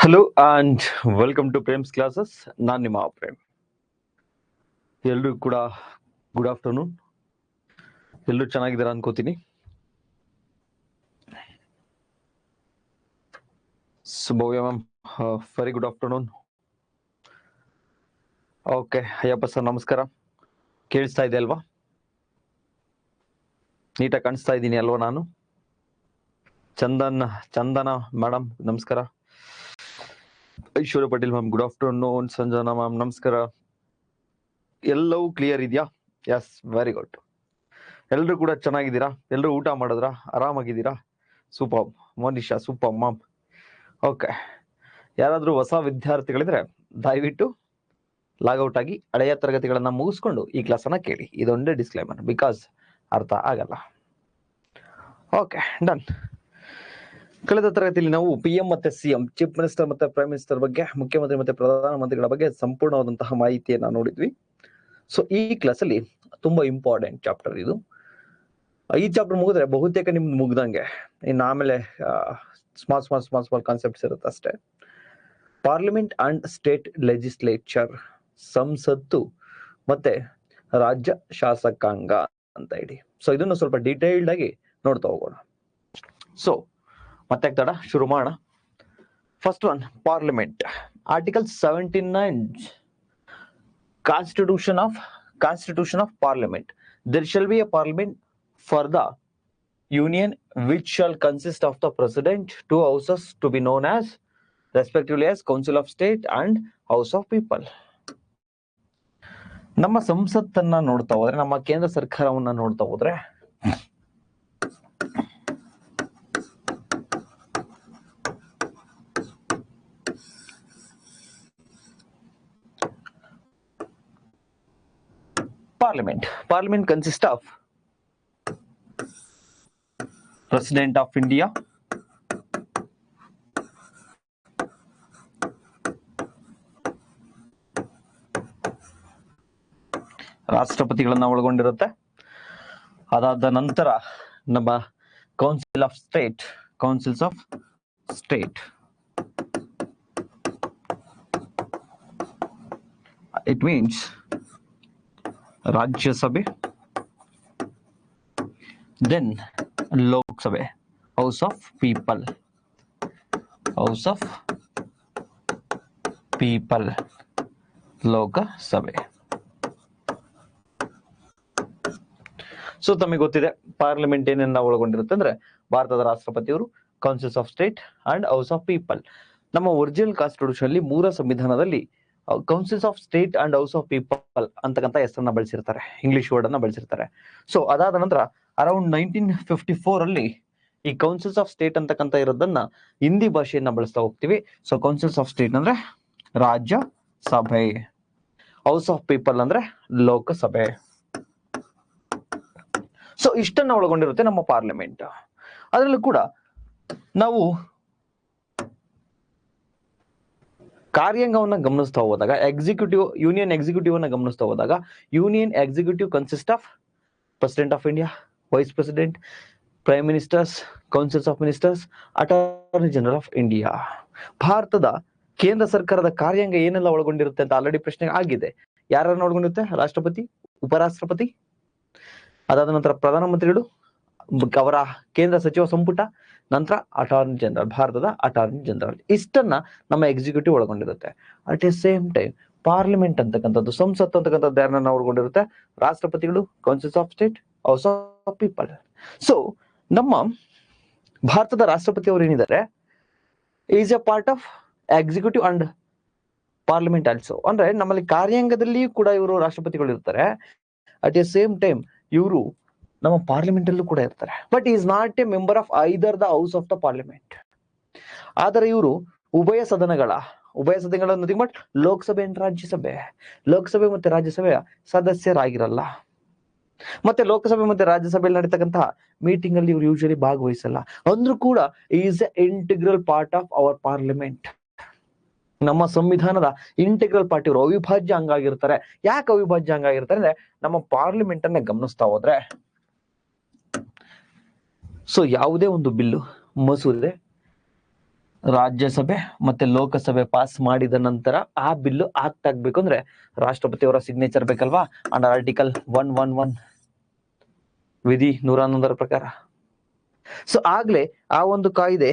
Hello and welcome to Prem's classes. ನಾನು ನಿಮ್ಮ ಪ್ರೇಮ್. ಎಲ್ಲರೂ ಕೂಡ ಗುಡ್ ಆಫ್ಟರ್ನೂನ್. ಎಲ್ಲರೂ ಚೆನ್ನಾಗಿದ್ದೀರಾ ಅನ್ಕೋತೀನಿ. Bhavya ma'am, very good afternoon. Okay, Ayyappa sir ನಮಸ್ಕಾರ. ಕೇಳಿಸ್ತಾ ಇದೆ ಅಲ್ವಾ? ನೀಟಾಗಿ ಕಾಣಿಸ್ತಾ ಇದ್ದೀನಿ ಅಲ್ವಾ ನಾನು? ಚಂದನ ಮೇಡಮ್ ನಮಸ್ಕಾರ. Aishwarya Patel ma'am good afternoon. Sanjana ma'am ನಮಸ್ಕಾರ. ಎಲ್ಲವೂ ಕ್ಲಿಯರ್ ಇದೆಯಾ? Yes, very good. ಎಲ್ಲರೂ ಕೂಡ ಚೆನ್ನಾಗಿದ್ದೀರಾ? ಎಲ್ಲರೂ ಊಟ ಮಾಡಿದ್ರಾ? ಆರಾಮಾಗಿದ್ದೀರಾ? Super Monisha, super ma'am. Okay, ಯಾರಾದರೂ ಹೊಸ ವಿದ್ಯಾರ್ಥಿಗಳಿದ್ರೆ ದಯವಿಟ್ಟು ಲಾಗೌಟ್ ಆಗಿ ಹಳೆಯ ತರಗತಿಗಳನ್ನ ಮುಗಿಸ್ಕೊಂಡು ಈ ಕ್ಲಾಸನ್ನ ಕೇಳಿ. ಇದೊಂದೇ ಡಿಸ್ಕ್ಲೈಮರ್, ಬಿಕಾಸ್ ಅರ್ಥ ಆಗಲ್ಲ. Okay, done. ಕಳೆದ ತರಗತಿಯಲ್ಲಿ ನಾವು PM ಮತ್ತೆ CM, ಚೀಫ್ ಮಿನಿಸ್ಟರ್ ಮತ್ತೆ ಪ್ರೈಮ್ ಮಿನಿಸ್ಟರ್ ಬಗ್ಗೆ, ಮುಖ್ಯಮಂತ್ರಿ ಮತ್ತೆ ಪ್ರಧಾನಮಂತ್ರಿಗಳ ಬಗ್ಗೆ ಸಂಪೂರ್ಣವಾದಂತಹ ಮಾಹಿತಿಯನ್ನ ನೋಡಿದ್ವಿ. ಸೊ ಈ ಕ್ಲಾಸಲ್ಲಿ ತುಂಬಾ ಇಂಪಾರ್ಟೆಂಟ್ ಚಾಪ್ಟರ್ ಇದು. ಈ ಚಾಪ್ಟರ್ ಮುಗಿದ್ರೆ ಬಹುತೇಕ ನಿಮ್ದು ಮುಗ್ದಂಗೆ. ಇನ್ನು ಆಮೇಲೆ ಸ್ಮಾಲ್ ಕಾನ್ಸೆಪ್ಟ್ಸ್ ಇರುತ್ತೆ ಅಷ್ಟೇ. ಪಾರ್ಲಿಮೆಂಟ್ ಅಂಡ್ ಸ್ಟೇಟ್ ಲೆಜಿಸ್ಲೇಚರ್, ಸಂಸತ್ತು ಮತ್ತೆ ರಾಜ್ಯ ಶಾಸಕಾಂಗ ಅಂತ ಹೇಳಿ. ಸೊ ಇದನ್ನು ಸ್ವಲ್ಪ ಡೀಟೇಲ್ಡ್ ಆಗಿ ನೋಡ್ತಾ ಹೋಗೋಣ. ಸೊ ಮತ್ತೆ ತಡ ಶುರು ಮಾಡೋಣ. First one, parliament. Article 79 Constitution of Parliament. There shall be a parliament for the union which shall consist of the president, two houses to be known as respectively as Council of State and House of People. ನಮ್ಮ ಸಂಸತ್ತನ್ನ ನೋಡ್ತಾ ಹೋದ್ರೆ, ನಮ್ಮ ಕೇಂದ್ರ ಸರ್ಕಾರವನ್ನ ನೋಡ್ತಾ ಹೋದ್ರೆ, Parliament consists of President of India, ರಾಷ್ಟ್ರಪತಿಗಳನ್ನ ಒಳಗೊಂಡಿರುತ್ತೆ. ಅದಾದ ನಂತರ ನಮ್ಮ councils of state, it means ರಾಜ್ಯಸಭೆ, ದೆನ್ ಲೋಕಸಭೆ, ಹೌಸ್ ಆಫ್ ಪೀಪಲ್, ಲೋಕಸಭೆ. ಸೊ ತಮಗೆ ಗೊತ್ತಿದೆ ಪಾರ್ಲಿಮೆಂಟ್ ಏನೇನ ಒಳಗೊಂಡಿರುತ್ತೆ ಅಂದ್ರೆ, ಭಾರತದ ರಾಷ್ಟ್ರಪತಿಯವರು, councils of state and house of people. ನಮ್ಮ ಒರಿಜಿನಲ್ ಕಾನ್ಸ್ಟಿಟ್ಯೂಷನ್ ಅಲ್ಲಿ, ಮೂಲ ಸಂವಿಧಾನದಲ್ಲಿ councils of state and house of people ಅಂತಕ್ಕಂಥ ಹೆಸರನ್ನ ಬಳಸಿರ್ತಾರೆ, ಇಂಗ್ಲಿಷ್ ವರ್ಡ್ ಅನ್ನ ಬಳಸಿರ್ತಾರೆ. ಸೊ ಅದಾದ ನಂತರ ಅರೌಂಡ್ 1954 ಅಲ್ಲಿ ಈ ಕೌನ್ಸಿಲ್ಸ್ ಆಫ್ ಸ್ಟೇಟ್ ಅಂತಕ್ಕಂಥ ಇರೋದನ್ನ ಹಿಂದಿ ಭಾಷೆಯನ್ನ ಬಳಸ್ತಾ ಹೋಗ್ತೀವಿ. ಸೊ ಕೌನ್ಸಿಲ್ಸ್ ಆಫ್ ಸ್ಟೇಟ್ ಅಂದ್ರೆ ರಾಜ್ಯ ಸಭೆ, ಹೌಸ್ ಆಫ್ ಪೀಪಲ್ ಅಂದ್ರೆ ಲೋಕಸಭೆ. ಸೊ ಇಷ್ಟನ್ನ ಒಳಗೊಂಡಿರುತ್ತೆ ನಮ್ಮ ಪಾರ್ಲಿಮೆಂಟ್. ಅದರಲ್ಲೂ ಕೂಡ ನಾವು ಕಾರ್ಯಾಂಗವನ್ನ ಗಮನಿಸ್ತಾ ಹೋದಾಗ, ಯೂನಿಯನ್ ಎಕ್ಸಿಕ್ಯೂಟಿವ್ ಅನ್ನ ಗಮನಿಸ್ತಾ ಹೋದಾಗ, union executive consist of president of India, vice president, prime ministers, councils of ministers, attorney general of India. ಭಾರತದ ಕೇಂದ್ರ ಸರ್ಕಾರದ ಕಾರ್ಯಾಂಗ ಏನೆಲ್ಲ ಒಳಗೊಂಡಿರುತ್ತೆ ಅಂತ ಆಲ್ರೆಡಿ ಪ್ರಶ್ನೆ ಆಗಿದೆ. ಯಾರನ್ನ ಒಳಗೊಂಡಿರುತ್ತೆ? ರಾಷ್ಟ್ರಪತಿ, ಉಪರಾಷ್ಟ್ರಪತಿ, ಅದಾದ ನಂತರ ಪ್ರಧಾನಮಂತ್ರಿಗಳು, ಅವರ ಕೇಂದ್ರ ಸಚಿವ ಸಂಪುಟ, ನಂತರ ಅಟಾರ್ನಿ ಜನರಲ್, ಭಾರತದ ಅಟಾರ್ನಿ ಜನರಲ್. ಇಷ್ಟನ್ನ ನಮ್ಮ ಎಕ್ಸಿಕ್ಯೂಟಿವ್ ಒಳಗೊಂಡಿರುತ್ತೆ. At A same time parliament ಅಂತಕ್ಕಂಥದ್ದು, ಸಂಸತ್ತು ಅಂತಕ್ಕಂಥದ್ದು ಯಾರನ್ನ ಒಳಗೊಂಡಿರುತ್ತೆ? ರಾಷ್ಟ್ರಪತಿಗಳು, councils of state, house of people. So ನಮ್ಮ ಭಾರತದ ರಾಷ್ಟ್ರಪತಿ ಅವರು ಏನಿದ್ದಾರೆ, is A part of executive and parliament also. ಅಂದ್ರೆ ನಮ್ಮಲ್ಲಿ ಕಾರ್ಯಾಂಗದಲ್ಲಿಯೂ ಕೂಡ ಇವರು ರಾಷ್ಟ್ರಪತಿಗಳು ಇರ್ತಾರೆ. ಅಟ್ ಎ ಸೇಮ್ ಟೈಮ್ ಇವರು ನಮ್ಮ ಪಾರ್ಲಿಮೆಂಟ್ ಅಲ್ಲೂ ಕೂಡ ಇರ್ತಾರೆ. But is not a member of either the house of the parliament. ಆದರೆ ಇವರು ಉಭಯ ಸದನಗಳ ಲೋಕಸಭೆ ಅಂಡ್ ರಾಜ್ಯಸಭೆ, ಲೋಕಸಭೆ ಮತ್ತೆ ರಾಜ್ಯಸಭೆಯ ಸದಸ್ಯರಾಗಿರಲ್ಲ. ಮತ್ತೆ ಲೋಕಸಭೆ ಮತ್ತೆ ರಾಜ್ಯಸಭೆಯಲ್ಲಿ ನಡೀತಕ್ಕಂತಹ ಮೀಟಿಂಗ್ ಅಲ್ಲಿ ಇವರು ಯೂಶಲಿ ಭಾಗವಹಿಸಲ್ಲ. ಅಂದ್ರೂ ಕೂಡ is A integral part of our parliament. ನಮ್ಮ ಸಂವಿಧಾನದ ಇಂಟಿಗ್ರಲ್ ಪಾರ್ಟ್ ಇವರು, ಅವಿಭಾಜ್ಯ ಅಂಗ ಆಗಿರ್ತಾರೆ. ಯಾಕೆ ಅವಿಭಾಜ್ಯ ಅಂಗ ಆಗಿರ್ತಾರೆ ಅಂದ್ರೆ, ನಮ್ಮ ಪಾರ್ಲಿಮೆಂಟ್ ಅನ್ನ ಗಮನಿಸ್ತಾ ಹೋದ್ರೆ, ಸೊ ಯಾವುದೇ ಒಂದು ಬಿಲ್ಲು, ಮಸೂದೆ ರಾಜ್ಯಸಭೆ ಮತ್ತೆ ಲೋಕಸಭೆ ಪಾಸ್ ಮಾಡಿದ ನಂತರ ಆ ಬಿಲ್ಲು ಆಕ್ಟ್ ಆಗ್ಬೇಕು ಅಂದ್ರೆ ರಾಷ್ಟ್ರಪತಿ ಅವರ ಸಿಗ್ನೇಚರ್ ಬೇಕಲ್ವಾ? ಅಂಡರ್ ಆರ್ಟಿಕಲ್ 111 ವಿಧಿ 111 ಪ್ರಕಾರ. ಸೊ ಆಗ್ಲೇ ಆ ಒಂದು ಕಾಯ್ದೆ,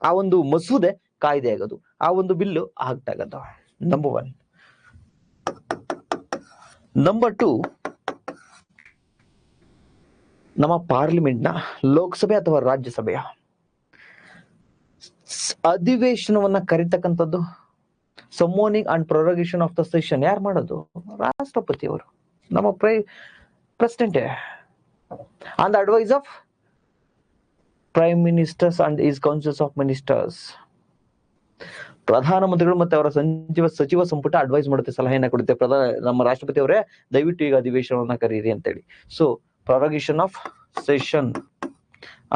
ಆ ಒಂದು ಮಸೂದೆ ಕಾಯ್ದೆ ಆಗೋದು, ಆ ಒಂದು ಬಿಲ್ಲು ಆಕ್ಟ್ ಆಗೋದು. ನಂಬರ್ 1. ನಂಬರ್ 2, ನಮ್ಮ ಪಾರ್ಲಿಮೆಂಟ್ನ ಲೋಕಸಭೆ ಅಥವಾ ರಾಜ್ಯಸಭೆಯ ಅಧಿವೇಶನವನ್ನ ಕರೀತಕ್ಕಂಥದ್ದು, summoning and prorogation of the session ಯಾರು ಮಾಡೋದು? ರಾಷ್ಟ್ರಪತಿ ಅವರು, ನಮ್ಮ president on the advice of prime ministers and is councils of ministers. ಪ್ರಧಾನಮಂತ್ರಿಗಳು ಮತ್ತೆ ಅವರ ಸಚಿವ ಸಂಪುಟ ಅಡ್ವೈಸ್ ಮಾಡುತ್ತೆ, ಸಲಹೆಯನ್ನ ಕೊಡುತ್ತೆ ನಮ್ಮ ರಾಷ್ಟ್ರಪತಿ ಅವರೇ ದಯವಿಟ್ಟು ಈಗ ಅಧಿವೇಶನವನ್ನ ಕರೀರಿ ಅಂತೇಳಿ. So prorogation of session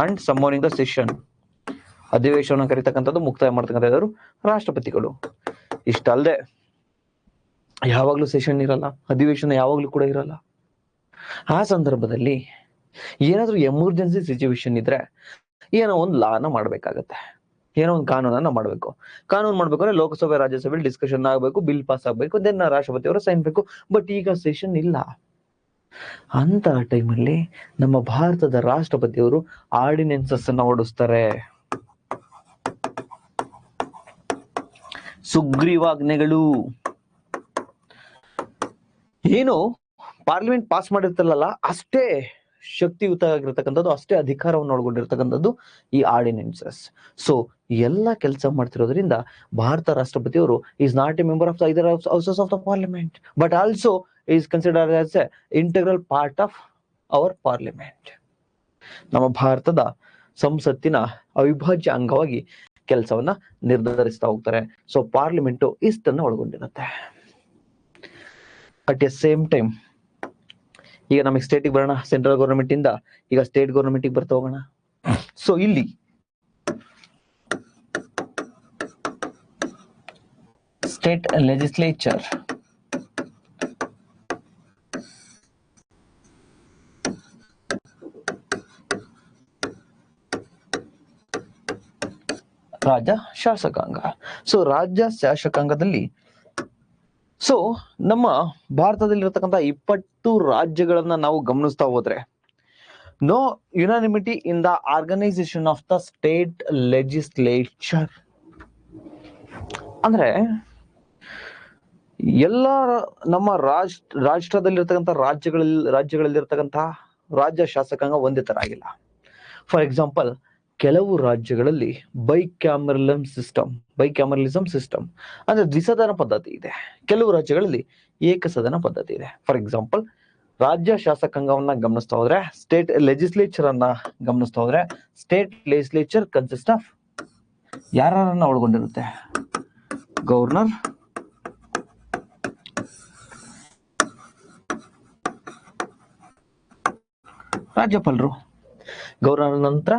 and summoning the session, ಅಧಿವೇಶನ ಕರೀತಕ್ಕಂಥದ್ದು, ಮುಕ್ತಾಯ ಮಾಡ್ತಕ್ಕಂಥದ್ದು ರಾಷ್ಟ್ರಪತಿಗಳು. ಇಷ್ಟಲ್ಲದೆ ಯಾವಾಗ್ಲೂ ಸೆಷನ್ ಇರಲ್ಲ, ಅಧಿವೇಶನ ಯಾವಾಗ್ಲೂ ಕೂಡ ಇರಲ್ಲ. ಆ ಸಂದರ್ಭದಲ್ಲಿ ಏನಾದ್ರೂ ಎಮರ್ಜೆನ್ಸಿ ಸಿಚುವೇಶನ್ ಇದ್ರೆ ಏನೋ ಒಂದು ಲಾನ ಮಾಡ್ಬೇಕಾಗತ್ತೆ, ಏನೋ ಒಂದು ಕಾನೂನನ್ನ ಮಾಡ್ಬೇಕು. ಕಾನೂನು ಮಾಡ್ಬೇಕಾದ್ರೆ ಲೋಕಸಭೆ ರಾಜ್ಯಸಭೆ ಡಿಸ್ಕಷನ್ ಆಗ್ಬೇಕು, ಬಿಲ್ ಪಾಸ್ ಆಗ್ಬೇಕು, ದೆನ್ ರಾಷ್ಟ್ರಪತಿ ಅವರು ಸೈನ್ ಬೇಕು. ಬಟ್ ಈಗ ಸೆಷನ್ ಇಲ್ಲ. ಅಂತ ಟೈಮಲ್ಲಿ ನಮ್ಮ ಭಾರತದ ರಾಷ್ಟ್ರಪತಿಯವರು ಆರ್ಡಿನೆನ್ಸಸ್ ಅನ್ನ ಹೊರಡಿಸ್ತಾರೆ, ಸುಗ್ರೀವಾಜ್ಞೆಗಳು. ಏನು ಪಾರ್ಲಿಮೆಂಟ್ ಪಾಸ್ ಮಾಡಿರ್ತಲ್ಲ ಅಷ್ಟೇ ಶಕ್ತಿಯುತ ಆಗಿರ್ತಕ್ಕಂಥದ್ದು, ಅಷ್ಟೇ ಅಧಿಕಾರವನ್ನು ಒಳಗೊಂಡಿರ್ತಕ್ಕಂಥದ್ದು ಈ ಆರ್ಡಿನೆನ್ಸಸ್. ಸೊ ಎಲ್ಲ ಕೆಲಸ ಮಾಡ್ತಿರೋದ್ರಿಂದ ಭಾರತ ರಾಷ್ಟ್ರಪತಿಯವರು is not a member of either houses of the parliament, but also is considered as a integral part of our parliament. ನಮ್ಮ ಭಾರತದ ಸಂಸತ್ತಿನ ಅವಿಭಾಜ್ಯ ಅಂಗವಾಗಿ ಕೆಲಸವನ್ನ ನಿರ್ಧರಿಸ್ತಾ ಹೋಗ್ತಾರೆ. ಸೊ ಪಾರ್ಲಿಮೆಂಟ್ ಇಷ್ಟನ್ನ ಒಳಗೊಂಡಿರುತ್ತೆ. ಅಟ್ ಎ ಸೇಮ್ ಟೈಮ್ ಈಗ ನಮಗೆ ಸ್ಟೇಟಿಗೆ ಬರೋಣ, ಸೆಂಟ್ರಲ್ ಗೌರ್ಮೆಂಟ್ ಇಂದ ಈಗ ಸ್ಟೇಟ್ ಗೌರ್ಮೆಂಟ್ ಬರ್ತಾ ಹೋಗೋಣ. ಸೊ ಇಲ್ಲಿ ಸ್ಟೇಟ್ ಲೆಜಿಸ್ಲೇಚರ್ ರಾಜ್ಯ ಶಾಸಕಾಂಗ. ಸೊ ರಾಜ್ಯ ಶಾಸಕಾಂಗದಲ್ಲಿ ಸೊ ನಮ್ಮ ಭಾರತದಲ್ಲಿರತಕ್ಕಂಥ 20 ರಾಜ್ಯಗಳನ್ನ ನಾವು ಗಮನಿಸ್ತಾ ಹೋದ್ರೆ, no unanimity in the organisation of the state legislature. ಅಂದ್ರೆ ಎಲ್ಲ ನಮ್ಮ ರಾಷ್ಟ್ರದಲ್ಲಿರ್ತಕ್ಕಂಥ ರಾಜ್ಯಗಳಲ್ಲಿರ್ತಕ್ಕಂಥ ರಾಜ್ಯ ಶಾಸಕಾಂಗ ಒಂದೇ ತರ ಆಗಿಲ್ಲ. ಫಾರ್ ಎಕ್ಸಾಂಪಲ್, ಕೆಲವು ರಾಜ್ಯಗಳಲ್ಲಿ ಬೈಕ್ಯಾಮರಲಿಸಂ ಸಿಸ್ಟಮ್ ಅಂದ್ರೆ ದ್ವಿಸದನ ಪದ್ಧತಿ ಇದೆ, ಕೆಲವು ರಾಜ್ಯಗಳಲ್ಲಿ ಏಕಸದನ ಪದ್ಧತಿ ಇದೆ. ಫಾರ್ ಎಕ್ಸಾಂಪಲ್, ರಾಜ್ಯ ಶಾಸಕಾಂಗವನ್ನ ಗಮನಿಸ್ತಾ ಹೋದ್ರೆ, ಸ್ಟೇಟ್ ಲೆಜಿಸ್ಲೇಚರ್ ಅನ್ನ ಗಮನಿಸ್ತಾ ಹೋದ್ರೆ, ಸ್ಟೇಟ್ ಲೆಜಿಸ್ಲೇಚರ್ ಕನ್ಸಿಸ್ಟ್ ಆಫ್ ಯಾರನ್ನ ಒಳಗೊಂಡಿರುತ್ತೆ? ಗವರ್ನರ್, ರಾಜ್ಯಪಾಲರು, ಗವರ್ನರ್ ನಂತರ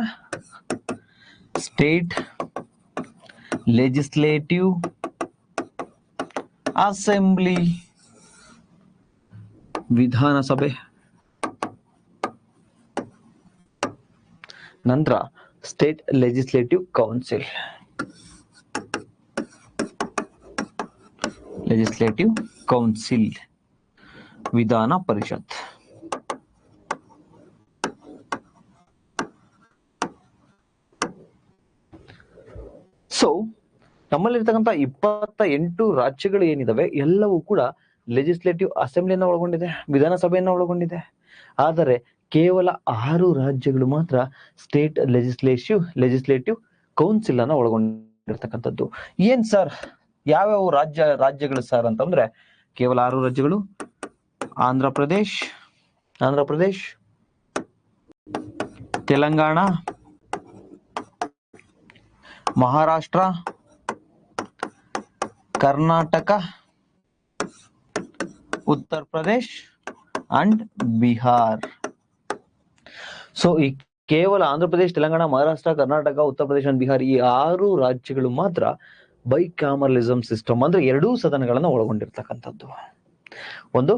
ಸ್ಟೇಟ್ ಲೆಜಿಸ್ಲೇಟಿವ್ ಅಸೆಂಬ್ಲಿ, ವಿಧಾನಸಭೆ, ನಂತರ ಸ್ಟೇಟ್ ಲೆಜಿಸ್ಲೇಟಿವ್ ಕೌನ್ಸಿಲ್, ವಿಧಾನ ಪರಿಷತ್. ಸೊ ನಮ್ಮಲ್ಲಿರ್ತಕ್ಕಂಥ 28 ರಾಜ್ಯಗಳು ಏನಿದಾವೆ ಎಲ್ಲವೂ ಕೂಡ ಲೆಜಿಸ್ಲೇಟಿವ್ ಅಸೆಂಬ್ಲಿಯನ್ನ ಒಳಗೊಂಡಿದೆ, ವಿಧಾನಸಭೆಯನ್ನ ಒಳಗೊಂಡಿದೆ. ಆದರೆ ಕೇವಲ 6 ರಾಜ್ಯಗಳು ಮಾತ್ರ ಸ್ಟೇಟ್ ಲೆಜಿಸ್ಲೇಟಿವ್ ಕೌನ್ಸಿಲ್ ಅನ್ನ ಒಳಗೊಂಡಿರ್ತಕ್ಕಂಥದ್ದು. ಏನ್ ಸರ್, ಯಾವ್ಯಾವ ರಾಜ್ಯಗಳು ಸರ್ ಅಂತಂದ್ರೆ, ಕೇವಲ 6 ರಾಜ್ಯಗಳು: ಆಂಧ್ರ ಪ್ರದೇಶ್, ತೆಲಂಗಾಣ, ಮಹಾರಾಷ್ಟ್ರ, ಕರ್ನಾಟಕ, ಉತ್ತರ ಪ್ರದೇಶ್ ಅಂಡ್ ಬಿಹಾರ್. ಸೊ ಈ ಕೇವಲ ಆಂಧ್ರ ಪ್ರದೇಶ್, ತೆಲಂಗಾಣ, ಮಹಾರಾಷ್ಟ್ರ, ಕರ್ನಾಟಕ, ಉತ್ತರ ಪ್ರದೇಶ ಅಂಡ್ ಬಿಹಾರ್, ಈ 6 ರಾಜ್ಯಗಳು ಮಾತ್ರ ಬೈಕ್ಯಾಮರಲಿಸಂ ಸಿಸ್ಟಮ್ ಅಂದ್ರೆ 2 ಸದನಗಳನ್ನ ಒಳಗೊಂಡಿರ್ತಕ್ಕಂಥದ್ದು. ಒಂದು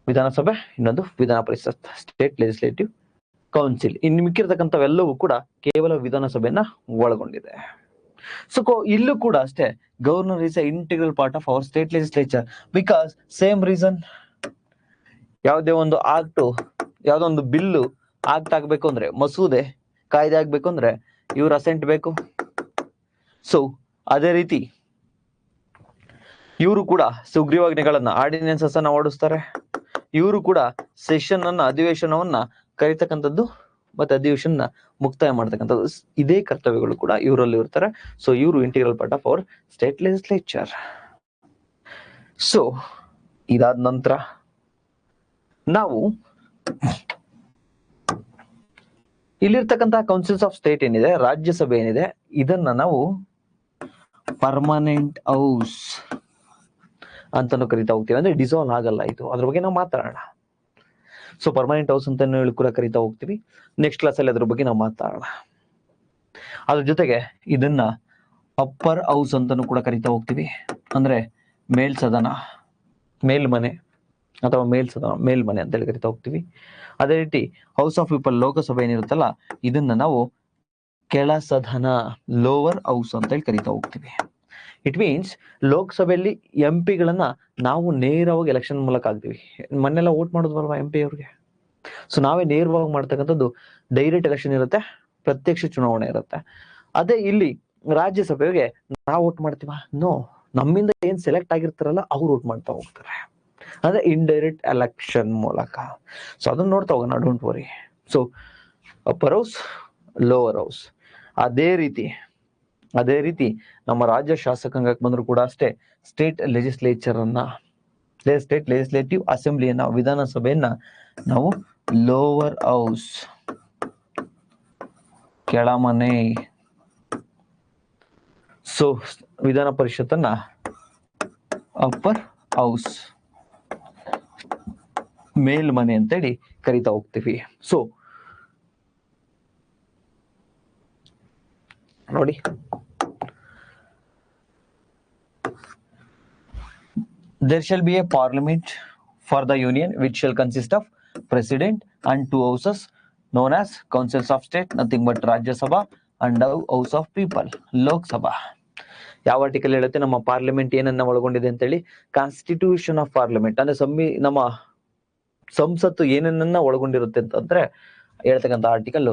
ವಿಧಾನಸಭೆ, ಇನ್ನೊಂದು ವಿಧಾನ ಪರಿಷತ್, ಸ್ಟೇಟ್ ಲೆಜಿಸ್ಲೇಟಿವ್ ಕೌನ್ಸಿಲ್. ಇನ್ನು ಮಿಕ್ಕಿರ್ತಕ್ಕಂಥವೆಲ್ಲವೂ ಕೂಡ ಕೇವಲ ವಿಧಾನಸಭೆಯನ್ನ ಒಳಗೊಂಡಿದೆ. ಸೊ ಇಲ್ಲೂ ಕೂಡ ಅಷ್ಟೇ, governor is A integral part of hour state legislature. Because same reason, ಯಾವುದೇ ಒಂದು ಯಾವುದೋ ಒಂದು ಬಿಲ್ಲು ಆಕ್ಟ್ ಆಗ್ಬೇಕು ಅಂದ್ರೆ, ಮಸೂದೆ ಕಾಯ್ದೆ ಆಗ್ಬೇಕು ಅಂದ್ರೆ ಇವ್ರ ಅಸೆಂಟ್ ಬೇಕು. ಸೊ ಅದೇ ರೀತಿ ಇವರು ಕೂಡ ಸುಗ್ರೀವಾಜ್ಞೆಗಳನ್ನ, ಆರ್ಡಿನೆನ್ಸಸ್ ಅನ್ನ ಓಡಿಸ್ತಾರೆ. ಇವರು ಕೂಡ ಅಧಿವೇಶನವನ್ನ ಕರೀತಕ್ಕಂಥದ್ದು ಮತ್ತೆ ಅಧಿವೇಶನ ಮುಕ್ತಾಯ ಮಾಡ್ತಕ್ಕಂಥದ್ದು, ಇದೇ ಕರ್ತವ್ಯಗಳು ಕೂಡ ಇವರಲ್ಲಿ ಇರ್ತಾರೆ. ಸೊ ಇವರು integral part of hour state legislature. So ಇದಾದ ನಂತರ ನಾವು ಇಲ್ಲಿರ್ತಕ್ಕಂತಹ ಕೌನ್ಸಿಲ್ಸ್ ಆಫ್ ಸ್ಟೇಟ್ ಏನಿದೆ, ರಾಜ್ಯಸಭೆ ಏನಿದೆ, ಇದನ್ನ ನಾವು ಪರ್ಮನೆಂಟ್ ಹೌಸ್ ಅಂತಾನು ಕರಿತಾ ಹೋಗ್ತೀವಿ. ಅಂದ್ರೆ ಡಿಸಾಲ್ವ್ ಆಗಲ್ಲ ಇದು, ಅದ್ರ ಬಗ್ಗೆ ನಾವು ಮಾತಾಡೋಣ. ಸೊ ಪರ್ಮನೆಂಟ್ ಹೌಸ್ ಅಂತ ಕೂಡ ಕರಿತಾ ಹೋಗ್ತೀವಿ. ನೆಕ್ಸ್ಟ್ ಕ್ಲಾಸ್ ಅಲ್ಲಿ ಅದ್ರ ಬಗ್ಗೆ ನಾವು ಮಾತಾಡೋಣ. ಅದ್ರ ಜೊತೆಗೆ ಇದನ್ನ ಅಪ್ಪರ್ ಹೌಸ್ ಅಂತಾನು ಕೂಡ ಕರಿತಾ ಹೋಗ್ತೀವಿ. ಅಂದ್ರೆ ಮೇಲ್ಸದನ, ಮೇಲ್ಮನೆ ಅಥವಾ ಮೇಲ್ಮನೆ ಅಂತ ಹೇಳಿ ಕರಿತಾ ಹೋಗ್ತೀವಿ. ಅದೇ ರೀತಿ ಹೌಸ್ ಆಫ್ ಪೀಪಲ್, ಲೋಕಸಭೆ ಏನಿರುತ್ತಲ್ಲ, ಇದನ್ನ ನಾವು ಕೆಳ ಸದನ, ಲೋವರ್ ಹೌಸ್ ಅಂತ ಹೇಳಿ ಕರಿತಾ ಹೋಗ್ತೀವಿ. ಇಟ್ ಮೀನ್ಸ್ ಲೋಕಸಭೆಯಲ್ಲಿ ಎಂಪಿಗಳನ್ನ ನಾವು ನೇರವಾಗಿ ಎಲೆಕ್ಷನ್ ಮೂಲಕ ಆಗ್ತೀವಿ. ಮೊನ್ನೆಲ್ಲ ವೋಟ್ ಮಾಡೋದ್ವಲ್ವಾ MP ಅವ್ರಿಗೆ. ಸೊ ನಾವೇ ನೇರವಾಗಿ ಮಾಡ್ತಕ್ಕಂಥದ್ದು ಡೈರೆಕ್ಟ್ ಎಲೆಕ್ಷನ್ ಇರುತ್ತೆ, ಪ್ರತ್ಯಕ್ಷ ಚುನಾವಣೆ ಇರುತ್ತೆ. ಅದೇ ಇಲ್ಲಿ ರಾಜ್ಯಸಭೆಗೆ ನಾವು ವೋಟ್ ಮಾಡ್ತೀವ? ನೋ, ನಮ್ಮಿಂದ ಏನ್ ಸೆಲೆಕ್ಟ್ ಆಗಿರ್ತಾರಲ್ಲ ಅವ್ರು ವೋಟ್ ಮಾಡ್ತಾ ಹೋಗ್ತಾರೆ. ಅಂದ್ರೆ ಇಂಡೈರೆಕ್ಟ್ ಎಲೆಕ್ಷನ್ ಮೂಲಕ. ಸೊ ಅದನ್ನ ನೋಡ್ತಾ ಹೋಗೋಣ, don't worry. So upper house, lower house. ಅದೇ ರೀತಿ ನಮ್ಮ ರಾಜ್ಯ ಶಾಸಕಾಂಗಕ್ಕೆ ಬಂದ್ರು ಕೂಡ ಅಷ್ಟೇ, ಸ್ಟೇಟ್ ಲೆಜಿಸ್ಲೇಚರ್ ಅನ್ನ, ಸ್ಟೇಟ್ ಲೆಜಿಸ್ಲೇಟಿವ್ ಅಸೆಂಬ್ಲಿಯನ್ನ, ವಿಧಾನಸಭೆಯನ್ನ ನಾವು ಲೋವರ್ ಹೌಸ್, ಕೆಳಮನೆ. ಸೊ ವಿಧಾನ ಪರಿಷತ್ತನ್ನ ಅಪ್ಪರ್ ಹೌಸ್, ಮೇಲ್ಮನೆ ಅಂತೇಳಿ ಕರಿತಾ ಹೋಗ್ತೀವಿ. ಸೊ ನೋಡಿ, there shall be a parliament for the union which shall consist of president and 2 houses known as councils of state, nothing but Rajya Sabha and house of people, Lok Sabha. ಯಾವ article ಹೇಳುತ್ತೆ ನಮ್ಮ parliament ಏನನ್ನ ಒಳಗೊಂಡಿದೆ ಅಂತ ಹೇಳಿ? Constitution of parliament ಅಂದ್ರೆ ನಮ್ಮ ಸಂಸತ್ತು ಏನನ್ನ ಒಳಗೊಂಡಿರುತ್ತೆ ಅಂತಂದ್ರೆ ಹೇಳ್ತಕ್ಕಂಥ ಆರ್ಟಿಕಲ್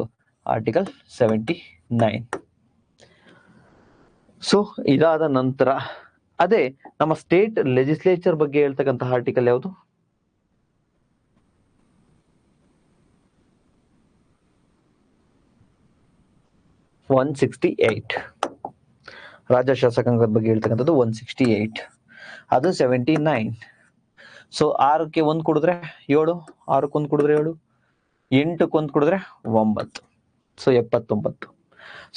79. ಸೊ ಇದಾದ ನಂತರ ಅದೇ ನಮ್ಮ ಸ್ಟೇಟ್ ಲೆಜಿಸ್ಲೇಚರ್ ಬಗ್ಗೆ ಹೇಳ್ತಕ್ಕಂತಹ ಆರ್ಟಿಕಲ್ ಯಾವುದು? ರಾಜ್ಯ ಶಾಸಕಾಂಗದ ಬಗ್ಗೆ ಹೇಳ್ತಕ್ಕಂಥದ್ದು 168, ಅದು 79. ಸೊ 6ಕ್ಕೆ 1 ಕೊಡಿದ್ರೆ 7, 6ಕ್ಕೆ 1 ಕೊಡಿದ್ರೆ 7, 8ಕ್ಕೆ 1 ಕೊಡಿದ್ರೆ 9, so 79.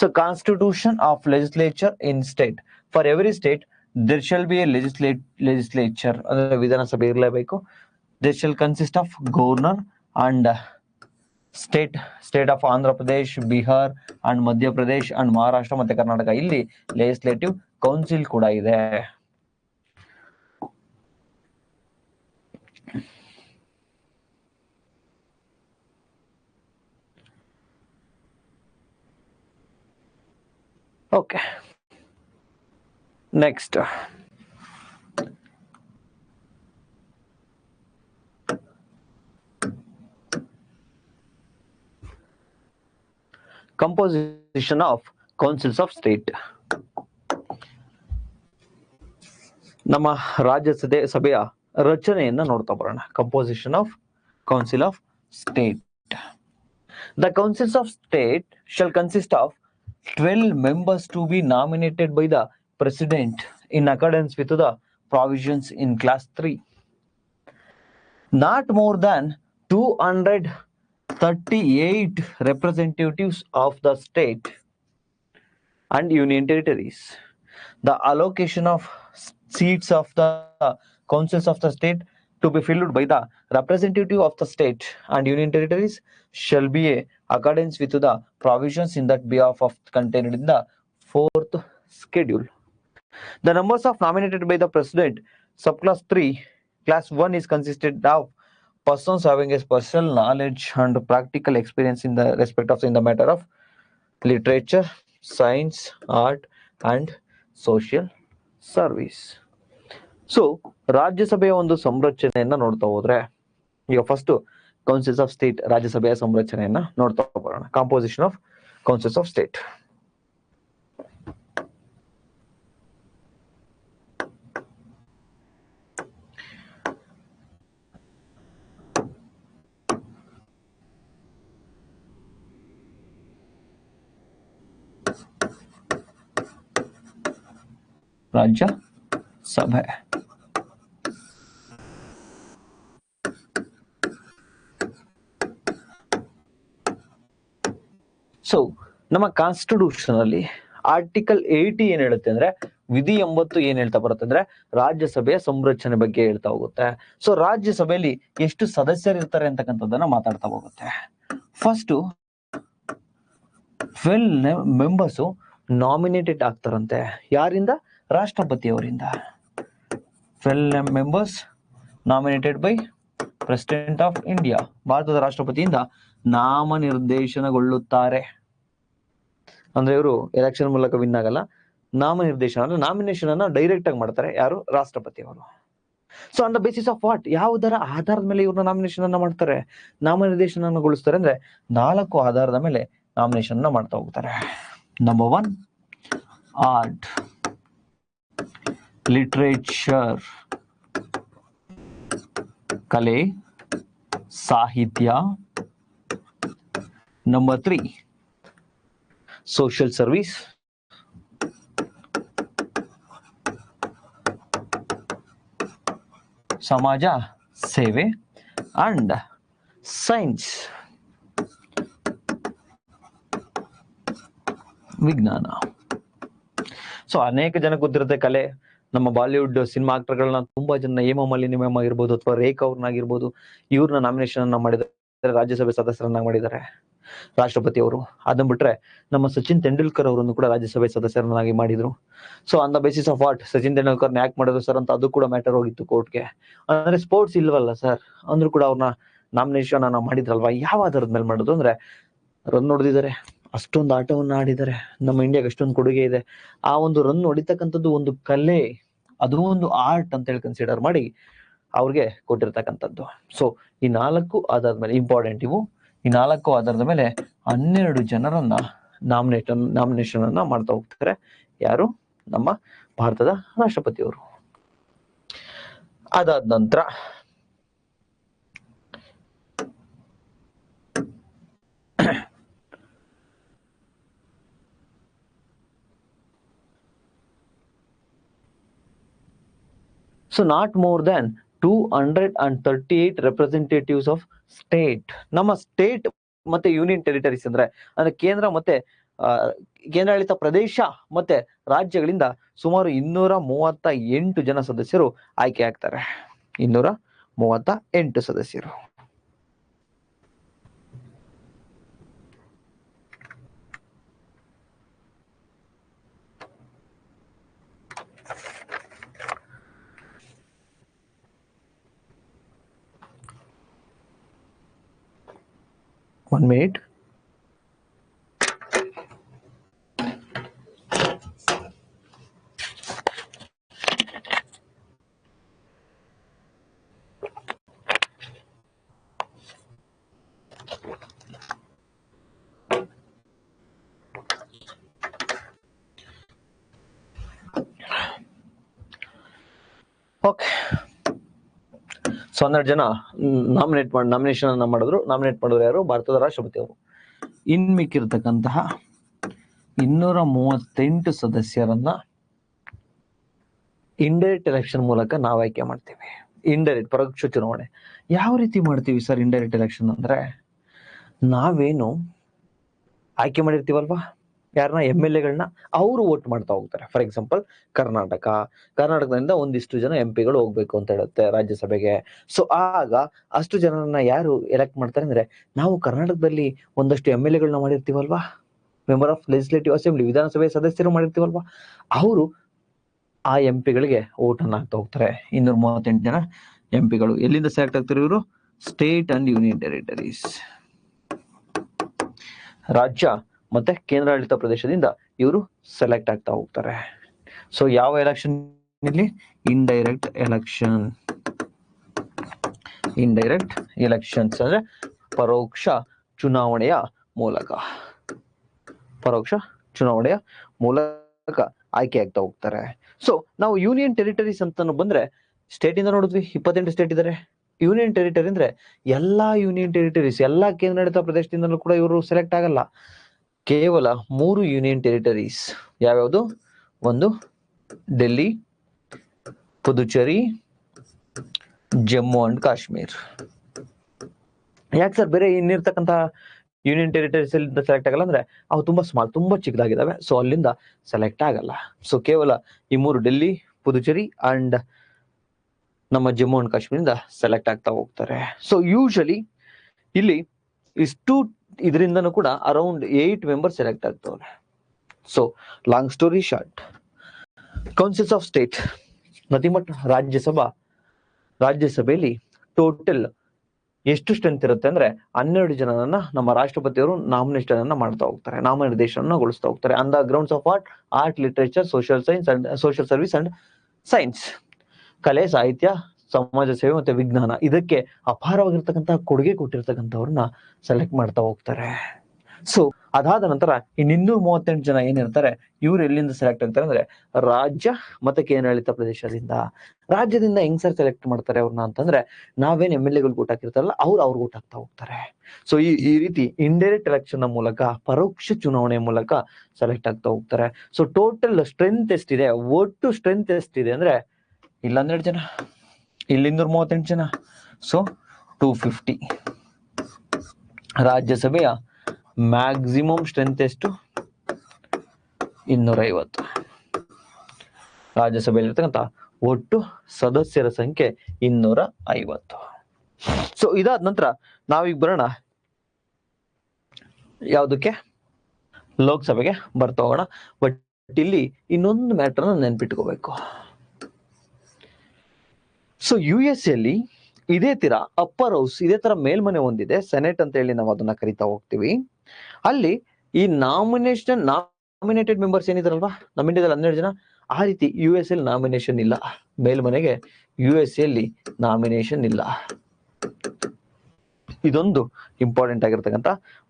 So constitution of legislature in state, for every state there shall be a legislature, ಅಂದ್ರೆ ವಿಧಾನಸಭೆ ಇರಲೇಬೇಕು. They shall consist of governor and state of Andhra Pradesh, Bihar and Madhya Pradesh and Maharashtra ಮತ್ತೆ ಕರ್ನಾಟಕ. ಇಲ್ಲಿ legislative council ಕೂಡ ಇದೆ. Okay, next composition of councils of state. ನಮ್ಮ ರಾಜ್ಯಸಭೆಯ ರಚನೆಯನ್ನ ನೋಡ್ತಾ ಬರೋಣ. Composition of council of state. The councils of state shall consist of 12 members to be nominated by the president in accordance with the provisions in class 3. Not more than 238 representatives of the state and union territories. The allocation of seats of the councils of the state to be filled by the representative of the state and union territories shall be in accordance with the provisions in that behalf of contained in the 4th schedule. The numbers of nominated by the president, subclass 3, class 1 is consisted of persons having a special knowledge and practical experience in the respect of in the matter of literature, science, art, and social service. So ರಾಜ್ಯಸಭೆಯ ಒಂದು ಸಂರಚನೆಯನ್ನ ನೋಡ್ತಾ ಹೋದ್ರೆ, ಈಗ first councils of state, ರಾಜ್ಯಸಭೆಯ ಸಂರಚನೆಯನ್ನ ನೋಡ್ತಾ ಬರೋಣ. Composition of councils of state. ರಾಜ್ಯಸಭೆ. So ನಮ್ಮ ಕಾನ್ಸ್ಟಿಟ್ಯೂಷನ್ ಅಲ್ಲಿ ಆರ್ಟಿಕಲ್ 80 ಏನ್ ಹೇಳುತ್ತೆ ಅಂದ್ರೆ, ವಿಧಿ 80 ಏನ್ ಹೇಳ್ತಾ ಬರುತ್ತೆ ಅಂದ್ರೆ ರಾಜ್ಯಸಭೆಯ ಸಂರಚನೆ ಬಗ್ಗೆ ಹೇಳ್ತಾ ಹೋಗುತ್ತೆ. ಸೊ ರಾಜ್ಯಸಭೆಯಲ್ಲಿ ಎಷ್ಟು ಸದಸ್ಯರು ಇರ್ತಾರೆ ಅಂತಕ್ಕಂಥದ್ದನ್ನ ಮಾತಾಡ್ತಾ ಹೋಗುತ್ತೆ. ಫಸ್ಟ್ 12 ಮೆಂಬರ್ಸ್ ನಾಮಿನೇಟೆಡ್ ಆಗ್ತಾರಂತೆ. ಯಾರಿಂದ? ರಾಷ್ಟ್ರಪತಿಯವರಿಂದ. 12 members nominated by president of India. ಭಾರತದ ರಾಷ್ಟ್ರಪತಿಯಿಂದ ನಾಮನಿರ್ದೇಶನಗೊಳ್ಳುತ್ತಾರೆ. ಅಂದ್ರೆ ಇವರು ಎಲೆಕ್ಷನ್ ಮೂಲಕ ವಿನ್ ಆಗಲ್ಲ, ನಾಮನಿರ್ದೇಶನ ಅಂದ್ರೆ ನಾಮಿನೇಷನ್ ಅನ್ನ ಡೈರೆಕ್ಟ್ ಆಗಿ ಮಾಡ್ತಾರೆ. ಯಾರು? ರಾಷ್ಟ್ರಪತಿಯವರು. So on the basis of what? ಯಾವುದರ ಆಧಾರದ ಮೇಲೆ ಇವ್ರನ್ನ ನಾಮಿನೇಷನ್ ಅನ್ನ ಮಾಡ್ತಾರೆ, ನಾಮನಿರ್ದೇಶನಗೊಳಿಸ್ತಾರೆ ಅಂದ್ರೆ 4 ಆಧಾರದ ಮೇಲೆ ನಾಮಿನೇಷನ್ ಅನ್ನ ಮಾಡ್ತಾ ಹೋಗ್ತಾರೆ. ನಂಬರ್ 1, ಆರ್ಟ್, ಲಿಟ್ರೇಚರ್, ಕಲೆ, ಸಾಹಿತ್ಯ. Number 3, social service. ಸಮಾಜ ಸೇವೆ. ಅಂಡ್ ಸೈನ್ಸ್, ವಿಜ್ಞಾನ. ಸೊ ಅನೇಕ ಜನ ಗೊತ್ತಿರುತ್ತೆ ಕಲೆ. ನಮ್ಮ ಬಾಲಿವುಡ್ ಸಿನಿಮಾ ಆಕ್ಟರ್ಗಳನ್ನ ತುಂಬಾ ಜನ, ಹೇಮಾ ಮಾಲಿನಿ ಮ್ಯಾಮ್ ಆಗಿರ್ಬೋದು ಅಥವಾ ರೇಖಾ ಅವ್ರನ್ನಾಗಿರ್ಬೋದು, ಇವ್ರನ್ನ ನಾಮಿನೇಷನ್ ಅನ್ನ ಮಾಡಿದ್ದಾರೆ, ರಾಜ್ಯಸಭೆ ಸದಸ್ಯರನ್ನ ಮಾಡಿದ್ದಾರೆ ರಾಷ್ಟ್ರಪತಿ ಅವರು. ಅದನ್ನ ಬಿಟ್ರೆ ನಮ್ಮ ಸಚಿನ್ ತೆಂಡೂಲ್ಕರ್ ಅವರನ್ನು ಕೂಡ ರಾಜ್ಯಸಭೆ ಸದಸ್ಯರನ್ನಾಗಿ ಮಾಡಿದ್ರು. So on the basis of what? Sachin Tendulkar ಯಾಕೆ ಮಾಡಿದ್ರು ಸರ್ ಅಂತ ಅದು ಕೂಡ ಮ್ಯಾಟರ್ ಹೋಗಿತ್ತು ಕೋರ್ಟ್ಗೆ. ಅಂದ್ರೆ ಸ್ಪೋರ್ಟ್ಸ್ ಇಲ್ವಲ್ಲ ಸರ್, ಅಂದ್ರೂ ಕೂಡ ಅವ್ರನ್ನ ನಾಮಿನೇಷನ್ ಅನ್ನ ಮಾಡಿದ್ರಲ್ವಾ. ಯಾವ ಆಧಾರದ ಮೇಲೆ ಮಾಡೋದು ಅಂದ್ರೆ, ರನ್ ಹೊಡೆದಿದ್ದಾರೆ, ಅಷ್ಟೊಂದು ಆಟವನ್ನು ಆಡಿದ್ದಾರೆ, ನಮ್ಮ ಇಂಡಿಯಾಗೆ ಅಷ್ಟೊಂದು ಕೊಡುಗೆ ಇದೆ, ಆ ಒಂದು ರನ್ ಹೊಡಿತಕ್ಕಂಥದ್ದು ಒಂದು ಕಲೆ, ಅದು ಒಂದು ಆರ್ಟ್ ಅಂತ ಹೇಳಿ ಕನ್ಸಿಡರ್ ಮಾಡಿ ಅವ್ರಿಗೆ ಕೊಟ್ಟಿರ್ತಕ್ಕಂಥದ್ದು. ಸೊ ಈ 4 ಆಧಾರದ ಮೇಲೆ ಇಂಪಾರ್ಟೆಂಟ್ ಇವು. ಈ 4 ಆಧಾರದ ಮೇಲೆ 12 ಜನರನ್ನ ನಾಮಿನೇಷನ್ ಅನ್ನ ಮಾಡ್ತಾ ಹೋಗ್ತಾರೆ. ಯಾರು? ನಮ್ಮ ಭಾರತದ ರಾಷ್ಟ್ರಪತಿಯವರು. ಅದಾದ ನಂತರ so not more than 238 representatives of state. ನಮ್ಮ ಸ್ಟೇಟ್ ಮತ್ತೆ ಯೂನಿಯನ್ ಟೆರಿಟರೀಸ್ ಅಂದ್ರೆ ಕೇಂದ್ರ ಮತ್ತೆ ಕೇಂದ್ರಾಡಳಿತ ಪ್ರದೇಶ ಮತ್ತೆ ರಾಜ್ಯಗಳಿಂದ ಸುಮಾರು 238 ಜನ ಸದಸ್ಯರು ಆಯ್ಕೆ ಆಗ್ತಾರೆ. 238 ಸದಸ್ಯರು. One minute. ಓಕೆ, ಸೊ 12 ಜನ ನಾಮಿನೇಷನ್ ಅನ್ನ ಮಾಡಿದ್ರು. ನಾಮಿನೇಟ್ ಮಾಡಿದ್ರು ಯಾರು? ಭಾರತದ ರಾಷ್ಟ್ರಪತಿ ಅವರು. ಇನ್ ಮಿಕ್ಕಿರ್ತಕ್ಕಂತಹ 238 ಸದಸ್ಯರನ್ನ ಇಂಡೈರೆಕ್ಟ್ ಎಲೆಕ್ಷನ್ ಮೂಲಕ ನಾವು ಆಯ್ಕೆ ಮಾಡ್ತೀವಿ. ಇಂಡೈರೆಕ್ಟ್, ಪರೋಕ್ಷ ಚುನಾವಣೆ. ಯಾವ ರೀತಿ ಮಾಡ್ತೀವಿ ಸರ್ ಇಂಡೈರೆಕ್ಟ್ ಎಲೆಕ್ಷನ್ ಅಂದ್ರೆ, ನಾವೇನು ಆಯ್ಕೆ ಮಾಡಿರ್ತೀವಲ್ವಾ ಯಾರನ್ನ, MLA ಗಳನ್ನ, ಅವರು ವೋಟ್ ಮಾಡ್ತಾ ಹೋಗ್ತಾರೆ. ಫಾರ್ ಎಕ್ಸಾಂಪಲ್ ಕರ್ನಾಟಕದಿಂದ ಒಂದಿಷ್ಟು ಜನ MP ಗಳು ಹೋಗ್ಬೇಕು ಅಂತ ಹೇಳುತ್ತೆ ರಾಜ್ಯಸಭೆಗೆ. ಸೊ ಆಗ ಅಷ್ಟು ಜನರನ್ನ ಯಾರು ಎಲೆಕ್ಟ್ ಮಾಡ್ತಾರೆ ಅಂದ್ರೆ, ನಾವು ಕರ್ನಾಟಕದಲ್ಲಿ ಒಂದಷ್ಟು MLA ಗಳನ್ನ ಮಾಡಿರ್ತೀವಲ್ವಾ, ಮೆಂಬರ್ ಆಫ್ ಲೆಜಿಸ್ಲೇಟಿವ್ ಅಸೆಂಬ್ಲಿ, ವಿಧಾನಸಭೆ ಸದಸ್ಯರು ಮಾಡಿರ್ತೀವಲ್ವಾ, ಅವರು ಆ MP ಗಳಿಗೆ ವೋಟ್ ಅನ್ನ ಹಾಕ್ತಾ ಹೋಗ್ತಾರೆ. 238 ಜನ MP ಗಳು ಎಲ್ಲಿಂದ ಸೆಲೆಕ್ಟ್ ಆಗ್ತಾರೆ? ಇವರು ಸ್ಟೇಟ್ ಅಂಡ್ ಯೂನಿಯನ್ ಟೆರಿಟರೀಸ್, ರಾಜ್ಯ ಮತ್ತೆ ಕೇಂದ್ರಾಡಳಿತ ಪ್ರದೇಶದಿಂದ ಇವರು ಸೆಲೆಕ್ಟ್ ಆಗ್ತಾ ಹೋಗ್ತಾರೆ. ಸೊ ಯಾವ ಎಲೆಕ್ಷನ್ ಇಲ್ಲಿ? ಇಂಡೈರೆಕ್ಟ್ ಎಲೆಕ್ಷನ್ಸ್ ಅಂದ್ರೆ ಪರೋಕ್ಷ ಚುನಾವಣೆಯ ಮೂಲಕ ಆಯ್ಕೆ ಆಗ್ತಾ ಹೋಗ್ತಾರೆ. ಸೊ ನಾವು ಯೂನಿಯನ್ ಟೆರಿಟರೀಸ್ ಅಂತ ಬಂದ್ರೆ ಸ್ಟೇಟ್ ಇಂದ ನೋಡಿದ್ವಿ 28 ಸ್ಟೇಟ್ ಇದಾರೆ. ಯೂನಿಯನ್ ಟೆರಿಟರಿ ಅಂದ್ರೆ ಎಲ್ಲಾ ಯೂನಿಯನ್ ಟೆರಿಟರೀಸ್, ಎಲ್ಲಾ ಕೇಂದ್ರಾಡಳಿತ ಪ್ರದೇಶದಿಂದಲೂ ಕೂಡ ಇವರು ಸೆಲೆಕ್ಟ್ ಆಗಲ್ಲ. ಕೇವಲ 3 ಯೂನಿಯನ್ ಟೆರಿಟರೀಸ್. ಯಾವ್ಯಾವುದು? ಒಂದು ಡೆಲ್ಲಿ, ಪುದುಚೇರಿ, ಜಮ್ಮು ಅಂಡ್ ಕಾಶ್ಮೀರ್. ಯಾಕೆ ಸರ್ ಬೇರೆ ಇನ್ನಿರ್ತಕ್ಕಂಥ ಯೂನಿಯನ್ ಟೆರಿಟರೀಸ್ ಅಲ್ಲಿ ಸೆಲೆಕ್ಟ್ ಆಗಲ್ಲ ಅಂದ್ರೆ ಅವು ತುಂಬಾ ಸ್ಮಾಲ್, ತುಂಬಾ ಚಿಕ್ಕದಾಗಿದ್ದಾವೆ, ಸೊ ಅಲ್ಲಿಂದ ಸೆಲೆಕ್ಟ್ ಆಗಲ್ಲ. ಸೊ ಕೇವಲ ಈ 3 ಡೆಲ್ಲಿ, ಪುದುಚೇರಿ ಅಂಡ್ ನಮ್ಮ ಜಮ್ಮು ಅಂಡ್ ಕಾಶ್ಮೀರಿಂದ ಸೆಲೆಕ್ಟ್ ಆಗ್ತಾ ಹೋಗ್ತಾರೆ. ಸೊ ಯೂಶಲಿ ಇಲ್ಲಿ ಇಷ್ಟು ಇದರಿಂದನೂ ಕೂಡ ಅರೌಂಡ್ 8 ಮೆಂಬರ್ಸ್ ಸೆಲೆಕ್ಟ್ ಆಗ್ತವ್ರೆ. So long story short, councils of state nothing but ರಾಜ್ಯಸಭೆಯಲ್ಲಿ ಟೋಟಲ್ ಎಷ್ಟು ಸ್ಟ್ರೆಂತ್ ಇರುತ್ತೆ ಅಂದ್ರೆ 12 ಜನರನ್ನ ನಮ್ಮ ರಾಷ್ಟ್ರಪತಿಯವರು ನಾಮಿನೇಷನ್ ಮಾಡ್ತಾ ಹೋಗ್ತಾರೆ, ನಾಮನಿರ್ದೇಶನಗೊಳಿಸ್ತಾ ಹೋಗ್ತಾರೆ. On the grounds of art, literature, social science and social service and science. ಕಲೆ, ಸಾಹಿತ್ಯ, ಸಮಾಜ ಸೇವೆ ಮತ್ತೆ ವಿಜ್ಞಾನ, ಇದಕ್ಕೆ ಅಪಾರವಾಗಿರ್ತಕ್ಕಂತಹ ಕೊಡುಗೆ ಕೊಟ್ಟಿರ್ತಕ್ಕಂಥವ್ರನ್ನ ಸೆಲೆಕ್ಟ್ ಮಾಡ್ತಾ ಹೋಗ್ತಾರೆ. ಸೊ ಅದಾದ ನಂತರ ಇನ್ನು 238 ಜನ ಏನಿರ್ತಾರೆ, ಇವ್ರು ಎಲ್ಲಿಂದ ಸೆಲೆಕ್ಟ್ ಆಗ್ತಾರೆ ಅಂದ್ರೆ ರಾಜ್ಯ ಮತ್ತೆ ಕೇಂದ್ರಾಡಳಿತ ಪ್ರದೇಶದಿಂದ. ರಾಜ್ಯದಿಂದ ಹೆಂಗ್ ಸರ್ ಸೆಲೆಕ್ಟ್ ಮಾಡ್ತಾರೆ ಅವ್ರನ್ನ ಅಂತಂದ್ರೆ, ನಾವೇನ್ MLA ಗಳು ಓಟ್ ಹಾಕಿರ್ತಾರಲ್ಲ ಅವ್ರು ಓಟ್ ಹಾಕ್ತಾ ಹೋಗ್ತಾರೆ. ಸೊ ಈ ರೀತಿ ಇಂಡೈರೆಕ್ಟ್ ಎಲೆಕ್ಷನ್ ಮೂಲಕ, ಪರೋಕ್ಷ ಚುನಾವಣೆ ಮೂಲಕ ಸೆಲೆಕ್ಟ್ ಆಗ್ತಾ ಹೋಗ್ತಾರೆ. ಸೊ ಟೋಟಲ್ ಸ್ಟ್ರೆಂತ್ ಎಷ್ಟಿದೆ, ಒಟ್ಟು ಸ್ಟ್ರೆಂತ್ ಎಷ್ಟಿದೆ ಅಂದ್ರೆ ಇಲ್ಲ 12 ಜನ, ಇಲ್ಲಿ 238 ಜನ, ಸೊ 250. ರಾಜ್ಯಸಭೆಯ ಮ್ಯಾಕ್ಸಿಮಮ್ ಸ್ಟ್ರೆಂತ್ ಎಷ್ಟು? 250. ರಾಜ್ಯಸಭೆಯಲ್ಲಿ ಇರ್ತಕ್ಕಂಥ ಒಟ್ಟು ಸದಸ್ಯರ ಸಂಖ್ಯೆ 250. ಸೊ ಇದಾದ ನಂತರ ನಾವೀಗ ಬರೋಣ ಯಾವುದಕ್ಕೆ? ಲೋಕಸಭೆಗೆ ಬರ್ತಾ ಹೋಗೋಣ. ಬಟ್ ಇಲ್ಲಿ ಇನ್ನೊಂದು ಮ್ಯಾಟರ್ನ ನೆನ್ಪಿಟ್ಕೋಬೇಕು. ಸೊ US ಅಲ್ಲಿ ಇದೇ ತರ ಅಪ್ಪರ್ ಹೌಸ್, ಇದೇ ತರ ಮೇಲ್ಮನೆ ಹೊಂದಿದೆ, ಸೆನೆಟ್ ಅಂತ ಹೇಳಿ ನಾವು ಅದನ್ನ ಕರಿತಾ ಹೋಗ್ತೀವಿ. ಅಲ್ಲಿ ಈ ನಾಮಿನೇಟೆಡ್ ಮೆಂಬರ್ಸ್ ಏನಿದಾರಲ್ವಾ, ನಮ್ಮ ಇಂಡಿಯಾದಲ್ಲಿ 12 ಜನ, ಆ ರೀತಿ US ಅಲ್ಲಿ ನಾಮಿನೇಷನ್ ಇಲ್ಲ. ಮೇಲ್ಮನೆಗೆ US ಅಲ್ಲಿ ನಾಮಿನೇಷನ್ ಇಲ್ಲ. ಇದೊಂದು ಇಂಪಾರ್ಟೆಂಟ್ ಆಗಿರ್ತಕ್ಕಂಥ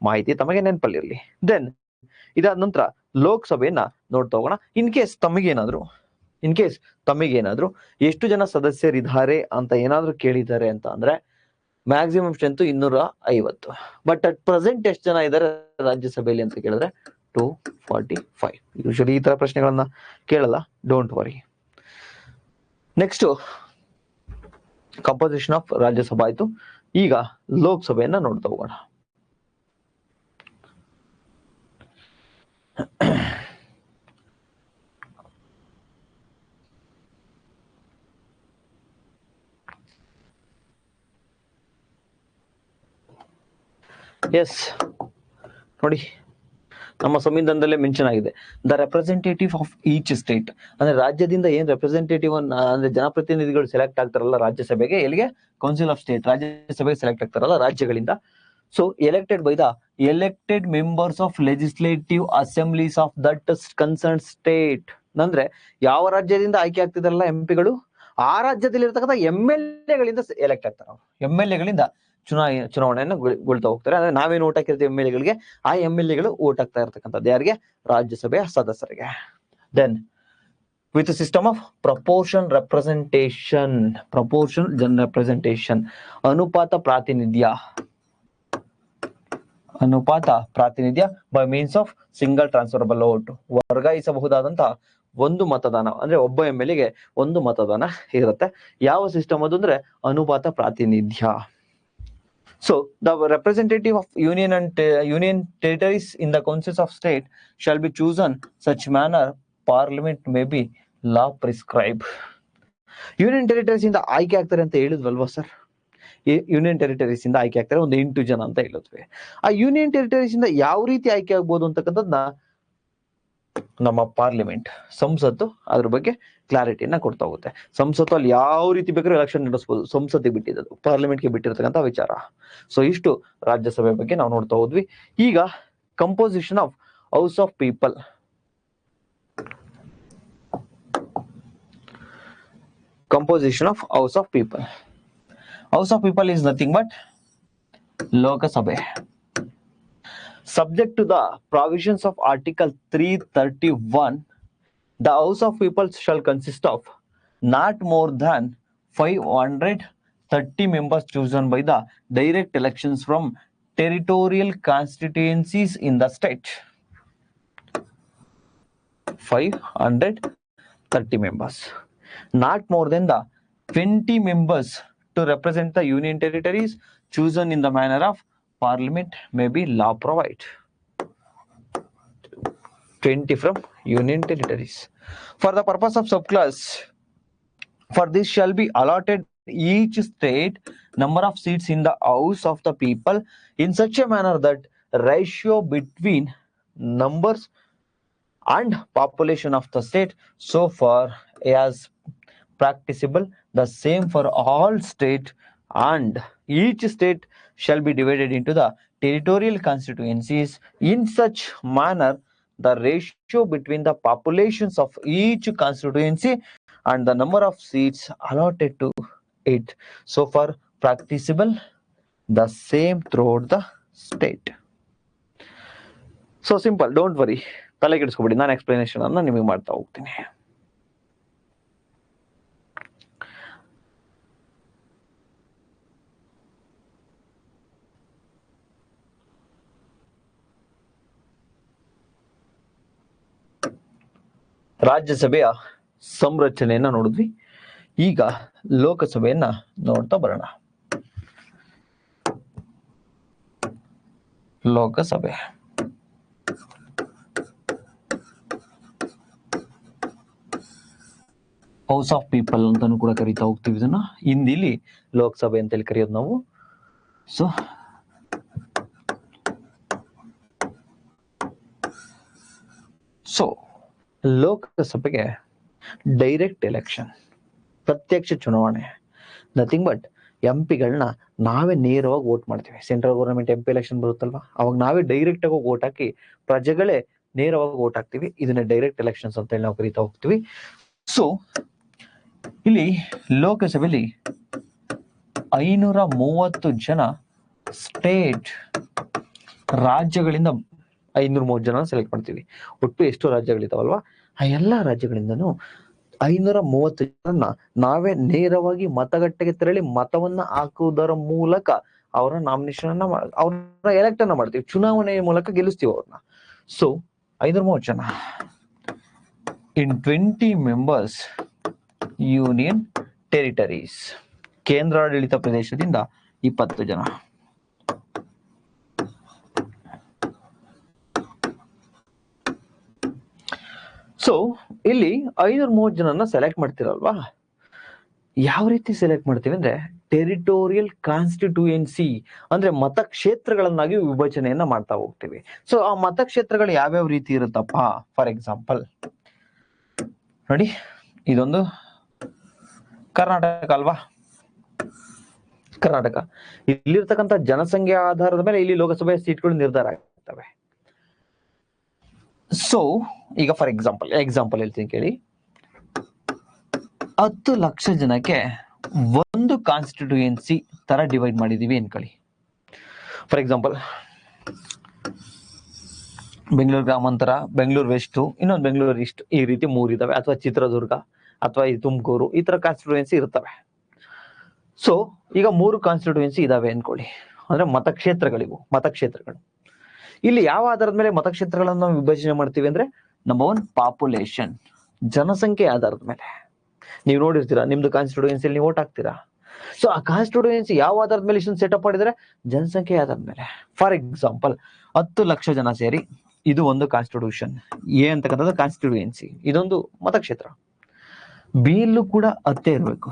ಮಾಹಿತಿ ತಮಗೆ ನೆನಪಲ್ಲಿರಲಿ. ದೆನ್ ಇದಾದ ನಂತರ ಲೋಕಸಭೆಯನ್ನ ನೋಡ್ತಾ ಹೋಗೋಣ. ಇನ್ ಕೇಸ್ ತಮಗೇನಾದ್ರೂ ಎಷ್ಟು ಜನ ಸದಸ್ಯರಿದ್ದಾರೆ ಅಂತ ಏನಾದ್ರೂ ಕೇಳಿದ್ದಾರೆ ಅಂತ ಅಂದ್ರೆ maximum strength 250. But at present ಎಷ್ಟು ಜನ ಇದ್ದಾರೆ ರಾಜ್ಯಸಭೆಯಲ್ಲಿ ಅಂತ ಕೇಳಿದ್ರೆ 245. ಯೂಶಲಿ ಈ ತರ ಪ್ರಶ್ನೆಗಳನ್ನ ಕೇಳಲ್ಲ, don't worry. Next composition of Rajya Sabha ಆಯ್ತು. ಈಗ ಲೋಕಸಭೆಯನ್ನ ನೋಡ್ತಾ ಹೋಗೋಣ. ಎಸ್ ನೋಡಿ, ನಮ್ಮ ಸಂವಿಧಾನದಲ್ಲೇ ಮೆನ್ಷನ್ ಆಗಿದೆ, the representative of each state. ಅಂದ್ರೆ ರಾಜ್ಯದಿಂದ ಏನ್ ರೆಪ್ರೆಸೆಂಟೇಟಿವ್ ಅಂದ್ರೆ ಜನಪ್ರತಿನಿಧಿಗಳು ಸೆಲೆಕ್ಟ್ ಆಗ್ತಾರಲ್ಲ ರಾಜ್ಯಸಭೆಗೆ, ಎಲ್ಲಿಗೆ? ಕೌನ್ಸಿಲ್ ಆಫ್ ಸ್ಟೇಟ್, ರಾಜ್ಯಸಭೆಗೆ ಸೆಲೆಕ್ಟ್ ಆಗ್ತಾರಲ್ಲ ರಾಜ್ಯಗಳಿಂದ. So elected by the elected members of legislative assemblies of that concern state. ಅಂದ್ರೆ ಯಾವ ರಾಜ್ಯದಿಂದ ಆಯ್ಕೆ ಆಗ್ತಿದಾರಲ್ಲ ಎಂಪಿಗಳು, ಆ ರಾಜ್ಯದಲ್ಲಿ ಇರ್ತಕ್ಕಂಥ MLA ಗಳಿಂದ ಎಲೆಕ್ಟ್ ಆಗ್ತಾರೆ. MLA ಗಳಿಂದ ಚುನಾವಣೆಯನ್ನು ಗೊಳ್ತಾ ಹೋಗ್ತಾರೆ. ಅಂದ್ರೆ ನಾವೇನು ಓಟ್ ಹಾಕಿರ್ತೀವಿ MLA ಗಳಿಗೆ, ಆ MLA ಗಳು ಓಟ್ ಹಾಕ್ತಾ ಇರ್ತಕ್ಕಂಥದ್ದು ಯಾರಿಗೆ? ರಾಜ್ಯಸಭೆಯ ಸದಸ್ಯರಿಗೆ. Then with system of proportion representation, ಅನುಪಾತ ಪ್ರಾತಿನಿಧ್ಯ by means of single transferable vote. ವರ್ಗಾಯಿಸಬಹುದಾದಂತಹ ಒಂದು ಮತದಾನ, ಅಂದ್ರೆ ಒಬ್ಬ MLA ಗೆ ಒಂದು ಮತದಾನ ಇರುತ್ತೆ. ಯಾವ ಸಿಸ್ಟಮ್ ಅದು ಅಂದ್ರೆ ಅನುಪಾತ ಪ್ರಾತಿನಿಧ್ಯ. So the representative of union territories in the councils of state shall be chosen such manner parliament may be law prescribe. Union territories ಇಂದ ಆಯ್ಕೆ ಆಗ್ತಾರೆ ಅಂತ ಹೇಳಿದ್ವಲ್ವಾ ಸರ್? ಯೂನಿಯನ್ ಟೆರಿಟರೀಸ್ ಇಂದ ಆಯ್ಕೆ ಆಗ್ತಾರೆ ಒಂದು 8 ಜನ ಅಂತ ಹೇಳಿದ್ವಿ. ಆ ಯೂನಿಯನ್ ಟೆರಿಟರೀಸ್ ಇಂದ ಯಾವ ರೀತಿ ಆಯ್ಕೆ ಆಗ್ಬೋದು ಅಂತಕ್ಕಂಥದ್ದನ್ನ ನಮ್ಮ ಪಾರ್ಲಿಮೆಂಟ್, ಸಂಸತ್ತು ಅದ್ರ ಬಗ್ಗೆ ಕ್ಲಾರಿಟಿಯನ್ನ ಕೊಡ್ತಾ ಹೋಗುತ್ತೆ. ಸಂಸತ್ತು ಅಲ್ಲಿ ಯಾವ ರೀತಿ ಬೇಕಾದ್ರೂ ಎಲೆಕ್ಷನ್ ನಡೆಸಬಹುದು, ಸಂಸತ್ತಿಗೆ ಬಿಟ್ಟಿದ್ದು, ಪಾರ್ಲಿಮೆಂಟ್ಗೆ ಬಿಟ್ಟಿರ್ತಕ್ಕಂಥ ವಿಚಾರ. ಸೊ ಇಷ್ಟು ರಾಜ್ಯಸಭೆ ಬಗ್ಗೆ ನಾವು ನೋಡ್ತಾ ಹೋದ್ವಿ. ಈಗ composition of house of people. Composition of House of People. House of People is nothing but Lok Sabha. Subject to the provisions of Article 331, the House of People shall consist of not more than 530 members chosen by the direct elections from territorial constituencies in the state. 530 members. Not more than the 20 members to represent the union territories chosen in the manner of parliament may be law provide. 20 from union territories. For the purpose of subclass, for this shall be allotted each state number of seats in the House of the People in such a manner that ratio between numbers and population of the state so far as practicable the same for all state, and each state shall be divided into the territorial constituencies in such manner the ratio between the populations of each constituency and the number of seats allotted to it so far practicable the same throughout the state. So simple, don't worry, ತಲೆ ಕೆಡಿಸ್ಕೊಬೇಡಿ, ನಾನು explanation ಅನ್ನ ನಿಮಗೆ ಮಾಡ್ತಾ ಹೋಗ್ತೀನಿ. ರಾಜ್ಯಸಭೆಯ ಸಂರಚನೆಯನ್ನ ನೋಡಿದ್ವಿ, ಈಗ ಲೋಕಸಭೆಯನ್ನ ನೋಡ್ತಾ ಬರೋಣ. ಲೋಕಸಭೆ ಹೌಸ್ ಆಫ್ ಪೀಪಲ್ ಅಂತಾನು ಕೂಡ ಕರಿತಾ ಹೋಗ್ತೀವಿ ಇದನ್ನ. ಹಿಂದಿಲಿ ಲೋಕಸಭೆ ಅಂತೇಳಿ ಕರೆಯೋದು ನಾವು. ಸೊ ಲೋಕಸಭೆಗೆ ಡೈರೆಕ್ಟ್ ಎಲೆಕ್ಷನ್, ಪ್ರತ್ಯಕ್ಷ ಚುನಾವಣೆ, ನಥಿಂಗ್ ಬಟ್ ಎಂಪಿಗಳನ್ನ ನಾವೇ ನೇರವಾಗಿ ವೋಟ್ ಮಾಡ್ತೀವಿ. ಸೆಂಟ್ರಲ್ ಗೌರ್ಮೆಂಟ್ ಎಂಪಿ ಎಲೆಕ್ಷನ್ ಬರುತ್ತಲ್ವಾ, ಅವಾಗ ನಾವೇ ಡೈರೆಕ್ಟ್ ಆಗಿ ವೋಟ್ ಹಾಕಿ ಪ್ರಜೆಗಳೇ ನೇರವಾಗಿ ವೋಟ್ ಹಾಕ್ತಿವಿ. ಇದನ್ನ ಡೈರೆಕ್ಟ್ ಎಲೆಕ್ಷನ್ಸ್ ಅಂತ ಹೇಳಿ ನಾವು ಕರಿತಾ ಹೋಗ್ತೀವಿ. ಸೊ ಇಲ್ಲಿ ಲೋಕಸಭೆಯಲ್ಲಿ 530 ಜನ ಸ್ಟೇಟ್ ರಾಜ್ಯಗಳಿಂದ 530 ಜನ ಸೆಲೆಕ್ಟ್ ಮಾಡ್ತೀವಿ. ಒಟ್ಟು ಎಷ್ಟು ರಾಜ್ಯಗಳಿದಾವಲ್ವಾ, ಆ ಎಲ್ಲಾ ರಾಜ್ಯಗಳಿಂದನೂ 530 ಜನರನ್ನ ನಾವೇ ನೇರವಾಗಿ ಮತಗಟ್ಟೆಗೆ ತೆರಳಿ ಮತವನ್ನ ಹಾಕುವುದರ ಮೂಲಕ ಅವರ ನಾಮಿನೇಷನ್ ಅನ್ನ ಅವ್ರನ್ನ ಎಲೆಕ್ಟ್ ಅನ್ನ ಮಾಡ್ತೀವಿ, ಚುನಾವಣೆಯ ಮೂಲಕ ಗೆಲ್ಲಿಸ್ತೀವಿ ಅವ್ರನ್ನ. ಸೊ 530 ಜನ ಇನ್ 20 ಮೆಂಬರ್ಸ್ ಯೂನಿಯನ್ ಟೆರಿಟರೀಸ್, ಕೇಂದ್ರಾಡಳಿತ ಪ್ರದೇಶದಿಂದ 20 ಜನ. ಸೊ ಇಲ್ಲಿ 530 ಜನನ್ನ ಸೆಲೆಕ್ಟ್ ಮಾಡ್ತಿರಲ್ವಾ, ಯಾವ ರೀತಿ ಸೆಲೆಕ್ಟ್ ಮಾಡ್ತೀವಿ ಅಂದ್ರೆ ಟೆರಿಟೋರಿಯಲ್ ಕಾನ್ಸ್ಟಿಟ್ಯೂಯೆನ್ಸಿ ಅಂದ್ರೆ ಮತಕ್ಷೇತ್ರಗಳನ್ನಾಗಿ ವಿಭಜನೆಯನ್ನ ಮಾಡ್ತಾ ಹೋಗ್ತೀವಿ. ಸೊ ಆ ಮತಕ್ಷೇತ್ರಗಳು ಯಾವ್ಯಾವ ರೀತಿ ಇರುತ್ತಪ್ಪ, ಫಾರ್ ಎಕ್ಸಾಂಪಲ್ ನೋಡಿ, ಇದೊಂದು ಕರ್ನಾಟಕ ಅಲ್ವಾ, ಕರ್ನಾಟಕ. ಇಲ್ಲಿರ್ತಕ್ಕಂಥ ಜನಸಂಖ್ಯೆ ಆಧಾರದ ಮೇಲೆ ಇಲ್ಲಿ ಲೋಕಸಭೆಯ ಸೀಟ್ಗಳು ನಿರ್ಧಾರ ಆಗ್ತವೆ. ಸೊ ಈಗ ಫಾರ್ ಎಕ್ಸಾಂಪಲ್ ಹೇಳ್ತೀನಿ ಕೇಳಿ, 10 ಲಕ್ಷ ಜನಕ್ಕೆ ಒಂದು ಕಾನ್ಸ್ಟಿಟ್ಯೂಯೆನ್ಸಿ ತರ ಡಿವೈಡ್ ಮಾಡಿದೀವಿ ಅನ್ಕೊಳ್ಳಿ. ಫಾರ್ ಎಕ್ಸಾಂಪಲ್ ಬೆಂಗಳೂರು ಗ್ರಾಮಾಂತರ, ಬೆಂಗಳೂರು ವೆಸ್ಟ್, ಇನ್ನೊಂದು ಬೆಂಗಳೂರು ಈಸ್ಟ್, ಈ ರೀತಿ 3 ಇದಾವೆ. ಅಥವಾ ಚಿತ್ರದುರ್ಗ ಅಥವಾ ಈ ತುಮಕೂರು, ಈ ತರ ಕಾನ್ಸ್ಟಿಟ್ಯೂಯೆನ್ಸಿ ಇರ್ತವೆ. ಸೊ ಈಗ 3 ಕಾನ್ಸ್ಟಿಟ್ಯೂಯೆನ್ಸಿ ಇದಾವೆ ಅನ್ಕೊಳ್ಳಿ, ಅಂದ್ರೆ ಮತಕ್ಷೇತ್ರಗಳು. ಇಲ್ಲಿ ಯಾವ ಆಧಾರದ ಮೇಲೆ ಮತಕ್ಷೇತ್ರಗಳನ್ನು ನಾವು ವಿಭಜನೆ ಮಾಡ್ತೀವಿ ಅಂದ್ರೆ, ನಂಬರ್ 1 ಪಾಪ್ಯುಲೇಷನ್, ಜನಸಂಖ್ಯೆ ಆಧಾರದ ಮೇಲೆ. ನೀವು ನೋಡಿರ್ತೀರಾ, ನಿಮ್ದು ಕಾನ್ಸ್ಟಿಟ್ಯೂಯೆನ್ಸಿ ನೀವು ವೋಟ್ ಹಾಕ್ತೀರಾ. ಸೊ ಆ ಕಾನ್ಸ್ಟಿಟ್ಯೂಯೆನ್ಸಿ ಯಾವ ಆಧಾರದ ಮೇಲೆ ಇಷ್ಟೊಂದು ಸೆಟಪ್ ಮಾಡಿದ್ರೆ, ಜನಸಂಖ್ಯೆ ಆಧಾರದ ಮೇಲೆ. ಫಾರ್ ಎಕ್ಸಾಂಪಲ್ 10 ಲಕ್ಷ ಜನ ಸೇರಿ ಇದು ಒಂದು ಕಾನ್ಸ್ಟಿಟ್ಯೂಷನ್, ಎ ಅಂತಕ್ಕಂಥದ್ದು ಕಾನ್ಸ್ಟಿಟ್ಯೂಯೆನ್ಸಿ, ಇದೊಂದು ಮತಕ್ಷೇತ್ರ. ಬಿ ಯಲ್ಲೂ ಕೂಡ 10 ಇರಬೇಕು,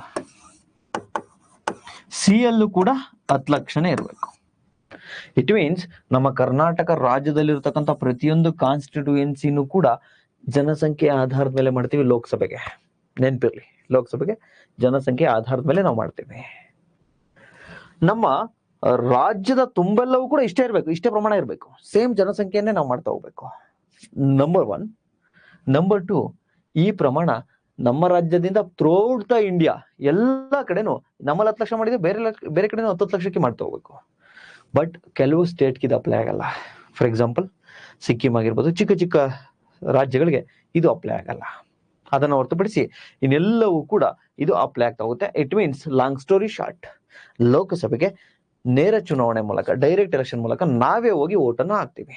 ಸಿ ಯಲ್ಲೂ ಕೂಡ 10 ಲಕ್ಷನೇ ಇರಬೇಕು. ಇಟ್ ಮೀನ್ಸ್ ನಮ್ಮ ಕರ್ನಾಟಕ ರಾಜ್ಯದಲ್ಲಿರ್ತಕ್ಕಂಥ ಪ್ರತಿಯೊಂದು ಕಾನ್ಸ್ಟಿಟ್ಯೂಯೆನ್ಸಿನೂ ಕೂಡ ಜನಸಂಖ್ಯೆ ಆಧಾರದ ಮೇಲೆ ಮಾಡ್ತೀವಿ. ಲೋಕಸಭೆಗೆ ನೆನ್ಪಿರ್ಲಿ, ಲೋಕಸಭೆಗೆ ಜನಸಂಖ್ಯೆ ಆಧಾರದ ಮೇಲೆ ನಾವು ಮಾಡ್ತೀವಿ. ನಮ್ಮ ರಾಜ್ಯದ ತುಂಬೆಲ್ಲವೂ ಕೂಡ ಇಷ್ಟೇ ಇರಬೇಕು, ಇಷ್ಟೇ ಪ್ರಮಾಣ ಇರಬೇಕು, ಸೇಮ್ ಜನಸಂಖ್ಯೆಯನ್ನೇ ನಾವು ಮಾಡ್ತಾ ಹೋಗ್ಬೇಕು. ನಂಬರ್ 1. ನಂಬರ್ 2, ಈ ಪ್ರಮಾಣ ನಮ್ಮ ರಾಜ್ಯದಿಂದ ಥ್ರೂಔಟ್ ದ ಇಂಡಿಯಾ ಎಲ್ಲ ಕಡೆನೂ ನಮ್ಮಲ್ಲಿ 10 ಲಕ್ಷ ಮಾಡಿದ್ರೆ ಬೇರೆ ಕಡೆನೂ 10 ಲಕ್ಷಕ್ಕೆ ಮಾಡ್ತಾ ಹೋಗ್ಬೇಕು. ಬಟ್ ಕೆಲವು ಸ್ಟೇಟ್ಗೆ ಇದು ಅಪ್ಲೈ ಆಗಲ್ಲ. ಫಾರ್ ಎಕ್ಸಾಂಪಲ್ ಸಿಕ್ಕಿಂ ಆಗಿರ್ಬೋದು, ಚಿಕ್ಕ ಚಿಕ್ಕ ರಾಜ್ಯಗಳಿಗೆ ಇದು ಅಪ್ಲೈ ಆಗಲ್ಲ. ಅದನ್ನು ಹೊರತುಪಡಿಸಿ ಇನ್ನೆಲ್ಲವೂ ಕೂಡ ಇದು ಅಪ್ಲೈ ಆಗ್ತಾ ಹೋಗುತ್ತೆ. It means, long story short, ಲೋಕಸಭೆಗೆ ನೇರ ಚುನಾವಣೆ ಮೂಲಕ, ಡೈರೆಕ್ಟ್ ಎಲೆಕ್ಷನ್ ಮೂಲಕ ನಾವೇ ಹೋಗಿ ಓಟನ್ನು ಹಾಕ್ತೀವಿ.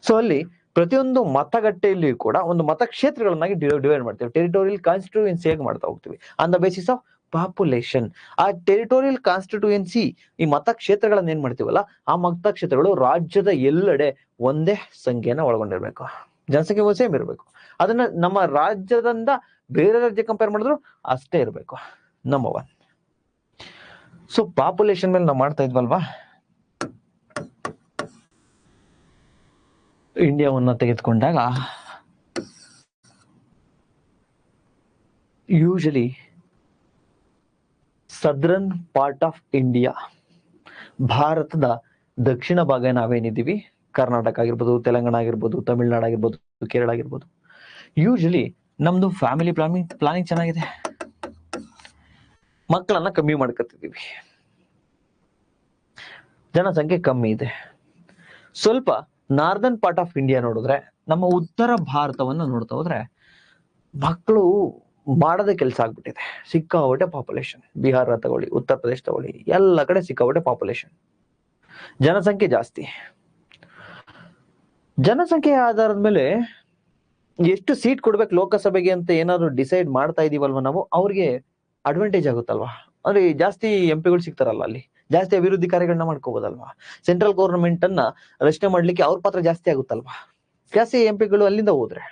ಸೊ ಅಲ್ಲಿ ಪ್ರತಿಯೊಂದು ಮತಗಟ್ಟೆಯಲ್ಲಿ ಕೂಡ ಒಂದು ಮತಕ್ಷೇತ್ರಗಳನ್ನಾಗಿ ಡಿವೈಡ್ ಮಾಡ್ತೀವಿ. ಟೆರಿಟೋರಿಯಲ್ ಕಾನ್ಸ್ಟಿಟ್ಯೂಯೆನ್ಸಿ ಆಗಿ ಮಾಡ್ತಾ ಹೋಗ್ತೀವಿ on the basis of population. ಆ ಟೆರಿಟೋರಿಯಲ್ ಕಾನ್ಸ್ಟಿಟ್ಯೂಯೆನ್ಸಿ, ಈ ಮತಕ್ಷೇತ್ರಗಳನ್ನ ಏನ್ ಮಾಡ್ತೀವಲ್ಲ, ಆ ಮತಕ್ಷೇತ್ರಗಳು ರಾಜ್ಯದ ಎಲ್ಲೆಡೆ ಒಂದೇ ಸಂಖ್ಯೆಯನ್ನ ಒಳಗೊಂಡಿರ್ಬೇಕು, ಜನಸಂಖ್ಯೆ ಸೇಮ್ ಇರಬೇಕು. ಅದನ್ನ ನಮ್ಮ ರಾಜ್ಯದಿಂದ ಬೇರೆ ರಾಜ್ಯ ಕಂಪೇರ್ ಮಾಡಿದ್ರು ಅಷ್ಟೇ ಇರಬೇಕು. ನಂಬರ್ 1. ಸೊ ಪಾಪ್ಯುಲೇಷನ್ ಮೇಲೆ ನಾವು ಮಾಡ್ತಾ ಇದ್ವಲ್ವಾ, ಇಂಡಿಯಾವನ್ನ ತೆಗೆದುಕೊಂಡಾಗ usually southern part of India, ಭಾರತದ ದಕ್ಷಿಣ ಭಾಗ ನಾವೇನಿದ್ದೀವಿ, ಕರ್ನಾಟಕ ಆಗಿರ್ಬೋದು, ತೆಲಂಗಾಣ ಆಗಿರ್ಬೋದು, ತಮಿಳುನಾಡು ಆಗಿರ್ಬೋದು, ಕೇರಳ ಆಗಿರ್ಬೋದು, ಯೂಶಲಿ ನಮ್ದು ಫ್ಯಾಮಿಲಿ ಪ್ಲಾನಿಂಗ್ ಚೆನ್ನಾಗಿದೆ, ಮಕ್ಕಳನ್ನ ಕಮ್ಮಿ ಮಾಡ್ಕೊತಿದೀವಿ, ಜನಸಂಖ್ಯೆ ಕಮ್ಮಿ ಇದೆ. ಸ್ವಲ್ಪ ನಾರ್ದನ್ ಪಾರ್ಟ್ ಆಫ್ ಇಂಡಿಯಾ ನೋಡಿದ್ರೆ, ನಮ್ಮ ಉತ್ತರ ಭಾರತವನ್ನ ನೋಡ್ತಾ ಹೋದ್ರೆ ಮಕ್ಕಳು ಮಾಡದ ಕೆಲಸ ಆಗ್ಬಿಟ್ಟಿದೆ. ಸಿಕ್ಕಾಪಟ್ಟೆ ಪಾಪ್ಯುಲೇಷನ್. ಬಿಹಾರ ತಗೊಳ್ಳಿ, ಉತ್ತರ ಪ್ರದೇಶ ತಗೊಳ್ಳಿ, ಎಲ್ಲ ಕಡೆ ಸಿಕ್ಕಾಪಟ್ಟೆ ಪಾಪ್ಯುಲೇಷನ್, ಜನಸಂಖ್ಯೆ ಜಾಸ್ತಿ. ಜನಸಂಖ್ಯೆ ಆಧಾರದ ಮೇಲೆ ಎಷ್ಟು ಸೀಟ್ ಕೊಡ್ಬೇಕು ಲೋಕಸಭೆಗೆ ಅಂತ ಏನಾದ್ರು ಡಿಸೈಡ್ ಮಾಡ್ತಾ ಇದೀವಲ್ವಾ ನಾವು, ಅವ್ರಿಗೆ ಅಡ್ವಾಂಟೇಜ್ ಆಗುತ್ತಲ್ವಾ. ಅಂದ್ರೆ ಜಾಸ್ತಿ ಎಂಪಿಗಳು ಸಿಗ್ತಾರಲ್ಲ, ಅಲ್ಲಿ ಜಾಸ್ತಿ ಅಭಿವೃದ್ಧಿ ಕಾರ್ಯಗಳನ್ನ ಮಾಡ್ಕೋಬಹುದಲ್ವಾ. ಸೆಂಟ್ರಲ್ ಗೌರ್ಮೆಂಟ್ ಅನ್ನ ರಚನೆ ಮಾಡ್ಲಿಕ್ಕೆ ಅವ್ರ ಪಾತ್ರ ಜಾಸ್ತಿ ಆಗುತ್ತಲ್ವಾ, ಜಾಸ್ತಿ ಎಂಪಿಗಳು ಅಲ್ಲಿಂದ ಹೋದ್ರೆ.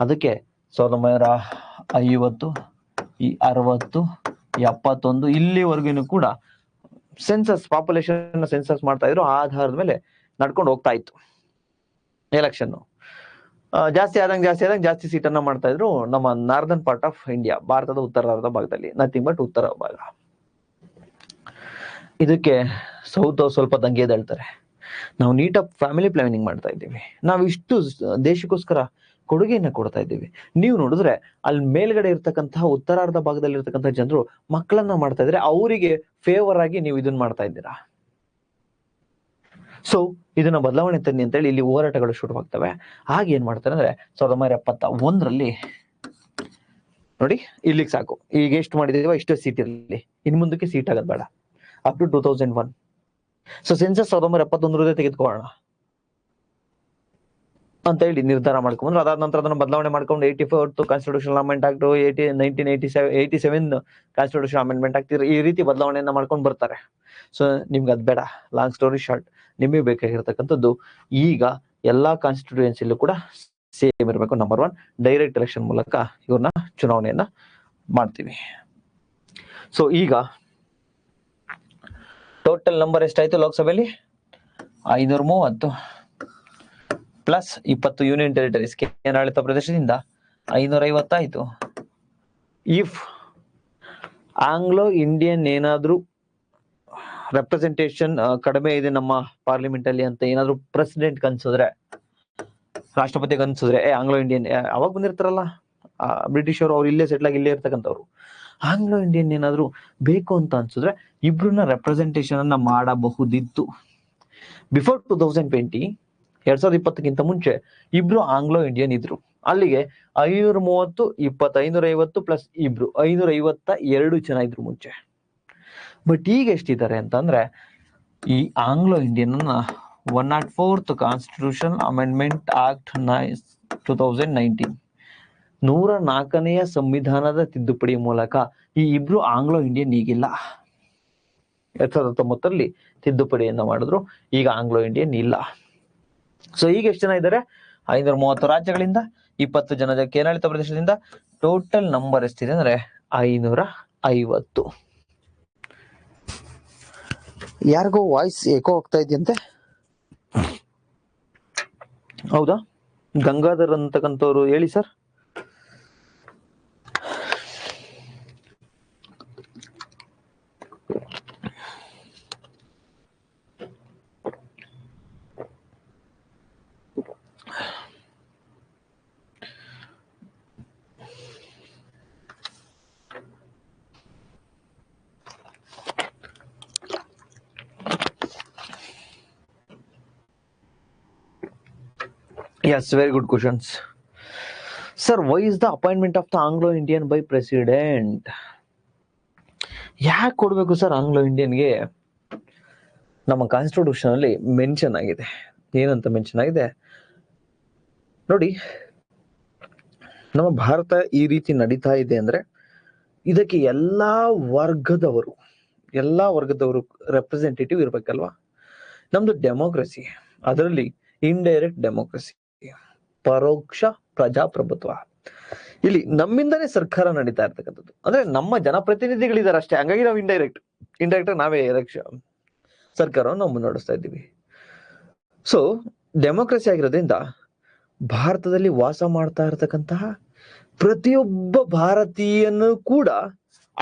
ಅದಕ್ಕೆ 1950, 60, 71 ಇಲ್ಲಿವರೆಗೂ ಕೂಡ ಸೆನ್ಸಸ್, ಪಾಪ್ಯುಲೇಷನ್ ಸೆನ್ಸಸ್ ಮಾಡ್ತಾ ಇದ್ರು. ಆಧಾರದ ಮೇಲೆ ನಡ್ಕೊಂಡು ಹೋಗ್ತಾ ಇತ್ತು ಎಲೆಕ್ಷನ್. ಜಾಸ್ತಿ ಆದಂಗೆ ಜಾಸ್ತಿ ಸೀಟನ್ನ ಮಾಡ್ತಾ ಇದ್ರು ನಮ್ಮ ನಾರ್ದನ್ ಪಾರ್ಟ್ ಆಫ್ ಇಂಡಿಯಾ, ಭಾರತದ ಉತ್ತರಾರ್ಧ ಭಾಗದಲ್ಲಿ, ನಥಿಂಗ್ ಬಟ್ ಉತ್ತರ ಭಾಗ. ಇದಕ್ಕೆ ಸೌತ್ ಸ್ವಲ್ಪ ದಂಗೆ ಎದ್ದೇಳ್ತಾರೆ. ನಾವು ನೀಟಾಗಿ ಫ್ಯಾಮಿಲಿ ಪ್ಲಾನಿಂಗ್ ಮಾಡ್ತಾ ಇದ್ದೀವಿ, ನಾವು ಇಷ್ಟು ದೇಶಕ್ಕೋಸ್ಕರ ಕೊಡುಗೆಯನ್ನ ಕೊಡ್ತಾ ಇದ್ದೀವಿ. ನೀವು ನೋಡಿದ್ರೆ ಅಲ್ಲಿ ಮೇಲ್ಗಡೆ ಇರ್ತಕ್ಕಂತಹ ಉತ್ತರಾರ್ಧ ಭಾಗದಲ್ಲಿ ಇರ್ತಕ್ಕಂತಹ ಜನರು ಮಕ್ಕಳನ್ನ ಮಾಡ್ತಾ ಇದ್ರೆ ಅವರಿಗೆ ಫೇವರ್ ಆಗಿ ನೀವು ಇದನ್ನ ಮಾಡ್ತಾ ಇದ್ದೀರಾ. ಸೊ ಇದನ್ನ ಬದಲಾವಣೆ ತನ್ನಿ ಅಂತ ಹೇಳಿ ಇಲ್ಲಿ ಹೋರಾಟಗಳು ಶುರುವಾಗ್ತವೆ. ಹಾಗೆ ಏನ್ ಮಾಡ್ತಾರೆ ಅಂದ್ರೆ 1971ರಲ್ಲಿ ನೋಡಿ, ಇಲ್ಲಿಗೆ ಸಾಕು, ಈಗ ಎಷ್ಟು ಮಾಡಿದೀವ ಇಷ್ಟೇ ಸೀಟ್ ಇರಲಿ, ಇನ್ ಮುಂದಕ್ಕೆ ಸೀಟ್ ಆಗೋದ್ ಬೇಡ, ಅಪ್ ಟು 2001. ಸೊ ಸೆನ್ಸಸ್ 1971 ತೆಗೆದುಕೊಳ್ಳೋಣ ಅಂತ ಹೇಳಿ ನಿರ್ಧಾರ ಮಾಡ್ಕೊಂಡ್ರು. ಅದಾದ ನಂತರ ಅದನ್ನ ಬದಲಾವಣೆ ಮಾಡ್ಕೊಂಡು 84th constitution amendment act, 1987 constitution amendment act, ಈ ರೀತಿ ಬದಲಾವಣೆಯನ್ನ ಮಾಡ್ಕೊಂಡು ಬರ್ತಾರೆ. ಸೊ ನಿಮ್ಗೆ ಅದ್ ಬೇಡ, ಲಾಂಗ್ ಸ್ಟೋರಿ ಶಾರ್ಟ್, ನಿಮಗೆ ಬೇಕಾಗಿರ್ತಕ್ಕಂಥದ್ದು ಈಗ ಎಲ್ಲಾ ಕಾನ್ಸ್ಟಿಟ್ಯೂಯೆನ್ಸಿಲೂ ಕೂಡ ಸೇಮ್ ಇರಬೇಕು. ನಂಬರ್ 1, ಡೈರೆಕ್ಟ್ ಎಲೆಕ್ಷನ್ ಮೂಲಕ ಇವ್ರನ್ನ ಚುನಾವಣೆಯನ್ನ ಮಾಡ್ತೀವಿ. ಸೊ ಈಗ ಟೋಟಲ್ ನಂಬರ್ ಎಷ್ಟಾಯ್ತು ಲೋಕಸಭೆಯಲ್ಲಿ? 530 ಪ್ಲಸ್ 20 ಯೂನಿಯನ್ ಟೆರಿಟರೀಸ್, ಕೇಂದ್ರಾಡಳಿತ ಪ್ರದೇಶದಿಂದ 550 ಆಯ್ತು. ಇಫ್ ಆಂಗ್ಲೋ ಇಂಡಿಯನ್ ಏನಾದ್ರೂ ರೆಪ್ರೆಸೆಂಟೇಷನ್ ಕಡಿಮೆ ಇದೆ ನಮ್ಮ ಪಾರ್ಲಿಮೆಂಟ್ ಅಲ್ಲಿ ಅಂತ ಏನಾದ್ರು ಪ್ರೆಸಿಡೆಂಟ್ ಅನ್ಸಿದ್ರೆ, ರಾಷ್ಟ್ರಪತಿಗೆ ಅನ್ಸಿದ್ರೆ, ಆಂಗ್ಲೋ ಇಂಡಿಯನ್ ಅವಾಗ ಬಂದಿರ್ತಾರಲ್ಲ ಬ್ರಿಟಿಷ್ ಅವ್ರು ಇಲ್ಲೇ ಸೆಟ್ಲ್ ಆಗಿ ಇಲ್ಲೇ ಇರ್ತಕ್ಕಂಥವ್ರು, ಆಂಗ್ಲೋ ಇಂಡಿಯನ್ ಏನಾದ್ರು ಬೇಕು ಅಂತ ಅನ್ಸಿದ್ರೆ ಇಬ್ರನ್ನ ರೆಪ್ರೆಸೆಂಟೇಷನ್ ಅನ್ನ ಮಾಡಬಹುದಿತ್ತು. ಬಿಫೋರ್ 2020, 2020ಗಿಂತ ಮುಂಚೆ ಇಬ್ರು ಆಂಗ್ಲೋ ಇಂಡಿಯನ್ ಇದ್ರು. ಅಲ್ಲಿಗೆ 530, 550 ಪ್ಲಸ್ ಇಬ್ರು 552 ಜನ ಇದ್ರು ಮುಂಚೆ. ಬಟ್ ಈಗ ಎಷ್ಟಿದ್ದಾರೆ ಅಂತಂದ್ರೆ, ಈ Anglo Indian 104th constitution amendment act 2019, 104ನೇ ಸಂವಿಧಾನದ ತಿದ್ದುಪಡಿ ಮೂಲಕ ಈ ಇಬ್ರು ಆಂಗ್ಲೋ ಇಂಡಿಯನ್ ಈಗಿಲ್ಲ. 2019ರಲ್ಲಿ ತಿದ್ದುಪಡಿಯನ್ನ ಮಾಡಿದ್ರು, ಈಗ ಆಂಗ್ಲೋ ಇಂಡಿಯನ್ ಇಲ್ಲ. ಸೊ ಈಗ ಎಷ್ಟು ಜನ ಇದ್ದಾರೆ? 530 ರಾಜ್ಯಗಳಿಂದ, 20 ಜನ ಕೇಂದ್ರಾಡಳಿತ ಪ್ರದೇಶದಿಂದ. ಟೋಟಲ್ ನಂಬರ್ ಎಷ್ಟಿದೆ ಅಂದ್ರೆ 550. ಯಾರಿಗೋ ವಾಯ್ಸ್ ಏಕೋ ಹೋಗ್ತಾ ಇದೆಯಂತೆ, ಹೌದಾ? ಗಂಗಾಧರ್ ಅಂತಕ್ಕಂಥವ್ರು ಹೇಳಿ sir. Yes, very good questions. Sir, why is the appointment of the Anglo-Indian by president? ಯಾಕೆ ಕೊಡ್ಬೇಕು ಸರ್ ಆಂಗ್ಲೋ ಇಂಡಿಯನ್ಗೆ? ನಮ್ಮ ಕಾನ್ಸ್ಟಿಟ್ಯೂಷನ್ ಅಲ್ಲಿ ಮೆನ್ಷನ್ ಆಗಿದೆ. ಏನಂತ ಮೆನ್ಷನ್ ಆಗಿದೆ ನೋಡಿ, ನಮ್ಮ ಭಾರತ ಈ ರೀತಿ ನಡೀತಾ ಇದೆ ಅಂದ್ರೆ ಇದಕ್ಕೆ ಎಲ್ಲಾ ವರ್ಗದವರು ರೆಪ್ರೆಸೆಂಟೇಟಿವ್ ಇರ್ಬೇಕಲ್ವಾ? ನಮ್ದು ಡೆಮೋಕ್ರಸಿ, ಅದರಲ್ಲಿ ಇಂಡೈರೆಕ್ಟ್ ಡೆಮೋಕ್ರಸಿ, ಪರೋಕ್ಷ ಪ್ರಜಾಪ್ರಭುತ್ವ. ಇಲ್ಲಿ ನಮ್ಮಿಂದನೇ ಸರ್ಕಾರ ನಡೀತಾ ಇರ್ತಕ್ಕಂಥದ್ದು. ಅಂದ್ರೆ ನಮ್ಮ ಜನಪ್ರತಿನಿಧಿಗಳಿದ್ದಾರೆ ಅಷ್ಟೇ, ಹಂಗಾಗಿ ನಾವು ಇಂಡೈರೆಕ್ಟ್ ನಾವೇ ಸರ್ಕಾರವನ್ನು ನಾವು ಮುನ್ನಡೆಸ್ತಾ ಇದ್ದೀವಿ. ಸೊ ಡೆಮೋಕ್ರಸಿ ಆಗಿರೋದ್ರಿಂದ ಭಾರತದಲ್ಲಿ ವಾಸ ಮಾಡ್ತಾ ಇರತಕ್ಕಂತಹ ಪ್ರತಿಯೊಬ್ಬ ಭಾರತೀಯನು ಕೂಡ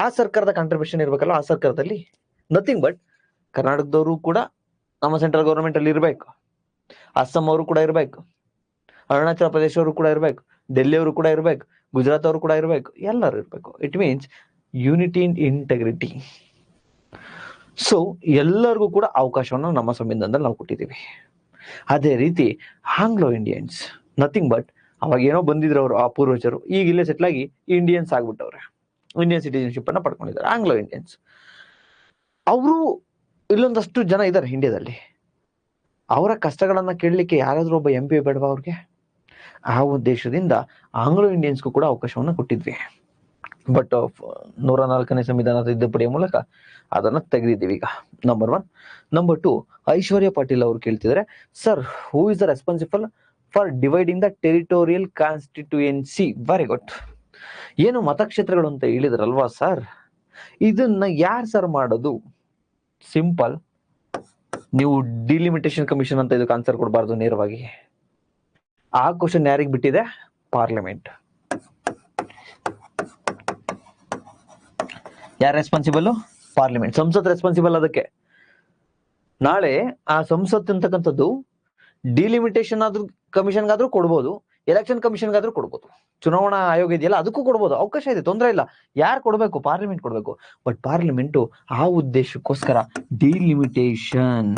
ಆ ಸರ್ಕಾರದ ಕಾಂಟ್ರಿಬ್ಯೂಷನ್ ಇರ್ಬೇಕಲ್ಲ. ಆ ಸರ್ಕಾರದಲ್ಲಿ ನಥಿಂಗ್ ಬಟ್ ಕರ್ನಾಟಕದವರು ಕೂಡ ನಮ್ಮ ಸೆಂಟ್ರಲ್ ಗವರ್ಮೆಂಟ್ ಅಲ್ಲಿ ಇರ್ಬೇಕು, ಅಸ್ಸಾಂ ಅವರು ಕೂಡ ಇರ್ಬೇಕು, ಅರುಣಾಚಲ ಪ್ರದೇಶ ಅವರು ಕೂಡ ಇರ್ಬೇಕು, ಡೆಲ್ಲಿ ಅವರು ಕೂಡ ಇರ್ಬೇಕು, ಗುಜರಾತ್ ಅವರು ಕೂಡ ಇರ್ಬೇಕು, ಎಲ್ಲರೂ ಇರ್ಬೇಕು. It means unity in integrity. So ಎಲ್ಲರಿಗೂ ಕೂಡ ಅವಕಾಶವನ್ನು ನಮ್ಮ ಸಂವಿಧಾನದಲ್ಲಿ ನಾವು ಕೊಟ್ಟಿದ್ದೀವಿ. ಅದೇ ರೀತಿ ಆಂಗ್ಲೋ ಇಂಡಿಯನ್ಸ್ ನಥಿಂಗ್ ಬಟ್ ಅವಾಗ ಏನೋ ಬಂದಿದ್ರು ಅವರು, ಆ ಪೂರ್ವಜರು, ಈಗ ಇಲ್ಲೇ ಸೆಟ್ಲ್ ಆಗಿ ಇಂಡಿಯನ್ಸ್ ಆಗ್ಬಿಟ್ಟವ್ರೆ, ಇಂಡಿಯನ್ ಸಿಟಿಜನ್ಶಿಪ್ ಅನ್ನ ಪಡ್ಕೊಂಡಿದ್ದಾರೆ ಆಂಗ್ಲೋ ಇಂಡಿಯನ್ಸ್. ಅವರು ಇಲ್ಲೊಂದಷ್ಟು ಜನ ಇದ್ದಾರೆ ಇಂಡಿಯಾದಲ್ಲಿ. ಅವರ ಕಷ್ಟಗಳನ್ನ ಕೇಳಲಿಕ್ಕೆ ಯಾರಾದ್ರೂ ಒಬ್ಬ MP ಬೇಡವಾ ಅವ್ರಿಗೆ? ಆ ಉದ್ದೇಶದಿಂದ ಆಂಗ್ಲೋ ಇಂಡಿಯನ್ಸ್ಗೂ ಕೂಡ ಅವಕಾಶವನ್ನ ಕೊಟ್ಟಿದ್ವಿ. ಬಟ್ 104ನೇ ಸಂವಿಧಾನದ ತಿದ್ದುಪಡಿಯ ಮೂಲಕ ಅದನ್ನ ತೆಗೆದಿದ್ದೀವಿ ಈಗ. ನಂಬರ್ 1. ನಂಬರ್ 2, ಐಶ್ವರ್ಯ ಪಾಟೀಲ್ ಅವರು ಕೇಳ್ತಿದ್ದಾರೆ, sir who is the responsible for dividing the territorial constituency? Very good. ಏನು ಮತಕ್ಷೇತ್ರಗಳು ಅಂತ ಹೇಳಿದ್ರಲ್ವಾ ಸರ್, ಇದನ್ನ ಯಾರು ಸರ್ ಮಾಡೋದು? ಸಿಂಪಲ್, ನೀವು ಡಿಲಿಮಿಟೇಷನ್ ಕಮಿಷನ್ ಅಂತ ಇದಕ್ಕೆ ಆನ್ಸರ್ ಕೊಡಬಾರ್ದು ನೇರವಾಗಿ. ಆ ಕ್ವಶನ್ ಯಾರಿಗೆ ಬಿಟ್ಟಿದೆ? ಪಾರ್ಲಿಮೆಂಟ್. ಯಾರು ರೆಸ್ಪಾನ್ಸಿಬಲ್? ಪಾರ್ಲಿಮೆಂಟ್. ಸಂಸತ್ ರೆಸ್ಪಾನ್ಸಿಬಲ್ ಅದಕ್ಕೆ. ನಾಳೆ ಆ ಸಂಸತ್ ಅಂತಕ್ಕಂಥದ್ದು ಡಿಲಿಮಿಟೇಷನ್ ಆದ್ರೂ ಕಮಿಷನ್ಗಾದ್ರೂ ಕೊಡ್ಬೋದು, ಎಲೆಕ್ಷನ್ ಕಮಿಷನ್ಗಾದ್ರೂ ಕೊಡ್ಬೋದು, ಚುನಾವಣಾ ಆಯೋಗ ಇದೆಯಲ್ಲ ಅದಕ್ಕೂ ಕೊಡ್ಬೋದು, ಅವಕಾಶ ಇದೆ, ತೊಂದರೆ ಇಲ್ಲ. ಯಾರು ಕೊಡ್ಬೇಕು? ಪಾರ್ಲಿಮೆಂಟ್ ಕೊಡ್ಬೇಕು. ಬಟ್ ಪಾರ್ಲಿಮೆಂಟು ಆ ಉದ್ದೇಶಕ್ಕೋಸ್ಕರ ಡಿಲಿಮಿಟೇಷನ್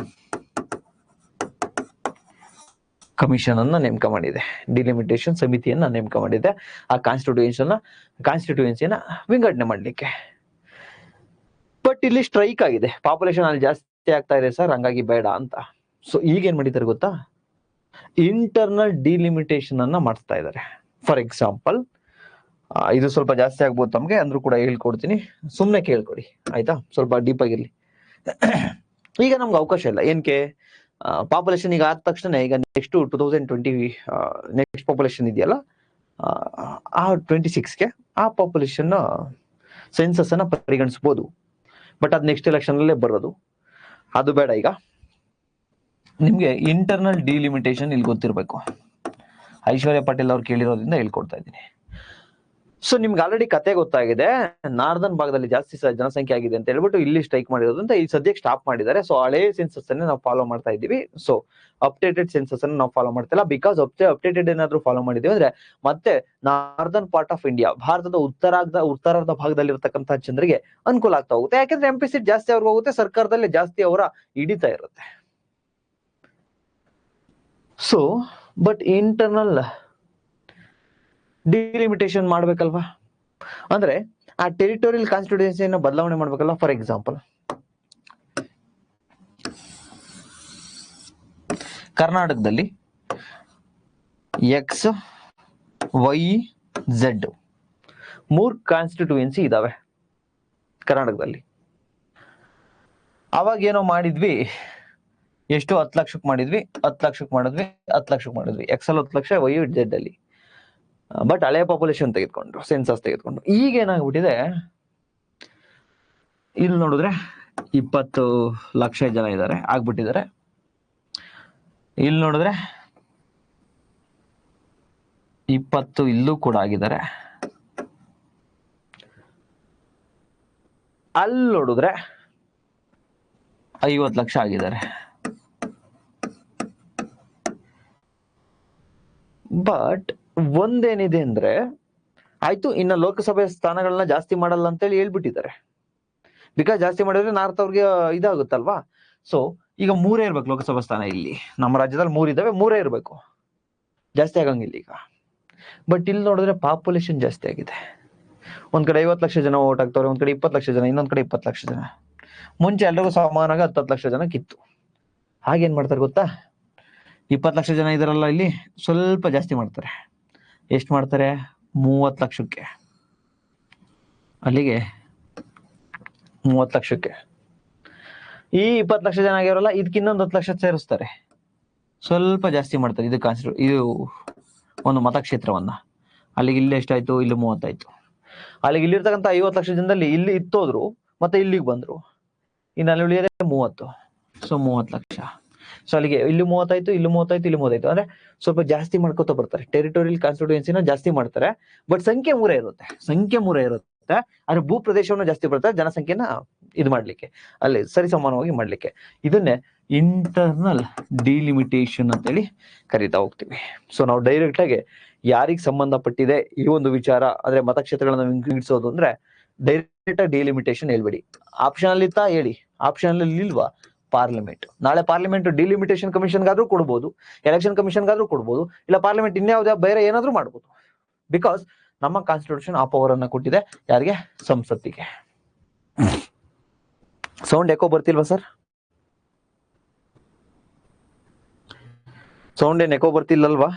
ಕಮಿಷನ್ ಅನ್ನ ನೇಮಕ ಮಾಡಿದೆ, ಡಿಲಿಮಿಟೇಷನ್ ಸಮಿತಿಯನ್ನ ನೇಮಕ ಮಾಡಿದೆ, ಆ ಕಾನ್ಸ್ಟಿಟ್ಯೂಯೆನ್ಸಿಯನ್ನ ವಿಂಗಡಣೆ ಮಾಡ್ಲಿಕ್ಕೆ. ಬಟ್ ಇಲ್ಲಿ ಸ್ಟ್ರೈಕ್ ಆಗಿದೆ, ಪಾಪ್ಯುಲೇಷನ್ ಅಲ್ಲಿ ಜಾಸ್ತಿ ಆಗ್ತಾ ಇದೆ ಸರ್, ಹಂಗಾಗಿ ಬೇಡ ಅಂತ. ಸೊ ಈಗ ಏನ್ ಮಾಡಿದ್ದಾರೆ ಗೊತ್ತಾ? ಇಂಟರ್ನಲ್ ಡಿಲಿಮಿಟೇಷನ್ ಅನ್ನ ಮಾಡಿಸ್ತಾ ಇದ್ದಾರೆ. ಫಾರ್ ಎಕ್ಸಾಂಪಲ್, ಇದು ಸ್ವಲ್ಪ ಜಾಸ್ತಿ ಆಗ್ಬೋದು ತಮ್ಗೆ, ಅಂದ್ರೂ ಕೂಡ ಹೇಳ್ಕೊಡ್ತೀನಿ, ಸುಮ್ನೆ ಕೇಳ್ಕೊಡಿ ಆಯ್ತಾ, ಸ್ವಲ್ಪ ಡೀಪ್ ಆಗಿರ್ಲಿ. ಈಗ ನಮ್ಗೆ ಅವಕಾಶ ಇಲ್ಲ, ಏನಕ್ಕೆ? ಪಾಪ್ಯುಲೇಷನ್ ಈಗ ಆದ ತಕ್ಷಣ ಈಗ ನೆಕ್ಸ್ಟ್ 2020 ನೆಕ್ಸ್ಟ್ ಪಾಪ್ಯುಲೇಷನ್ ಇದೆಯಲ್ಲ, ಆ 26ಗೆ ಆ ಪಾಪ್ಯುಲೇಷನ್ ಸೆನ್ಸಸ್ ಅನ್ನ ಪರಿಗಣಿಸಬಹುದು. ಬಟ್ ಅದ್ ನೆಕ್ಸ್ಟ್ ಎಲೆಕ್ಷನ್ ಅಲ್ಲೇ ಬರೋದು, ಅದು ಬೇಡ. ಈಗ ನಿಮ್ಗೆ ಇಂಟರ್ನಲ್ ಡಿಲಿಮಿಟೇಷನ್ ಇಲ್ಲಿ ಗೊತ್ತಿರ್ಬೇಕು. ಐಶ್ವರ್ಯ ಪಾಟೀಲ್ ಅವ್ರು ಕೇಳಿರೋದ್ರಿಂದ ಹೇಳ್ಕೊಡ್ತಾ ಇದ್ದೀನಿ. ಸೊ ನಿಮ್ಗೆ ಆಲ್ರೆಡಿ ಕತೆ ಗೊತ್ತಾಗಿದೆ, ನಾರ್ದನ್ ಭಾಗದಲ್ಲಿ ಜಾಸ್ತಿ ಜನಸಂಖ್ಯೆ ಆಗಿದೆ ಅಂತ ಹೇಳ್ಬಿಟ್ಟು ಇಲ್ಲಿ ಸ್ಟ್ರೈಕ್ ಮಾಡಿರೋದ್ರಿಂದ ಈ ಸದ್ಯಕ್ಕೆ ಸ್ಟಾಪ್ ಮಾಡಿದ್ದಾರೆ. ಸೊ ಹಳೆ ಸೆನ್ಸಸ್ ಅನ್ನೇ ನಾವು ಫಾಲೋ ಮಾಡ್ತಾ ಇದ್ದೀವಿ. ಸೊ ಅಪ್ಡೇಟೆಡ್ ಸೆನ್ಸಸ್ ಅನ್ನು ನಾವು ಫಾಲೋ ಮಾಡ್ತಿಲ್ಲ. ಬಿಕಾಸ್ ಅಪ್ಡೇಟೆಡ್ ಏನಾದ್ರು ಫಾಲೋ ಮಾಡಿದೀವಿ ಅಂದ್ರೆ ಮತ್ತೆ ನಾರ್ದನ್ ಪಾರ್ಟ್ ಆಫ್ ಇಂಡಿಯಾ, ಭಾರತದ ಉತ್ತರಾರ್ಧ ಭಾಗದಲ್ಲಿ ಇರತಕ್ಕಂತಹ ಜನರಿಗೆ ಅನುಕೂಲ ಆಗ್ತಾ ಹೋಗುತ್ತೆ. ಯಾಕಂದ್ರೆ MP ಸೀಟ್ ಜಾಸ್ತಿ ಅವ್ರಿಗೆ ಹೋಗುತ್ತೆ, ಸರ್ಕಾರದಲ್ಲಿ ಜಾಸ್ತಿ ಅವರ ಹಿಡಿತಾ ಇರುತ್ತೆ. ಸೊ ಬಟ್ ಇಂಟರ್ನಲ್ ಡಿಲಿಮಿಟೇಷನ್ ಮಾಡ್ಬೇಕಲ್ವಾ? ಅಂದ್ರೆ ಆ ಟೆರಿಟೋರಿಯಲ್ ಕಾನ್ಸ್ಟಿಟ್ಯೂಯೆನ್ಸಿಯನ್ನು ಬದಲಾವಣೆ ಮಾಡ್ಬೇಕಲ್ವಾ? ಫಾರ್ ಎಕ್ಸಾಂಪಲ್, ಕರ್ನಾಟಕದಲ್ಲಿ X, Y, Z 3 ಕಾನ್ಸ್ಟಿಟ್ಯೂಯೆನ್ಸಿ ಇದಾವೆ ಕರ್ನಾಟಕದಲ್ಲಿ. ಅವಾಗ ಏನೋ ಮಾಡಿದ್ವಿ, ಎಷ್ಟು 10 ಲಕ್ಷಕ್ಕೆ ಮಾಡಿದ್ವಿ, 10 ಲಕ್ಷಕ್ಕೆ ಮಾಡಿದ್ವಿ, 10 ಲಕ್ಷಕ್ಕೆ ಮಾಡಿದ್ವಿ. X ಅಲ್ಲಿ 10 ಲಕ್ಷ, Y, Z ಅಲ್ಲಿ. ಬಟ್ ಹಳೆ ಪಾಪ್ಯುಲೇಷನ್ ತೆಗೆದುಕೊಂಡ್ರು, ಸೆನ್ಸಸ್ ತೆಗೆದುಕೊಂಡು. ಈಗ ಏನಾಗ್ಬಿಟ್ಟಿದೆ, ಇಲ್ಲಿ ನೋಡಿದ್ರೆ 20 ಲಕ್ಷ ಜನ ಇದ್ದಾರೆ, ಆಗ್ಬಿಟ್ಟಿದ್ದಾರೆ. ಇಲ್ಲಿ ನೋಡಿದ್ರೆ 20 ಇಲ್ಲೂ ಕೂಡ ಆಗಿದ್ದಾರೆ. ಅಲ್ಲಿ ನೋಡಿದ್ರೆ 50 ಲಕ್ಷ ಆಗಿದ್ದಾರೆ. ಬಟ್ ಒಂದೇನಿದೆ ಅಂದ್ರೆ, ಆಯ್ತು ಇನ್ನ ಲೋಕಸಭೆ ಸ್ಥಾನಗಳನ್ನ ಜಾಸ್ತಿ ಮಾಡಲ್ಲ ಅಂತೇಳಿ ಹೇಳ್ಬಿಟ್ಟಿದ್ದಾರೆ. ಬಿಕಾಸ್ ಜಾಸ್ತಿ ಮಾಡಿದ್ರೆ ನಾರ್ತ್ ಅವ್ರಿಗೆ ಇದಾಗುತ್ತಲ್ವಾ. ಸೊ ಈಗ 3 ಇರ್ಬೇಕು ಲೋಕಸಭಾ ಸ್ಥಾನ. ಇಲ್ಲಿ ನಮ್ಮ ರಾಜ್ಯದಲ್ಲಿ 3 ಇದಾವೆ, 3 ಇರ್ಬೇಕು. ಜಾಸ್ತಿ ಆಗಂಗಿಲ್ಲ ಈಗ. ಬಟ್ ಇಲ್ಲಿ ನೋಡಿದ್ರೆ ಪಾಪ್ಯುಲೇಷನ್ ಜಾಸ್ತಿ ಆಗಿದೆ. ಒಂದ್ ಕಡೆ 50 ಲಕ್ಷ ಜನ ಓಟ್ ಹಾಕ್ತವ್ರೆ, ಒಂದ್ ಕಡೆ 20 ಲಕ್ಷ ಜನ, ಇನ್ನೊಂದ್ ಕಡೆ 20 ಲಕ್ಷ ಜನ. ಮುಂಚೆ ಎಲ್ರಿಗೂ ಸಮಾನಾಗಿ 10 ಲಕ್ಷ ಜನ ಕಿತ್ತು. ಹಾಗೇನ್ ಮಾಡ್ತಾರೆ ಗೊತ್ತಾ, 20 ಲಕ್ಷ ಜನ ಇದಾರಲ್ಲ, ಇಲ್ಲಿ ಸ್ವಲ್ಪ ಜಾಸ್ತಿ ಮಾಡ್ತಾರೆ. ಎಷ್ಟು ಮಾಡ್ತಾರೆ? 30 ಲಕ್ಷಕ್ಕೆ. ಅಲ್ಲಿಗೆ 30 ಲಕ್ಷಕ್ಕೆ ಈ 20 ಲಕ್ಷ ಜನ ಆಗಿರಲ್ಲ, ಇದಕ್ಕೆ ಇನ್ನೊಂದು 10 ಲಕ್ಷ ಸೇರಿಸ್ತಾರೆ, ಸ್ವಲ್ಪ ಜಾಸ್ತಿ ಮಾಡ್ತಾರೆ. ಇದು ಒಂದು ಮತಕ್ಷೇತ್ರವನ್ನ. ಅಲ್ಲಿಗೆ ಇಲ್ಲಿ ಎಷ್ಟಾಯ್ತು? ಇಲ್ಲಿ 30 ಆಯ್ತು. ಅಲ್ಲಿಗೆ ಇಲ್ಲಿರ್ತಕ್ಕಂಥ 50 ಲಕ್ಷ ಜನದಲ್ಲಿ ಇಲ್ಲಿ ಇತ್ತೋದ್ರು, ಮತ್ತೆ ಇಲ್ಲಿಗೆ ಬಂದ್ರು, ಇನ್ನು ಅಲ್ಲಿ ಉಳಿಯೋದೇ 30. ಸೊ 30 ಲಕ್ಷ. ಸೊ ಅಲ್ಲಿಗೆ ಇಲ್ಲಿ 30 ಆಯ್ತು, ಇಲ್ಲಿ 30 ಆಯ್ತು, ಇಲ್ಲಿ 30 ಆಯ್ತು. ಅಂದ್ರೆ ಸ್ವಲ್ಪ ಜಾಸ್ತಿ ಮಾಡ್ಕೋತಾ ಬರ್ತಾರೆ. ಟೆರಿಟೋರಿಯಲ್ ಕಾನ್ಸ್ಟಿಟ್ಯೂಯೆನ್ಸಿನ ಜಾಸ್ತಿ ಮಾಡ್ತಾರೆ, ಬಟ್ ಸಂಖ್ಯೆ ಮೂರೇ ಇರುತ್ತೆ. ಆದ್ರೆ ಭೂ ಪ್ರದೇಶವನ್ನು ಜಾಸ್ತಿ ಬರ್ತಾರೆ, ಜನಸಂಖ್ಯೆನ ಇದು ಮಾಡ್ಲಿಕ್ಕೆ, ಅಲ್ಲಿ ಸರಿ ಸಮಾನವಾಗಿ ಮಾಡ್ಲಿಕ್ಕೆ. ಇದನ್ನೇ ಇಂಟರ್ನಲ್ ಡಿಲಿಮಿಟೇಷನ್ ಅಂತೇಳಿ ಕರೀತಾ ಹೋಗ್ತೀವಿ. ಸೊ ನಾವು ಡೈರೆಕ್ಟ್ ಆಗಿ ಯಾರಿಗೆ ಸಂಬಂಧಪಟ್ಟಿದೆ ಈ ಒಂದು ವಿಚಾರ ಅಂದ್ರೆ ಮತಕ್ಷೇತ್ರಗಳನ್ನ ವಿಂಗಡಿಸೋದು ಅಂದ್ರೆ ಡೈರೆಕ್ಟ್ ಆಗಿ ಡಿಲಿಮಿಟೇಷನ್ ಹೇಳ್ಬೇಡಿ. ಆಪ್ಷನ್ ಅಲ್ಲಿ ಇತ್ತಾ ಹೇಳಿ, ಆಪ್ಷನ್ ಅಲ್ಲಿ ಇಲ್ವಾ? ಪಾರ್ಲಿಮೆಂಟ್. ನಾಳೆ ಪಾರ್ಲಿಮೆಂಟ್ ಡಿಲಿಮಿಟೇಷನ್ ಕಮಿಷನ್ಗಾದ್ರೂ ಕೊಡ್ಬೋದು, ಎಲೆಕ್ಷನ್ ಕಮಿಷನ್ಗಾದ್ರೂ ಕೊಡ್ಬೋದು, ಇಲ್ಲ ಪಾರ್ಲಿಮೆಂಟ್ ಇನ್ಯಾವ್ದು ಬೇರೆ ಏನಾದ್ರೂ ಮಾಡ್ಬೋದು. ಬಿಕಾಸ್ ನಮ್ಮ ಕಾನ್ಸ್ಟಿಟ್ಯೂಷನ್ ಆ ಪವರ್ ಅನ್ನ ಕೊಟ್ಟಿದೆ ಯಾರಿಗೆ? ಸಂಸತ್ತಿಗೆ. ಸೌಂಡ್ ಎಕೋ ಬರ್ತಿಲ್ವಾ ಸರ್? ಸೌಂಡ್ ಏನ್ ಎಕೋ ಬರ್ತಿಲ್ಲಲ್ವಾ?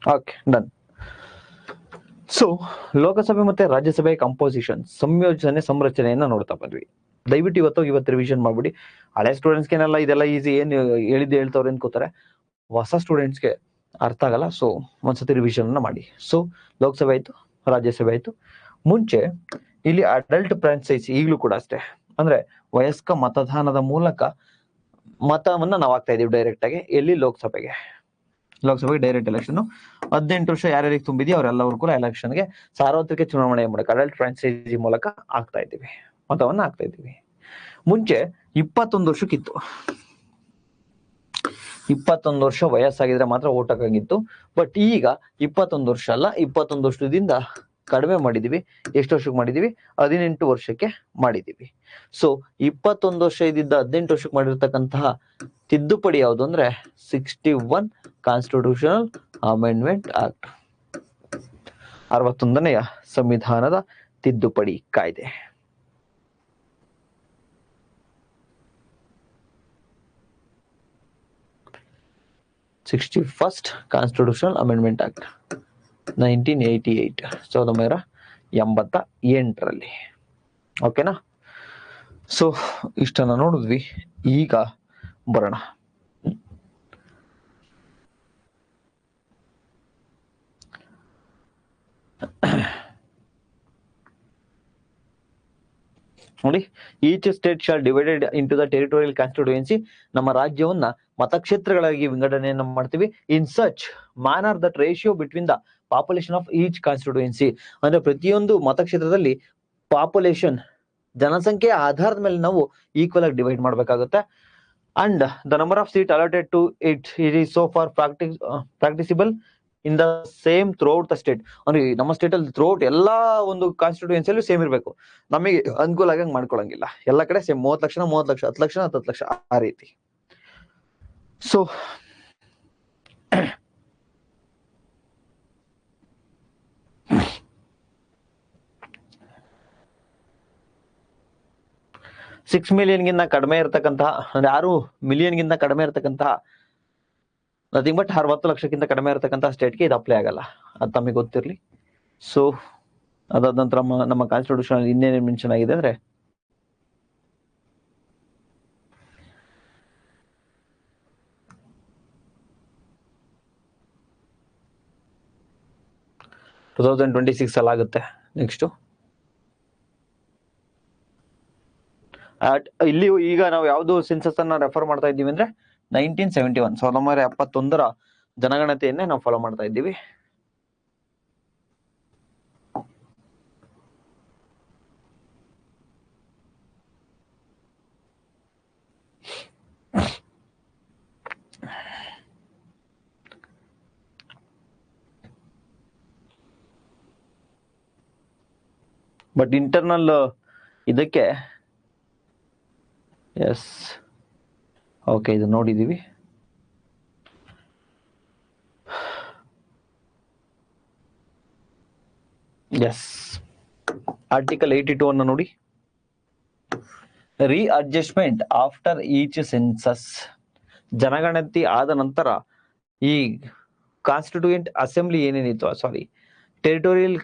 Okay, done. ಸೊ ಲೋಕಸಭೆ ಮತ್ತೆ ರಾಜ್ಯಸಭೆ ಕಂಪೋಸಿಷನ್, ಸಂರಚನೆಯನ್ನ ನೋಡ್ತಾ ಬಂದ್ವಿ. ದಯವಿಟ್ಟು ಇವತ್ತು ರಿವಿಷನ್ ಮಾಡ್ಬಿಡಿ. ಹಳೆ ಸ್ಟೂಡೆಂಟ್ಸ್ಗೆನೆಲ್ಲ ಇದೆಲ್ಲ ಈಸಿ, ಏನ್ ಹೇಳ್ತವ್ರೆ ಅನ್ಕೋತಾರೆ. ಹೊಸ ಸ್ಟೂಡೆಂಟ್ಸ್ಗೆ ಅರ್ಥ ಆಗಲ್ಲ. ಸೊ ಒಂದ್ಸತಿ ರಿವಿಷನ್ ಅನ್ನ ಮಾಡಿ. ಸೊ ಲೋಕಸಭೆ ಆಯ್ತು, ರಾಜ್ಯಸಭೆ ಆಯ್ತು. ಮುಂಚೆ ಇಲ್ಲಿ ಅಡಲ್ಟ್ ಫ್ರಾಂಚೈಸಿ ಈಗಲೂ ಕೂಡ ಅಷ್ಟೇ, ಅಂದ್ರೆ ವಯಸ್ಕ ಮತದಾನದ ಮೂಲಕ ಮತವನ್ನ ನಾವು ಆಗ್ತಾ ಇದೀವಿ ಡೈರೆಕ್ಟ್ ಆಗಿ. ಎಲ್ಲಿ? ಲೋಕಸಭೆಗೆ ಡೈರೆಕ್ಟ್ ಎಲೆಕ್ಷನ್. 18 ವರ್ಷ ಯಾರ್ಯಾರಿಗೆ ತುಂಬಿದೆಯೋ ಅವರೆಲ್ಲರೂ ಕೂಡ ಎಲೆಕ್ಷನ್ಗೆ ಸಾರ್ವತ್ರಿಕ ಚುನಾವಣೆ ಮೂಲಕ ಅಡಲ್ಟ್ ಫ್ರಾಂಚೈಸಿ ಮೂಲಕ ಆಗ್ತಾ ಇದ್ದೀವಿ, ಮತವನ್ನ ಆಗ್ತಾ ಇದ್ದೀವಿ. ಮುಂಚೆ 21 ವರ್ಷಕ್ಕಿತ್ತು. 21 ವರ್ಷ ವಯಸ್ಸಾಗಿದ್ರೆ ಮಾತ್ರ ಓಟ್ ಹಾಕಂಗಿತ್ತು. ಬಟ್ ಈಗ 21 ವರ್ಷ ಅಲ್ಲ, 21 ವರ್ಷದಿಂದ ಕಡಿಮೆ ಮಾಡಿದೀವಿ. ಎಷ್ಟು ವರ್ಷಕ್ಕೆ ಮಾಡಿದೀವಿ? 18 ವರ್ಷಕ್ಕೆ ಮಾಡಿದೀವಿ. ಸೊ 21 ವರ್ಷ ಇದ್ದಿದ್ದ 18 ವರ್ಷಕ್ಕೆ ಮಾಡಿರ್ತಕ್ಕಂತಹ ತಿದ್ದುಪಡಿ ಯಾವುದು ಅಂದ್ರೆ 61 ಕಾನ್ಸ್ಟಿಟ್ಯೂಷನಲ್ ಅಮೆಂಡ್ಮೆಂಟ್ ಆಕ್ಟ್, 61ನೆಯ ಸಂವಿಧಾನದ ತಿದ್ದುಪಡಿ ಕಾಯ್ದೆ. ಫಸ್ಟ್ ಕಾನ್ಸ್ಟಿಟ್ಯೂಷನಲ್ ಅಮೆಂಡ್ಮೆಂಟ್ ಆಕ್ಟ್ 1988, 1988ರಲ್ಲಿ. ಓಕೆನಾ? ಸೊ ಇಷ್ಟನ್ನ ನೋಡಿದ್ವಿ. ಈಗ ಬರೋಣ ನೋಡಿ. Each state shall divided into the territorial constituency. ನಮ್ಮ ರಾಜ್ಯವನ್ನ ಮತಕ್ಷೇತ್ರಗಳಾಗಿ ವಿಂಗಡಣೆಯನ್ನ ಮಾಡ್ತೀವಿ. In such manner that ratio between the population of each constituency, ಅಂದ್ರೆ ಪ್ರತಿಯೊಂದು ಮತಕ್ಷೇತ್ರದಲ್ಲಿ ಪಾಪ್ಯುಲೇಷನ್ ಜನಸಂಖ್ಯೆಯ ಆಧಾರದ ಮೇಲೆ ನಾವು ಈಕ್ವಲ್ ಆಗಿ ಡಿವೈಡ್ ಮಾಡ್ಬೇಕಾಗುತ್ತೆ. And the number of seat allotted to it is so far practicable in the same throughout the state. ಅಂದ್ರೆ ನಮ್ಮ ಸ್ಟೇಟ್ ಅಲ್ಲಿ ಥ್ರೂಔಟ್ ಎಲ್ಲಾ ಒಂದು ಕಾನ್ಸ್ಟಿಟ್ಯೂಯೆನ್ಸಿಯಲ್ಲೂ ಸೇಮ್ ಇರಬೇಕು. ನಮಗೆ ಅನುಕೂಲ ಆಗಂಗ್ ಮಾಡ್ಕೊಳಂಗಿಲ್ಲ. ಎಲ್ಲ ಕಡೆ ಸೇಮ್ 30 ಲಕ್ಷ 30 ಲಕ್ಷ, 10 ಲಕ್ಷ 10 ಲಕ್ಷ, ಆ ರೀತಿ. ಸೊ 6 ಮಿಲಿಯನ್ಗಿಂತ ಕಡಿಮೆ ಇರತಕ್ಕಂತಹ, ಅಂದ್ರೆ 6 ಮಿಲಿಯನ್ಗಿಂತ ಕಡಿಮೆ ಇರತಕ್ಕಂತಹ, ನಥಿಂಗ್ ಬಟ್ 60 ಲಕ್ಷಕ್ಕಿಂತ ಕಡಿಮೆ ಇರತಕ್ಕಂತಹ ಸ್ಟೇಟ್ಗೆ ಇದು ಅಪ್ಲೈ ಆಗಲ್ಲ. ಅದು ತಮಗೆ ಗೊತ್ತಿರಲಿ. ಸೊ ಅದಾದ ನಂತರ ನಮ್ಮ ಕಾನ್ಸ್ಟಿಟ್ಯೂಷನ್ ಇನ್ನೇನು ಮೆನ್ಷನ್ ಆಗಿದೆ ಅಂದ್ರೆ ಟೂ 2026 ಅಲ್ಲಿ ಆಗುತ್ತೆ. ನೆಕ್ಸ್ಟ್ ಇಲ್ಲಿ ಈಗ ನಾವು ಯಾವ್ದು ಸೆನ್ಸಸ್ ಅನ್ನ ರೆಫರ್ ಮಾಡ್ತಾ ಇದ್ದೀವಿ ಅಂದ್ರೆ 1971, 1971ರ ಜನಗಣತಿಯನ್ನೇ ನಾವು ಫಾಲೋ ಮಾಡ್ತಾ ಇದ್ದೀವಿ. ಬಟ್ ಇಂಟರ್ನಲ್ ಇದಕ್ಕೆ ಎಸ್, ಓಕೆ, ಇದು ನೋಡಿದೀವಿ. ಎಸ್, ಆರ್ಟಿಕಲ್ 82 ಅನ್ನ ನೋಡಿ. Readjustment after each census. ಜನಗಣತಿ ಆದ ನಂತರ ಈ ಕಾನ್ಸ್ಟಿಟ್ಯೂಯೆಂಟ್ ಅಸೆಂಬ್ಲಿ ಏನೇನಿತ್ತು, ಸಾರಿ ಟೆರಿಟೋರಿಯಲ್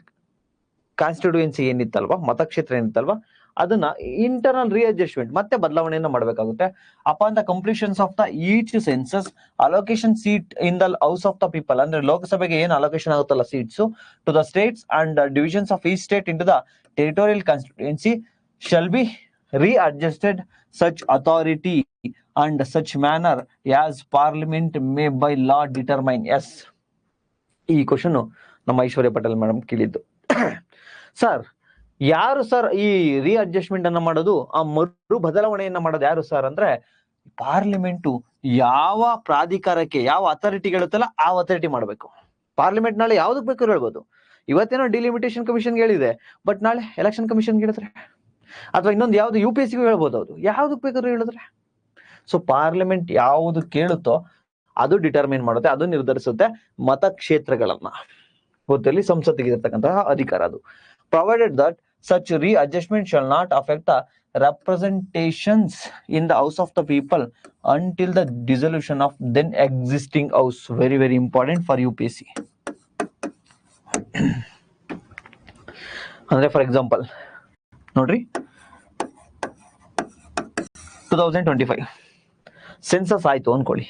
ಕಾನ್ಸ್ಟಿಟ್ಯೂಯೆನ್ಸಿ ಏನಿತ್ತಲ್ವಾ, ಮತಕ್ಷೇತ್ರ ಏನಿತ್ತಲ್ವಾ, ಅದನ್ನ ಇಂಟರ್ನಲ್ ರೀಅಡ್ಜಸ್ಟ್ಮೆಂಟ್ ಮತ್ತೆ ಬದಲಾವಣೆಯನ್ನ ಮಾಡಬೇಕಾಗುತ್ತೆ. Upon the completions of the each census allocation seat in the house of the people. ಅಂದ್ರೆ ಲೋಕಸಭೆಗೆ ಏನು ಅಲೋಕೇಶನ್ ಆಗುತ್ತಲ್ಲ seats to the states and divisions of each state into the territorial constituency shall be readjusted such authority and such manner as parliament may by law determine. Yes, ಈ question ನಮ್ಮ ಐಶ್ವರ್ಯ Patel madam ಕೇಳಿದ್ದು. Sir, ಯಾರು sir ಈ ರೀಅಡ್ಜಸ್ಟ್ಮೆಂಟ್ ಅನ್ನ ಮಾಡೋದು, ಆ ಮರು ಬದಲಾವಣೆಯನ್ನ ಮಾಡೋದು ಯಾರು ಸರ್ ಅಂದ್ರೆ, ಪಾರ್ಲಿಮೆಂಟು ಯಾವ ಪ್ರಾಧಿಕಾರಕ್ಕೆ, ಯಾವ ಅಥಾರಿಟಿ ಹೇಳುತ್ತಲ್ಲ ಆ ಅಥಾರಿಟಿ ಮಾಡಬೇಕು. ಪಾರ್ಲಿಮೆಂಟ್ ನಾಳೆ ಯಾವ್ದಕ್ ಬೇಕಾದ್ರೂ ಹೇಳ್ಬೋದು. ಇವತ್ತೇನೋ ಡಿಲಿಮಿಟೇಷನ್ ಕಮಿಷನ್ ಹೇಳಿದೆ, ಬಟ್ ನಾಳೆ ಎಲೆಕ್ಷನ್ ಕಮಿಷನ್ ಹೇಳಿದ್ರೆ, ಅಥವಾ ಇನ್ನೊಂದು ಯಾವ್ದು UPSC ಹೇಳ್ಬೋದು, ಅದು ಯಾವ್ದಕ್ ಬೇಕಾದ್ರೂ ಹೇಳಿದ್ರೆ. ಸೊ ಪಾರ್ಲಿಮೆಂಟ್ ಯಾವುದು ಕೇಳುತ್ತೋ ಅದು ಡಿಟರ್ಮಿನ್ ಮಾಡುತ್ತೆ, ಅದು ನಿರ್ಧರಿಸುತ್ತೆ ಮತಕ್ಷೇತ್ರಗಳನ್ನ. ಗೊತ್ತಲ್ಲಿ ಸಂಸತ್ತಿಗೆ ಇರತಕ್ಕಂತಹ ಅಧಿಕಾರ ಅದು. Provided that such readjustment shall not affect the representations in the house of the people until the dissolution of then existing house. Very very important for UPSC. ಅಂದ್ರೆ ಫಾರ್ ಎಕ್ಸಾಂಪಲ್ ನೋಡ್ರಿ, 2025 ಸೆನ್ಸಸ್ ಆಯ್ತು ಅನ್ಕೊಳ್ಳಿ.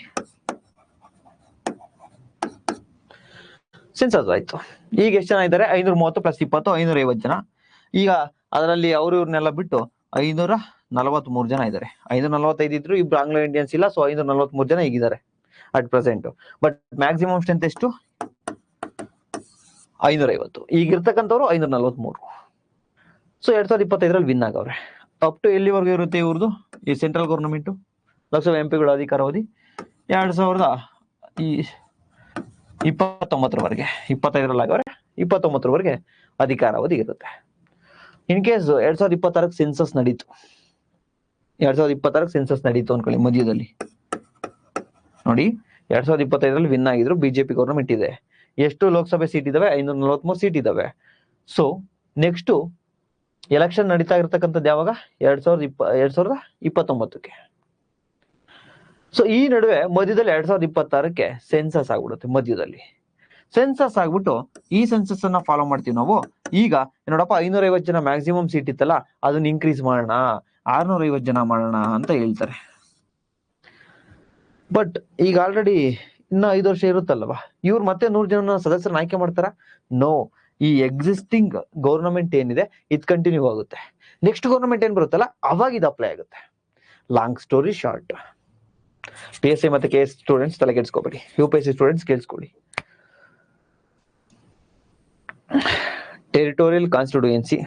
ಸೆನ್ಸಸ್ ಆಯ್ತು, ಈಗ ಎಷ್ಟು ಜನ ಇದ್ದಾರೆ? 530 + 20 550 ಜನ. ಈಗ ಅದರಲ್ಲಿ ಅವರು ಇವ್ರನ್ನೆಲ್ಲ ಬಿಟ್ಟು 543 ಜನ ಇದ್ದಾರೆ. 545 ಇದ್ರು, ಇಬ್ರು ಆಂಗ್ಲೋ ಇಂಡಿಯನ್ಸ್ ಇಲ್ಲ, ಸೊ 543 ಜನ ಈಗಿದ್ದಾರೆ at present. But maximum strength ಎಷ್ಟು? 550. ಈಗ ಇರ್ತಕ್ಕಂಥವ್ರು 543. ಸೊ 2025 ವಿನ್ ಆಗವ್ರೆ. ಅಪ್ ಟು ಎಲ್ಲಿವರೆಗೂ ಇರುತ್ತೆ ಇವ್ರದ್ದು ಈ ಸೆಂಟ್ರಲ್ ಗೌರ್ಮೆಂಟ್? ಲೋಕಸಭಾ MP ಗಳ ಅಧಿಕಾರಾವಧಿ 2029ರವರೆಗೆ. 25ರಲ್ಲಿ ಆಗವ್ರೆ, 29ರವರೆಗೆ ಅಧಿಕಾರಾವಧಿ ಇರುತ್ತೆ. ಇನ್ ಕೇಸ್ 2026 ಸೆನ್ಸಸ್ ನಡೀತು, 2026 ಸೆನ್ಸಸ್ ನಡೀತು ಅನ್ಕೊಳ್ಳಿ ಮಧ್ಯದಲ್ಲಿ. ನೋಡಿ, 2025ರಲ್ಲಿ ವಿನ್ ಆಗಿದ್ರು, ಬಿಜೆಪಿ ಗೌರ್ಮೆಂಟ್ ಇದೆ. ಎಷ್ಟು ಲೋಕಸಭೆ ಸೀಟ್ ಇದಾವೆ? 543 ಸೀಟ್ ಇದಾವೆ. ಸೊ ನೆಕ್ಸ್ಟ್ ಎಲೆಕ್ಷನ್ ನಡೀತಾ ಇರ್ತಕ್ಕಂಥದ್ದು ಯಾವಾಗ? 2029ಕ್ಕೆ. ಸೊ ಈ ನಡುವೆ ಮಧ್ಯದಲ್ಲಿ 2026ಕ್ಕೆ ಸೆನ್ಸಸ್ ಆಗ್ಬಿಡುತ್ತೆ. ಮಧ್ಯದಲ್ಲಿ ಸೆನ್ಸಸ್ ಆಗ್ಬಿಟ್ಟು ಈ ಸೆನ್ಸಸ್ ಅನ್ನ ಫಾಲೋ ಮಾಡ್ತೀವಿ ನಾವು. ಈಗ ನೋಡಪ್ಪ, 550 ಜನ ಮ್ಯಾಕ್ಸಿಮಮ್ ಸೀಟ್ ಇತ್ತಲ್ಲ, ಅದನ್ನ ಇನ್ಕ್ರೀಸ್ ಮಾಡೋಣ, 650 ಜನ ಮಾಡೋಣ ಅಂತ ಹೇಳ್ತಾರೆ. ಬಟ್ ಈಗ ಆಲ್ರೆಡಿ ಇನ್ನ 5 ವರ್ಷ ಇರುತ್ತಲ್ವಾ, ಇವ್ರು ಮತ್ತೆ 100 ಜನ ಸದಸ್ಯರನ್ನ ಆಯ್ಕೆ ಮಾಡ್ತಾರ? ನೋ. ಈ ಎಕ್ಸಿಸ್ಟಿಂಗ್ ಗೌರ್ಮೆಂಟ್ ಏನಿದೆ ಇದು ಕಂಟಿನ್ಯೂ ಆಗುತ್ತೆ. ನೆಕ್ಸ್ಟ್ ಗೌರ್ಮೆಂಟ್ ಏನ್ ಬರುತ್ತಲ್ಲ ಅವಾಗ ಇದು ಅಪ್ಲೈ ಆಗುತ್ತೆ. ಲಾಂಗ್ ಸ್ಟೋರಿ ಶಾರ್ಟ್, PSI ಮತ್ತೆ KS ಸ್ಟೂಡೆಂಟ್ಸ್ ತಲೆ ಕೆಡ್ಸ್ಕೊಬೇಡಿ, UPSC ಸ್ಟೂಡೆಂಟ್ಸ್ ಕೇಳಿಸ್ಕೊಳ್ಳಿ. ಟೆರಿಟೋರಿಯಲ್ ಕಾನ್ಸ್ಟಿಟ್ಯೂಯೆನ್ಸಿ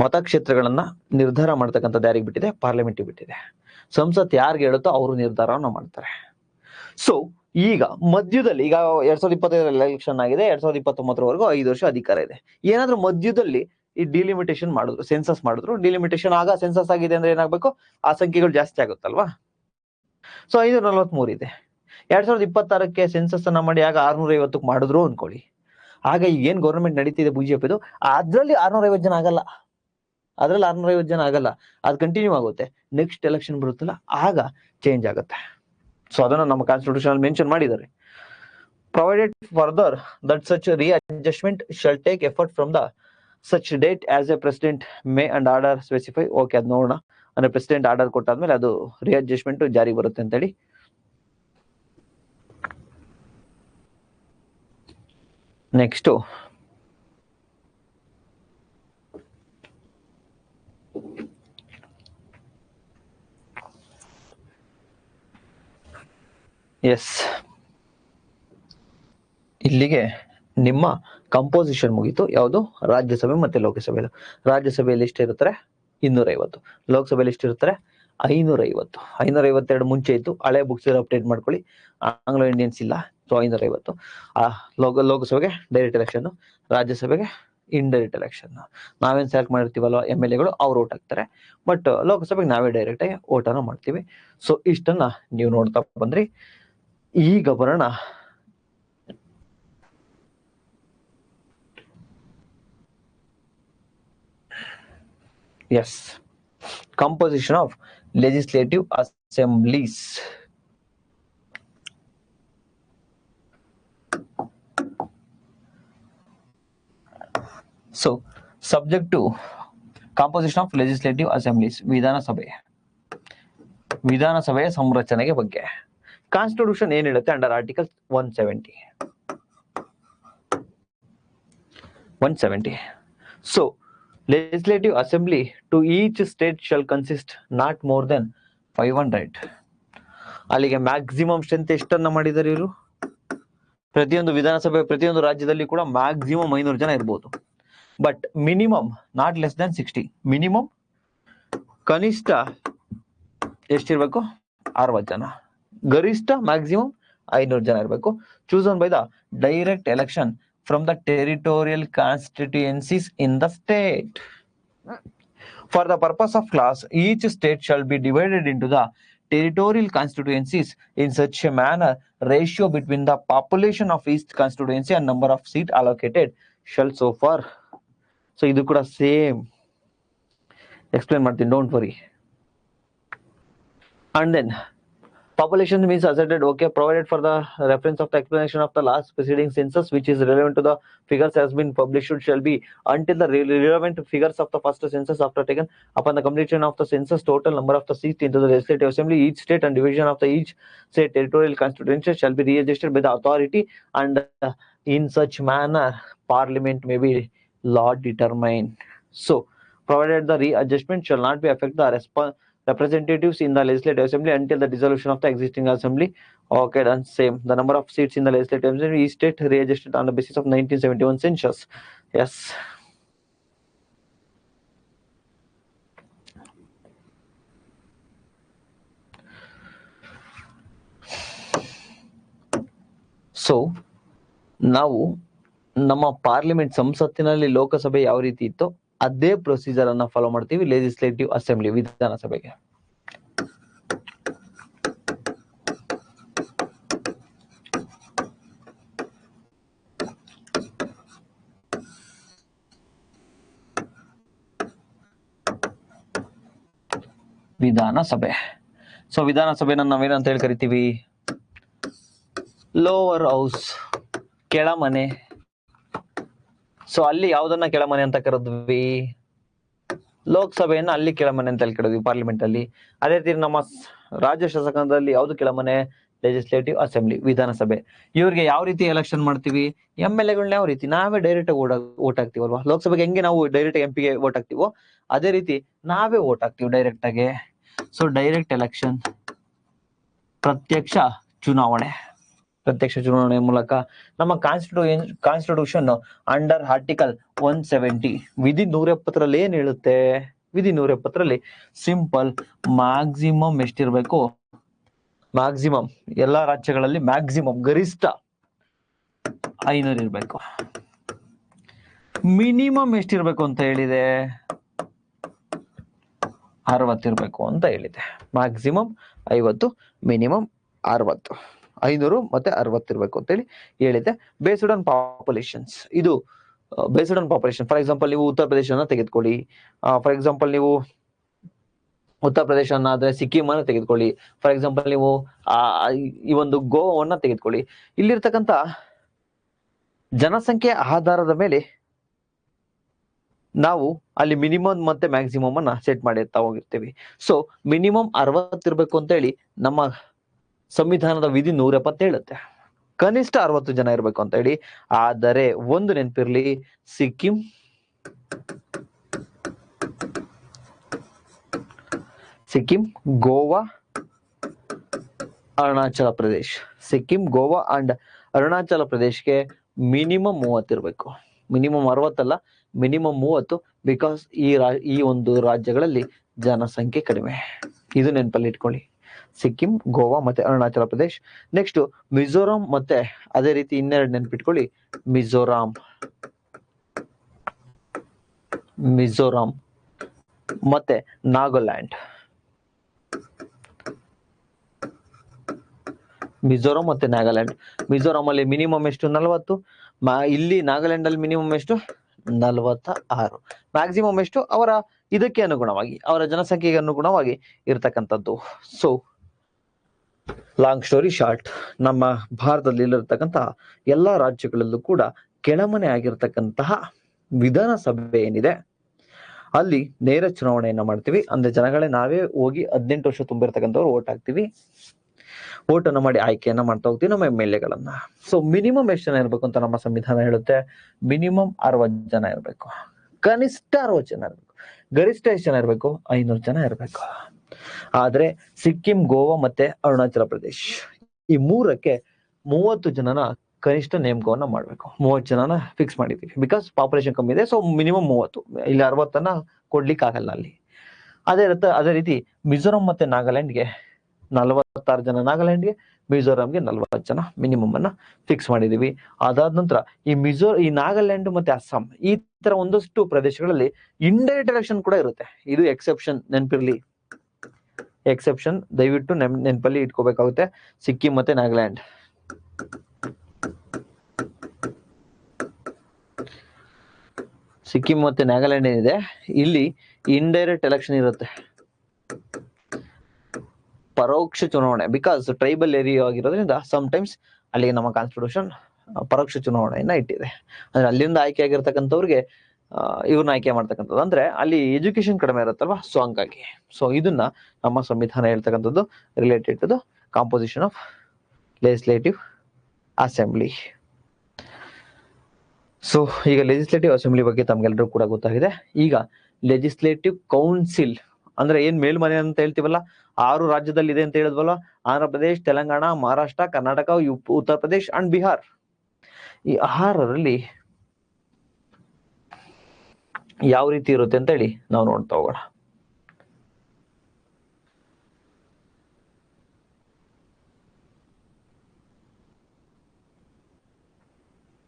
ಮತಕ್ಷೇತ್ರಗಳನ್ನ ನಿರ್ಧಾರ ಮಾಡ್ತಕ್ಕಂಥದ್ದು ಯಾರಿಗೆ ಬಿಟ್ಟಿದೆ? ಪಾರ್ಲಿಮೆಂಟ್ ಬಿಟ್ಟಿದೆ. ಸಂಸತ್ ಯಾರಿಗೆ ಹೇಳುತ್ತೋ ಅವರು ನಿರ್ಧಾರವನ್ನ ಮಾಡ್ತಾರೆ. ಸೊ ಈಗ ಮಧ್ಯದಲ್ಲಿ, ಈಗ 2025 ಎಲೆಕ್ಷನ್ ಆಗಿದೆ, 2029ವರೆಗೂ 5 ವರ್ಷ ಅಧಿಕಾರ ಇದೆ. ಏನಾದ್ರೂ ಮಧ್ಯದಲ್ಲಿ ಈ ಡಿಲಿಮಿಟೇಷನ್ ಮಾಡಿದ್ರು, ಸೆನ್ಸಸ್ ಮಾಡಿದ್ರು, ಡಿಲಿಮಿಟೇಷನ್ ಆಗ ಸೆನ್ಸಸ್ ಆಗಿದೆ ಅಂದ್ರೆ ಏನಾಗಬೇಕು? ಆ ಸಂಖ್ಯೆಗಳು ಜಾಸ್ತಿ ಆಗುತ್ತಲ್ವಾ? ಸೊ 543 ಇದೆ. 2026ಕ್ಕೆ ಸೆನ್ಸಸ್ ಅನ್ನ ಮಾಡಿ ಆಗ 650ಕ್ಕೆ ಮಾಡಿದ್ರು ಅನ್ಕೊಳ್ಳಿ. ಆಗ ಈಗ ಏನ್ ಗೌರ್ಮೆಂಟ್ ನಡೀತಿದೆ ಬಿಜೆಪಿದು, ಅದ್ರಲ್ಲಿ 650 ಜನ ಆಗಲ್ಲ, ಅದ್ರಲ್ಲಿ 650 ಜನ ಆಗಲ್ಲ, ಅದು ಕಂಟಿನ್ಯೂ ಆಗುತ್ತೆ. ನೆಕ್ಸ್ಟ್ ಎಲೆಕ್ಷನ್ ಬರುತ್ತಲ್ಲ ಆಗ ಚೇಂಜ್ ಆಗುತ್ತೆ. ಸೊ ಅದನ್ನ ನಮ್ಮ ಕಾನ್ಸ್ಟಿಟ್ಯೂಷನ್ ಮೆನ್ಷನ್ ಮಾಡಿದ್ದಾರೆ. Provided further that such readjustment shall take effort from the such date as a president may and order specify. Okay, ಅದ್ ನೋಡೋಣ. ಅಂದ್ರೆ ಪ್ರೆಸಿಡೆಂಟ್ ಆರ್ಡರ್ ಕೊಟ್ಟಾದ್ಮೇಲೆ ಅದು ರೀಅಡ್ಜಸ್ಟ್ಮೆಂಟ್ ಜಾರಿ ಬರುತ್ತೆ ಅಂತೇಳಿ. ನೆಕ್ಸ್ಟ್ ಎಸ್, ಇಲ್ಲಿಗೆ ನಿಮ್ಮ ಕಂಪೋಸಿಷನ್ ಮುಗೀತು. ಯಾವುದು? ರಾಜ್ಯಸಭೆ ಮತ್ತೆ ಲೋಕಸಭೆ. ರಾಜ್ಯಸಭೆಯಲ್ಲಿ ಎಷ್ಟಿರ್ತಾರೆ? 250. ಲೋಕಸಭೆಯಲ್ಲಿ ಎಷ್ಟಿರ್ತಾರೆ? 550. 552 ಮುಂಚೆ ಇತ್ತು, ಹಳೆ ಬುಕ್ಸ್ ಅಪ್ಡೇಟ್ ಮಾಡ್ಕೊಳ್ಳಿ. ಆಂಗ್ಲೋ ಇಂಡಿಯನ್ಸ್ ಇಲ್ಲ, ಸೊ 550. ಲೋಕಸಭೆಗೆ ಡೈರೆಕ್ಟ್ ಎಲೆಕ್ಷನ್, ರಾಜ್ಯಸಭೆಗೆ ಇಂಡೈರೆಕ್ಟ್ ಎಲೆಕ್ಷನ್. ನಾವೇನ್ ಸೆಲೆಕ್ಟ್ ಮಾಡಿರ್ತೀವಲ್ವ MLAಗಳು ಅವ್ರು ಓಟ್ ಹಾಕ್ತಾರೆ, ಬಟ್ ಲೋಕಸಭೆಗೆ ನಾವೇ ಡೈರೆಕ್ಟ್ ಆಗಿ ಓಟನ್ನ ಮಾಡ್ತೀವಿ. ಸೊ ಇಷ್ಟನ್ನ ನೀವು ನೋಡ್ತಾ ಬಂದ್ರಿ. ಈಗ ಬರೋಣ S, composition of legislative assemblies. So subject to composition of legislative assemblies, ವಿಧಾನಸಭೆಯ ಸಂರಚನೆಗೆ ಬಗ್ಗೆ ಕಾನ್ಸ್ಟಿಟ್ಯೂಷನ್ ಏನ್ ಹೇಳುತ್ತೆ under article 170. So legislative assembly to each state shall consist not more than 500. ಅಲ್ಲಿಗೆ ಮ್ಯಾಕ್ಸಿಮಮ್ ಸ್ಟ್ರೆಂತ್ ಎಷ್ಟನ್ನ ಮಾಡಿದ್ದಾರೆ ಇವರು? ಪ್ರತಿಯೊಂದು ವಿಧಾನಸಭೆ ಪ್ರತಿಯೊಂದು ರಾಜ್ಯದಲ್ಲಿ ಕೂಡ ಮ್ಯಾಕ್ಸಿಮಮ್ 500 ಜನ ಇರ್ಬೋದು. But minimum not less than 60. Minimum ಕನಿಷ್ಠ ಎಷ್ಟಿರ್ಬೇಕು? 60 ಜನ. ಗರಿಷ್ಠ ಮ್ಯಾಕ್ಸಿಮಮ್ 500 ಜನ ಇರಬೇಕು. Chosen by the direct election from the territorial constituencies in the state. For the purpose of class, each state shall be divided into the territorial constituencies in such a manner ratio between the population of each constituency and number of seats allocated shall so far. So idu kuda same explain martini, don't worry. And then population means asserted, okay, provided for the reference of the explanation of the last preceding census which is relevant to the figures has been published shall be until the relevant figures of the first census after taken upon the completion of the census total number of the seats into the legislative assembly each state and division of the each state territorial constituency shall be readjusted by the authority and in such manner parliament may be law determined. So provided the readjustment shall not be affect the representatives in the legislative assembly until the dissolution of the existing assembly. Okay, done. Same, the number of seats in the legislative assembly each state readjusted on the basis of 1971 census. Yes. So ನಾವು ನಮ್ಮ parliament ಸಂಸತ್ತಿನಲ್ಲಿ ಲೋಕಸಭೆ ಯಾವ ರೀತಿ ಇತ್ತು ಅದೇ procedure ಅನ್ನ follow ಮಾಡ್ತೀವಿ legislative assembly ವಿಧಾನಸಭೆಗೆ. ವಿಧಾನಸಭೆ. ಸೊ ವಿಧಾನಸಭೆನ ನಾವೇನಂತ ಹೇಳಿ ಕರಿತೀವಿ? Lower house, ಕೆಳಮನೆ. ಸೊ ಅಲ್ಲಿ ಯಾವ್ದನ್ನ ಕೆಳಮನೆ ಅಂತ ಕರೆದ್ವಿ? ಲೋಕಸಭೆಯನ್ನ ಅಲ್ಲಿ ಕೆಳಮನೆ ಅಂತ ಹೇಳಿ ಕರೆದ್ವಿ ಪಾರ್ಲಿಮೆಂಟ್ ಅಲ್ಲಿ. ಅದೇ ರೀತಿ ನಮ್ಮ ರಾಜ್ಯ ಶಾಸಕಾಂಗದಲ್ಲಿ ಯಾವ್ದು ಕೆಳಮನೆ? ಲೆಜಿಸ್ಲೇಟಿವ್ ಅಸೆಂಬ್ಲಿ, ವಿಧಾನಸಭೆ. ಇವ್ರಿಗೆ ಯಾವ ರೀತಿ ಎಲೆಕ್ಷನ್ ಮಾಡ್ತೀವಿ? MLAಗಳನ್ನ ಯಾವ ರೀತಿ? ನಾವೇ ಡೈರೆಕ್ಟ್ ಆಗಿ ಓಟ್ ಹಾಕ್ತಿವಲ್ವಾ? ಲೋಕಸಭೆಗೆ ಹೆಂಗೆ ನಾವು ಡೈರೆಕ್ಟ್ MP ಗೆ ಓಟ್ ಹಾಕ್ತಿವೋ ಅದೇ ರೀತಿ ನಾವೇ ಓಟ್ ಹಾಕ್ತಿವಿ ಡೈರೆಕ್ಟ್ ಆಗಿ. ಸೊ ಡೈರೆಕ್ಟ್ ಎಲೆಕ್ಷನ್, ಪ್ರತ್ಯಕ್ಷ ಚುನಾವಣೆ ಮೂಲಕ ನಮ್ಮ ಕಾನ್ಸ್ಟಿಟ್ಯೂಷನ್ ಅಂಡರ್ ಆರ್ಟಿಕಲ್ 170 ವಿಧಿ 170ರಲ್ಲಿ ಏನ್ ಹೇಳುತ್ತೆ? ವಿಧಿ 170ರಲ್ಲಿ ಸಿಂಪಲ್ ಮ್ಯಾಕ್ಸಿಮಮ್ ಎಷ್ಟಿರ್ಬೇಕು? ಮ್ಯಾಕ್ಸಿಮಮ್ ಎಲ್ಲಾ ರಾಜ್ಯಗಳಲ್ಲಿ ಮ್ಯಾಕ್ಸಿಮಮ್ ಗರಿಷ್ಠ 500 ಇರ್ಬೇಕು. ಮಿನಿಮಮ್ ಎಷ್ಟಿರ್ಬೇಕು ಅಂತ ಹೇಳಿದೆ? 60 ಇರ್ಬೇಕು ಅಂತ ಹೇಳಿದೆ. ಮ್ಯಾಕ್ಸಿಮಮ್ 50, ಮಿನಿಮಮ್ 60, 500 ಮತ್ತೆ 60 ಇರ್ಬೇಕು ಅಂತ ಹೇಳಿ ಹೇಳಿದೆ. ಬೇಸ್ಡ್ ಆನ್ ಪಾಪ್ಯುಲೇಷನ್ಸ್, ಇದು based on population. For example ನೀವು ಉತ್ತರ ಪ್ರದೇಶನ ತೆಗೆದುಕೊಳ್ಳಿ. ಫಾರ್ ಎಕ್ಸಾಂಪಲ್ ನೀವು ಉತ್ತರ ಪ್ರದೇಶ ಆದ್ರೆ ಸಿಕ್ಕಿಂ ಅನ್ನ ತೆಗೆದುಕೊಳ್ಳಿ. ಫಾರ್ ಎಕ್ಸಾಂಪಲ್ ನೀವು ಈ ಒಂದು ಗೋವಾವನ್ನ ತೆಗೆದುಕೊಳ್ಳಿ. ಇಲ್ಲಿರ್ತಕ್ಕಂಥ ಜನಸಂಖ್ಯೆ ಆಧಾರದ ಮೇಲೆ ನಾವು ಅಲ್ಲಿ ಮಿನಿಮಮ್ ಮತ್ತೆ ಮ್ಯಾಕ್ಸಿಮಮ್ ಅನ್ನ ಸೆಟ್ ಮಾಡಿರ್ತಾ ಹೋಗಿರ್ತೀವಿ. ಸೊ ಮಿನಿಮಮ್ 60 ಇರ್ಬೇಕು ಅಂತ ಹೇಳಿ ನಮ್ಮ ಸಂವಿಧಾನದ ವಿಧಿ 170 ಹೇಳುತ್ತೆ. ಕನಿಷ್ಠ 60 ಜನ ಇರ್ಬೇಕು ಅಂತ ಹೇಳಿ. ಆದರೆ ಒಂದು ನೆನಪಿರ್ಲಿ, ಸಿಕ್ಕಿಂ, ಗೋವಾ, ಅರುಣಾಚಲ ಪ್ರದೇಶ್. ಸಿಕ್ಕಿಂ, ಗೋವಾ ಅಂಡ್ ಅರುಣಾಚಲ ಪ್ರದೇಶ್ಗೆ ಮಿನಿಮಮ್ 30 ಇರ್ಬೇಕು. ಮಿನಿಮಮ್ 60 ಅಲ್ಲ, ಮಿನಿಮಮ್ 30. ಬಿಕಾಸ್ ಈ ಒಂದು ರಾಜ್ಯಗಳಲ್ಲಿ ಜನಸಂಖ್ಯೆ ಕಡಿಮೆ. ಇದು ನೆನಪಲ್ಲಿ ಇಟ್ಕೊಳ್ಳಿ. ಸಿಕ್ಕಿಂ, ಗೋವಾ ಮತ್ತೆ ಅರುಣಾಚಲ ಪ್ರದೇಶ್. ನೆಕ್ಸ್ಟ್ ಮಿಜೋರಾಂ ಮತ್ತೆ ಅದೇ ರೀತಿ ಇನ್ನೆರಡು ನೆನಪಿಟ್ಕೊಳ್ಳಿ, ಮಿಜೋರಾಂ. ಮಿಜೋರಾಂ ಮತ್ತೆ ನಾಗಾಲ್ಯಾಂಡ್. ಮಿಜೋರಾಂ ಮತ್ತೆ ನಾಗಾಲ್ಯಾಂಡ್. ಮಿಜೋರಾಂ ಅಲ್ಲಿ ಮಿನಿಮಮ್ ಎಷ್ಟು? 40. ಇಲ್ಲಿ ನಾಗಾಲ್ಯಾಂಡ್ ಅಲ್ಲಿ ಮಿನಿಮಮ್ ಎಷ್ಟು? 46. ಮ್ಯಾಕ್ಸಿಮಮ್ ಎಷ್ಟು? ಅವರ ಇದಕ್ಕೆ ಅನುಗುಣವಾಗಿ, ಅವರ ಜನಸಂಖ್ಯೆಗೆ ಅನುಗುಣವಾಗಿ ಇರ್ತಕ್ಕಂಥದ್ದು. ಸೊ ಲಾಂಗ್ ಸ್ಟೋರಿ ಶಾರ್ಟ್, ನಮ್ಮ ಭಾರತದಲ್ಲಿ ಇಲ್ಲಿರ್ತಕ್ಕಂತಹ ಎಲ್ಲಾ ರಾಜ್ಯಗಳಲ್ಲೂ ಕೂಡ ಕೆಳಮನೆ ಆಗಿರ್ತಕ್ಕಂತಹ ವಿಧಾನಸಭೆ ಏನಿದೆ ಅಲ್ಲಿ ನೇರ ಚುನಾವಣೆಯನ್ನ ಮಾಡ್ತೀವಿ. ಅಂದ್ರೆ ಜನಗಳೇ ನಾವೇ ಹೋಗಿ 18 ವರ್ಷ ತುಂಬಿರ್ತಕ್ಕಂಥವ್ರು ಓಟ್ ಹಾಕ್ತಿವಿ. ಓಟ್ ಅನ್ನ ಮಾಡಿ ಆಯ್ಕೆಯನ್ನ ಮಾಡ್ತಾ ಹೋಗ್ತೀವಿ ನಮ್ಮ MLA ಗಳನ್ನ. ಸೊ ಮಿನಿಮಮ್ ಎಷ್ಟು ಜನ ಇರ್ಬೇಕು ಅಂತ ನಮ್ಮ ಸಂವಿಧಾನ ಹೇಳುತ್ತೆ? ಮಿನಿಮಮ್ 60 ಜನ ಇರ್ಬೇಕು, ಕನಿಷ್ಠ 60 ಜನ ಇರ್ಬೇಕು, ಗರಿಷ್ಠ ಎಷ್ಟು ಜನ ಇರ್ಬೇಕು? 500 ಜನ ಇರ್ಬೇಕು. ಆದ್ರೆ ಸಿಕ್ಕಿಂ, ಗೋವಾ ಮತ್ತೆ ಅರುಣಾಚಲ ಪ್ರದೇಶ್ ಈ 3ಕ್ಕೆ 30 ಜನನ ಕನಿಷ್ಠ ನೇಮಕವನ್ನ ಮಾಡ್ಬೇಕು. 30 ಜನನ ಫಿಕ್ಸ್ ಮಾಡಿದೀವಿ, ಬಿಕಾಸ್ ಪಾಪ್ಯುಲೇಷನ್ ಕಮ್ಮಿ ಇದೆ. ಸೊ ಮಿನಿಮಮ್ 30, ಇಲ್ಲಿ 60 ಕೊಡ್ಲಿಕ್ಕೆ ಆಗಲ್ಲ ಅಲ್ಲಿ. ಅದೇ ರೀತಿ ಮಿಜೋರಾಂ ಮತ್ತೆ ನಾಗಾಲ್ಯಾಂಡ್ಗೆ 46 ಜನ, ನಾಗಾಲ್ಯಾಂಡ್ಗೆ, ಮಿಜೋರಾಂಗೆ 40 ಜನ ಮಿನಿಮಮ್ ಅನ್ನ ಫಿಕ್ಸ್ ಮಾಡಿದೀವಿ. ಅದಾದ ನಂತರ ಈ ನಾಗಾಲ್ಯಾಂಡ್ ಮತ್ತೆ ಅಸ್ಸಾಂ ಈ ತರ ಒಂದಷ್ಟು ಪ್ರದೇಶಗಳಲ್ಲಿ ಇಂಡೈರೆಕ್ಟ್ ಎಲೆಕ್ಷನ್ ಕೂಡ ಇರುತ್ತೆ. ಇದು ಎಕ್ಸೆಪ್ಷನ್, ನೆನಪಿರ್ಲಿ, ಎಕ್ಸೆಪ್ಷನ್, ದಯವಿಟ್ಟು ನೆನಪಲ್ಲಿ ಇಟ್ಕೋಬೇಕಾಗುತ್ತೆ. ಸಿಕ್ಕಿಂ ಮತ್ತೆ ನಾಗಾಲ್ಯಾಂಡ್. ಸಿಕ್ಕಿಂ ಮತ್ತೆ ನಾಗಾಲ್ಯಾಂಡ್ ಏನಿದೆ ಇಲ್ಲಿ ಇಂಡೈರೆಕ್ಟ್ ಎಲೆಕ್ಷನ್ ಇರುತ್ತೆ, ಪರೋಕ್ಷ ಚುನಾವಣೆ. ಬಿಕಾಸ್ ಟ್ರೈಬಲ್ ಏರಿಯಾ ಆಗಿರೋದ್ರಿಂದ ಟೈಮ್ಸ್ ಅಲ್ಲಿ ನಮ್ಮ ಕಾನ್ಸ್ಟಿಟ್ಯೂಷನ್ ಪರೋಕ್ಷ ಚುನಾವಣೆಯನ್ನ ಇಟ್ಟಿದೆ. ಅಂದ್ರೆ ಅಲ್ಲಿಂದ ಆಯ್ಕೆ ಆಗಿರ್ತಕ್ಕಂಥವ್ರಿಗೆ ಇವ್ರನ್ನ ಆಯ್ಕೆ ಮಾಡ್ತಕ್ಕಂಥದ್ದು. ಅಂದ್ರೆ ಅಲ್ಲಿ ಎಜುಕೇಶನ್ ಕಡಿಮೆ ಇರುತ್ತಲ್ವಾ, ಸೊ ಹಂಗಾಗಿ. ಸೊ ಇದನ್ನ ನಮ್ಮ ಸಂವಿಧಾನ ಹೇಳ್ತಕ್ಕಂಥದ್ದು related to the composition of legislative assembly. So ಈಗ ಲೆಜಿಸ್ಲೇಟಿವ್ ಅಸೆಂಬ್ಲಿ ಬಗ್ಗೆ ತಮ್ಗೆಲ್ಲರೂ ಕೂಡ ಗೊತ್ತಾಗಿದೆ. ಈಗ ಲೆಜಿಸ್ಲೇಟಿವ್ ಕೌನ್ಸಿಲ್ ಅಂದ್ರೆ ಏನ್ ಮೇಲ್ಮನೆ ಅಂತ ಹೇಳ್ತೀವಲ್ಲ, 6 ರಾಜ್ಯದಲ್ಲಿ ಇದೆ ಅಂತ ಹೇಳಿದ್ವಲ್ಲ, ಆಂಧ್ರ ಪ್ರದೇಶ್, ತೆಲಂಗಾಣ, ಮಹಾರಾಷ್ಟ್ರ, ಕರ್ನಾಟಕ, ಉತ್ತರ ಪ್ರದೇಶ್ ಅಂಡ್ ಬಿಹಾರ್. ಈ 6ರಲ್ಲಿ ಯಾವ ರೀತಿ ಇರುತ್ತೆ ಅಂತ ಹೇಳಿ ನಾವು ನೋಡ್ತಾ ಹೋಗೋಣ.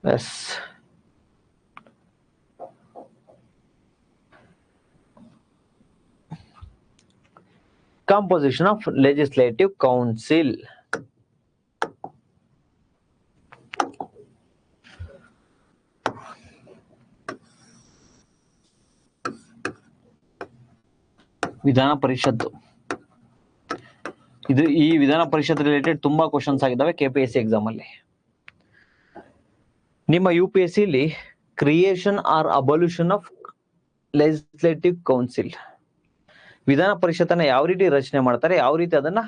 Yes, composition of legislative council. ವಿಧಾನ ಪರಿಷತ್ತು. ಈ ವಿಧಾನ ಪರಿಷತ್ ರಿಲೇಟೆಡ್ ತುಂಬಾ ಕ್ವಶನ್ಸ್ ಆಗಿದ್ದಾವೆ KPSC ಎಕ್ಸಾಮ್ ಅಲ್ಲಿ. ನಿಮ್ಮ UPSC ಇಲ್ಲಿ creation or abolition of legislative council, ವಿಧಾನ ಪರಿಷತ್ತನ್ನ ಯಾವ ರೀತಿ ರಚನೆ ಮಾಡ್ತಾರೆ, ಯಾವ ರೀತಿ ಅದನ್ನ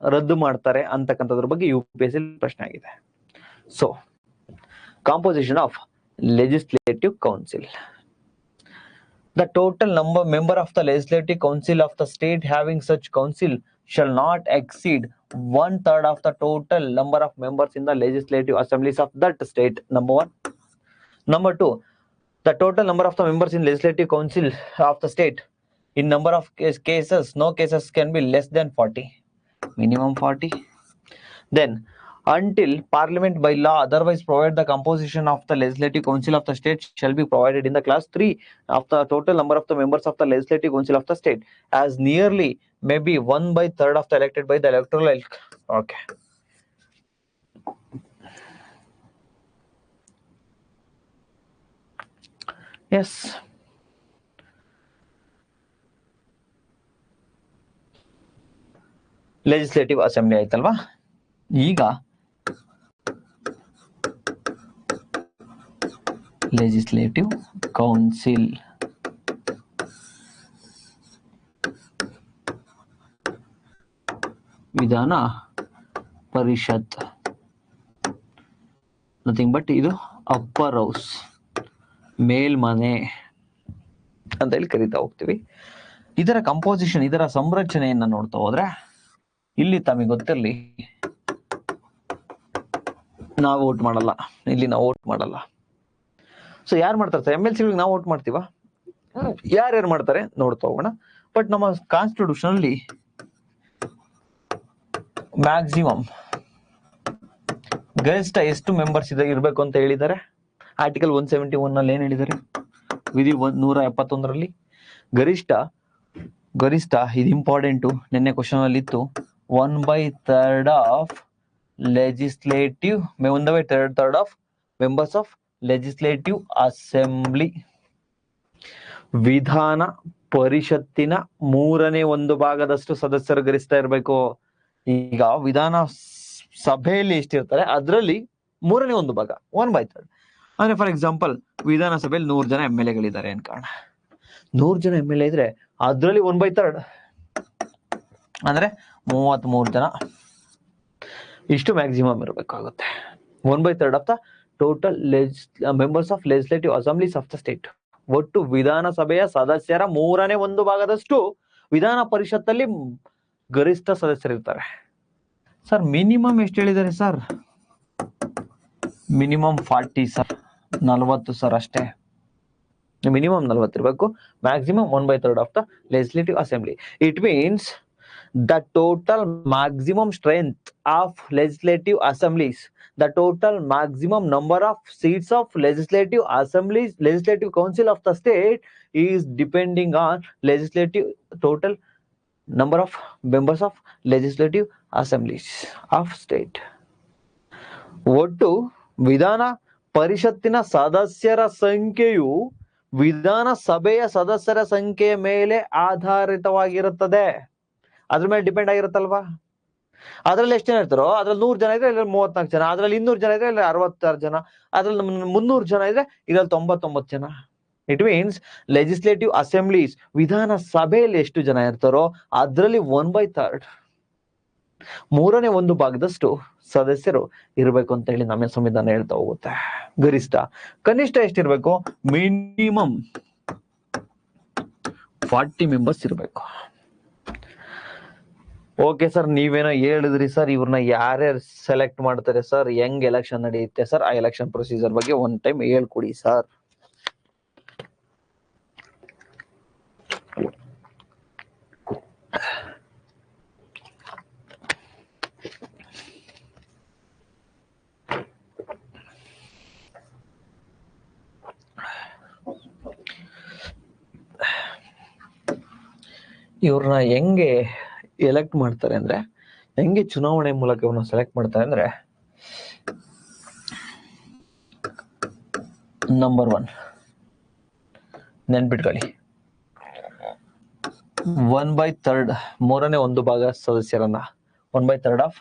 ರದ್ದು ಮಾಡ್ತಾರೆ ಅಂತಕ್ಕಂಥದ್ರ ಬಗ್ಗೆ UPSC ಪ್ರಶ್ನೆ ಆಗಿದೆ. So composition of legislative council. The total member of the legislative council of the state having such council shall not exceed 1/3 of the total number of members in the legislative assemblies of that state. Number 1. Number 2, the total number of the members in legislative council of the state in number of cases, no cases can be less than 40, minimum 40. Then until parliament by law otherwise provide, the composition of the legislative council of the state shall be provided in the class 3 of the total number of the members of the legislative council of the state as nearly may be 1/3 of the elected by the electoral. Okay. Yes. Legislative assembly ಆಯ್ತಲ್ವಾ. ಈಗ legislative council, ವಿಧಾನ ಪರಿಷತ್, nothing but ಇದು upper house, ಮೇಲ್ಮನೆ ಅಂತ ಹೇಳಿ ಕರಿತಾ ಹೋಗ್ತೀವಿ. ಇದರ composition, ಇದರ ಸಂರಚನೆಯನ್ನ ನೋಡ್ತಾ ಹೋದ್ರೆ ಇಲ್ಲಿ ತಮಗೆ ಗೊತ್ತಿರಲಿ, ನಾವು ವೋಟ್ ಮಾಡಲ್ಲ, ಇಲ್ಲಿ ನಾವು ವೋಟ್ ಮಾಡಲ್ಲ. ಸೊ ಯಾರು ಮಾಡ್ತಾರೆ ಸರ್? MLC ಗಳಿಗೆ ನಾವು ವೋಟ್ ಮಾಡ್ತೀವ, ಯಾರ್ಯಾರು ಮಾಡ್ತಾರೆ ನೋಡ್ತಾ ಹೋಗೋಣ. ಬಟ್ ನಮ್ಮ ಕಾನ್ಸ್ಟಿಟ್ಯೂಷನ್ ಅಲ್ಲಿ ಮ್ಯಾಕ್ಸಿಮಮ್ ಗರಿಷ್ಠ ಎಷ್ಟು ಮೆಂಬರ್ಸ್ ಇರಬೇಕು ಅಂತ ಹೇಳಿದ್ದಾರೆ. ಆರ್ಟಿಕಲ್ 171 ನಲ್ಲಿ ಏನ್ ಹೇಳಿದ್ದಾರೆ? ವಿಧಿ 171ರಲ್ಲಿ ಗರಿಷ್ಠ ಇದು ಇಂಪಾರ್ಟೆಂಟು, ನಿನ್ನೆ ಕ್ವಶನ್ ಅಲ್ಲಿ ಇತ್ತು. 1/3 of legislative 1/3 of members of legislative assembly, ವಿಧಾನ ಪರಿಷತ್ತಿನ 1/3 ಸದಸ್ಯರು ಗರಿಷ್ಠ ಇರಬೇಕು. ಈಗ ವಿಧಾನ ಸಭೆಯಲ್ಲಿ ಎಷ್ಟಿರ್ತಾರೆ ಅದರಲ್ಲಿ 1/3 1/3. ಅಂದ್ರೆ ಫಾರ್ ಎಕ್ಸಾಂಪಲ್ ವಿಧಾನಸಭೆಯಲ್ಲಿ 100 ಜನ MLA ಅನ್ಕೋಣ. 100 ಜನ MLA ಇದ್ರೆ ಅದರಲ್ಲಿ 1/3 ಅಂದ್ರೆ 33 ಜನ ಇಷ್ಟು ಮ್ಯಾಕ್ಸಿಮಮ್ ಇರಬೇಕಾಗುತ್ತೆ. 1/3 of the total members of legislative assemblies of the state. ಒಟ್ಟು ವಿಧಾನಸಭೆಯ ಸದಸ್ಯರ 1/3 ವಿಧಾನ ಪರಿಷತ್ತಲ್ಲಿ ಗರಿಷ್ಠ ಸದಸ್ಯರಿರ್ತಾರೆ. ಸರ್ ಮಿನಿಮಮ್ ಎಷ್ಟು ಹೇಳಿದ್ದಾರೆ ಸರ್? ಮಿನಿಮಮ್ 40 ಸರ್, 40 ಸರ್ ಅಷ್ಟೇ. ಮಿನಿಮಮ್ 40 ಇರಬೇಕು, maximum 1/3 of the legislative assembly. It means the total maximum strength of legislative assemblies, the total maximum number of seats of legislative assemblies, legislative council of the state is depending on legislative total number of members of legislative assemblies of state. ಒಟ್ಟು ವಿಧಾನ ಪರಿಷತ್ತಿನ ಸದಸ್ಯರ ಸಂಖ್ಯೆಯು ವಿಧಾನಸಭೆಯ ಸದಸ್ಯರ ಸಂಖ್ಯೆಯ ಮೇಲೆ ಆಧಾರಿತವಾಗಿರುತ್ತದೆ. ಅದ್ರ ಮೇಲೆ ಡಿಪೆಂಡ್ ಆಗಿರುತ್ತಲ್ವಾ? ಅದ್ರಲ್ಲಿ ಎಷ್ಟು ಜನ ಇರ್ತಾರೋ ಅದ್ರಲ್ಲಿ 100 ಜನ ಇದ್ರೆ ಇದ್ರಲ್ಲಿ 34 ಜನ, ಅದ್ರಲ್ಲಿ 200 ಜನ ಇದ್ರೆ ಇಲ್ಲಿ 66 ಜನ, ಅದ್ರಲ್ಲಿ 300 ಜನ ಇದ್ರೆ ಇದ್ರಲ್ಲಿ 99 ಜನ. ಇಟ್ ಮೀನ್ಸ್ ಲೆಜಿಸ್ಲೇಟಿವ್ ಅಸೆಂಬ್ಲೀಸ್ ವಿಧಾನಸಭೆಯಲ್ಲಿ ಎಷ್ಟು ಜನ ಇರ್ತಾರೋ ಅದ್ರಲ್ಲಿ 1/3 1/3 ಸದಸ್ಯರು ಇರಬೇಕು ಅಂತ ಹೇಳಿ ನಮ್ಮ ಸಂವಿಧಾನ ಹೇಳ್ತಾ ಹೋಗುತ್ತೆ. ಗರಿಷ್ಠ. ಕನಿಷ್ಠ ಎಷ್ಟಿರ್ಬೇಕು? ಮಿನಿಮಮ್ 40 ಮೆಂಬರ್ಸ್ ಇರಬೇಕು. ಓಕೆ ಸರ್, ನೀವೇನೋ ಹೇಳಿದ್ರಿ ಸರ್, ಇವ್ರನ್ನ ಯಾರ್ಯಾರು ಸೆಲೆಕ್ಟ್ ಮಾಡ್ತಾರೆ ಸರ್, ಹೆಂಗ್ ಎಲೆಕ್ಷನ್ ನಡೆಯುತ್ತೆ ಸರ್, ಆ ಎಲೆಕ್ಷನ್ ಪ್ರೊಸೀಜರ್ ಬಗ್ಗೆ ಒಂದ್ ಟೈಮ್ ಹೇಳ್ಕೊಡಿ ಸರ್. ಇವ್ರನ್ನ ಹೆಂಗೆ ಎಲೆಕ್ಟ್ ಮಾಡ್ತಾರೆ ಅಂದ್ರೆ, ಹೆಂಗೆ ಚುನಾವಣೆ ಮೂಲಕ ಇವ್ರನ್ನ ಸೆಲೆಕ್ಟ್ ಮಾಡ್ತಾರೆ ಅಂದ್ರೆ, ನಂಬರ್ 1 ನೆನ್ಪಿಟ್ಕೊಳ್ಳಿ, 1/3 1/3 ಸದಸ್ಯರನ್ನ 1/3 of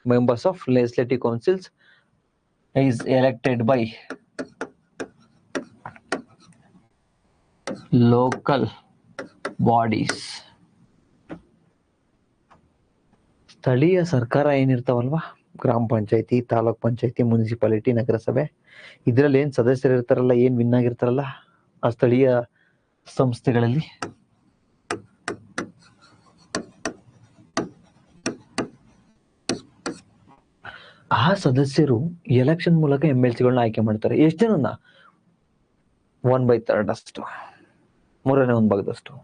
members of legislative councils is elected by local bodies. ಸ್ಥಳೀಯ ಸರ್ಕಾರ ಏನಿರ್ತಾವಲ್ವಾ, ಗ್ರಾಮ ಪಂಚಾಯತಿ, ತಾಲೂಕ್ ಪಂಚಾಯತಿ, ಮುನ್ಸಿಪಾಲಿಟಿ, ನಗರಸಭೆ, ಇದ್ರಲ್ಲಿ ಏನ್ ಸದಸ್ಯರು ಇರ್ತಾರಲ್ಲ, ಏನ್ ವಿನ್ ಆಗಿರ್ತಾರಲ್ಲ ಆ ಸ್ಥಳೀಯ ಸಂಸ್ಥೆಗಳಲ್ಲಿ ಆ ಸದಸ್ಯರು ಎಲೆಕ್ಷನ್ ಮೂಲಕ MLCಗಳನ್ನ ಆಯ್ಕೆ ಮಾಡ್ತಾರೆ. ಎಷ್ಟು ಜನನ್ನ? 1/3 ಅಷ್ಟು, 1/3.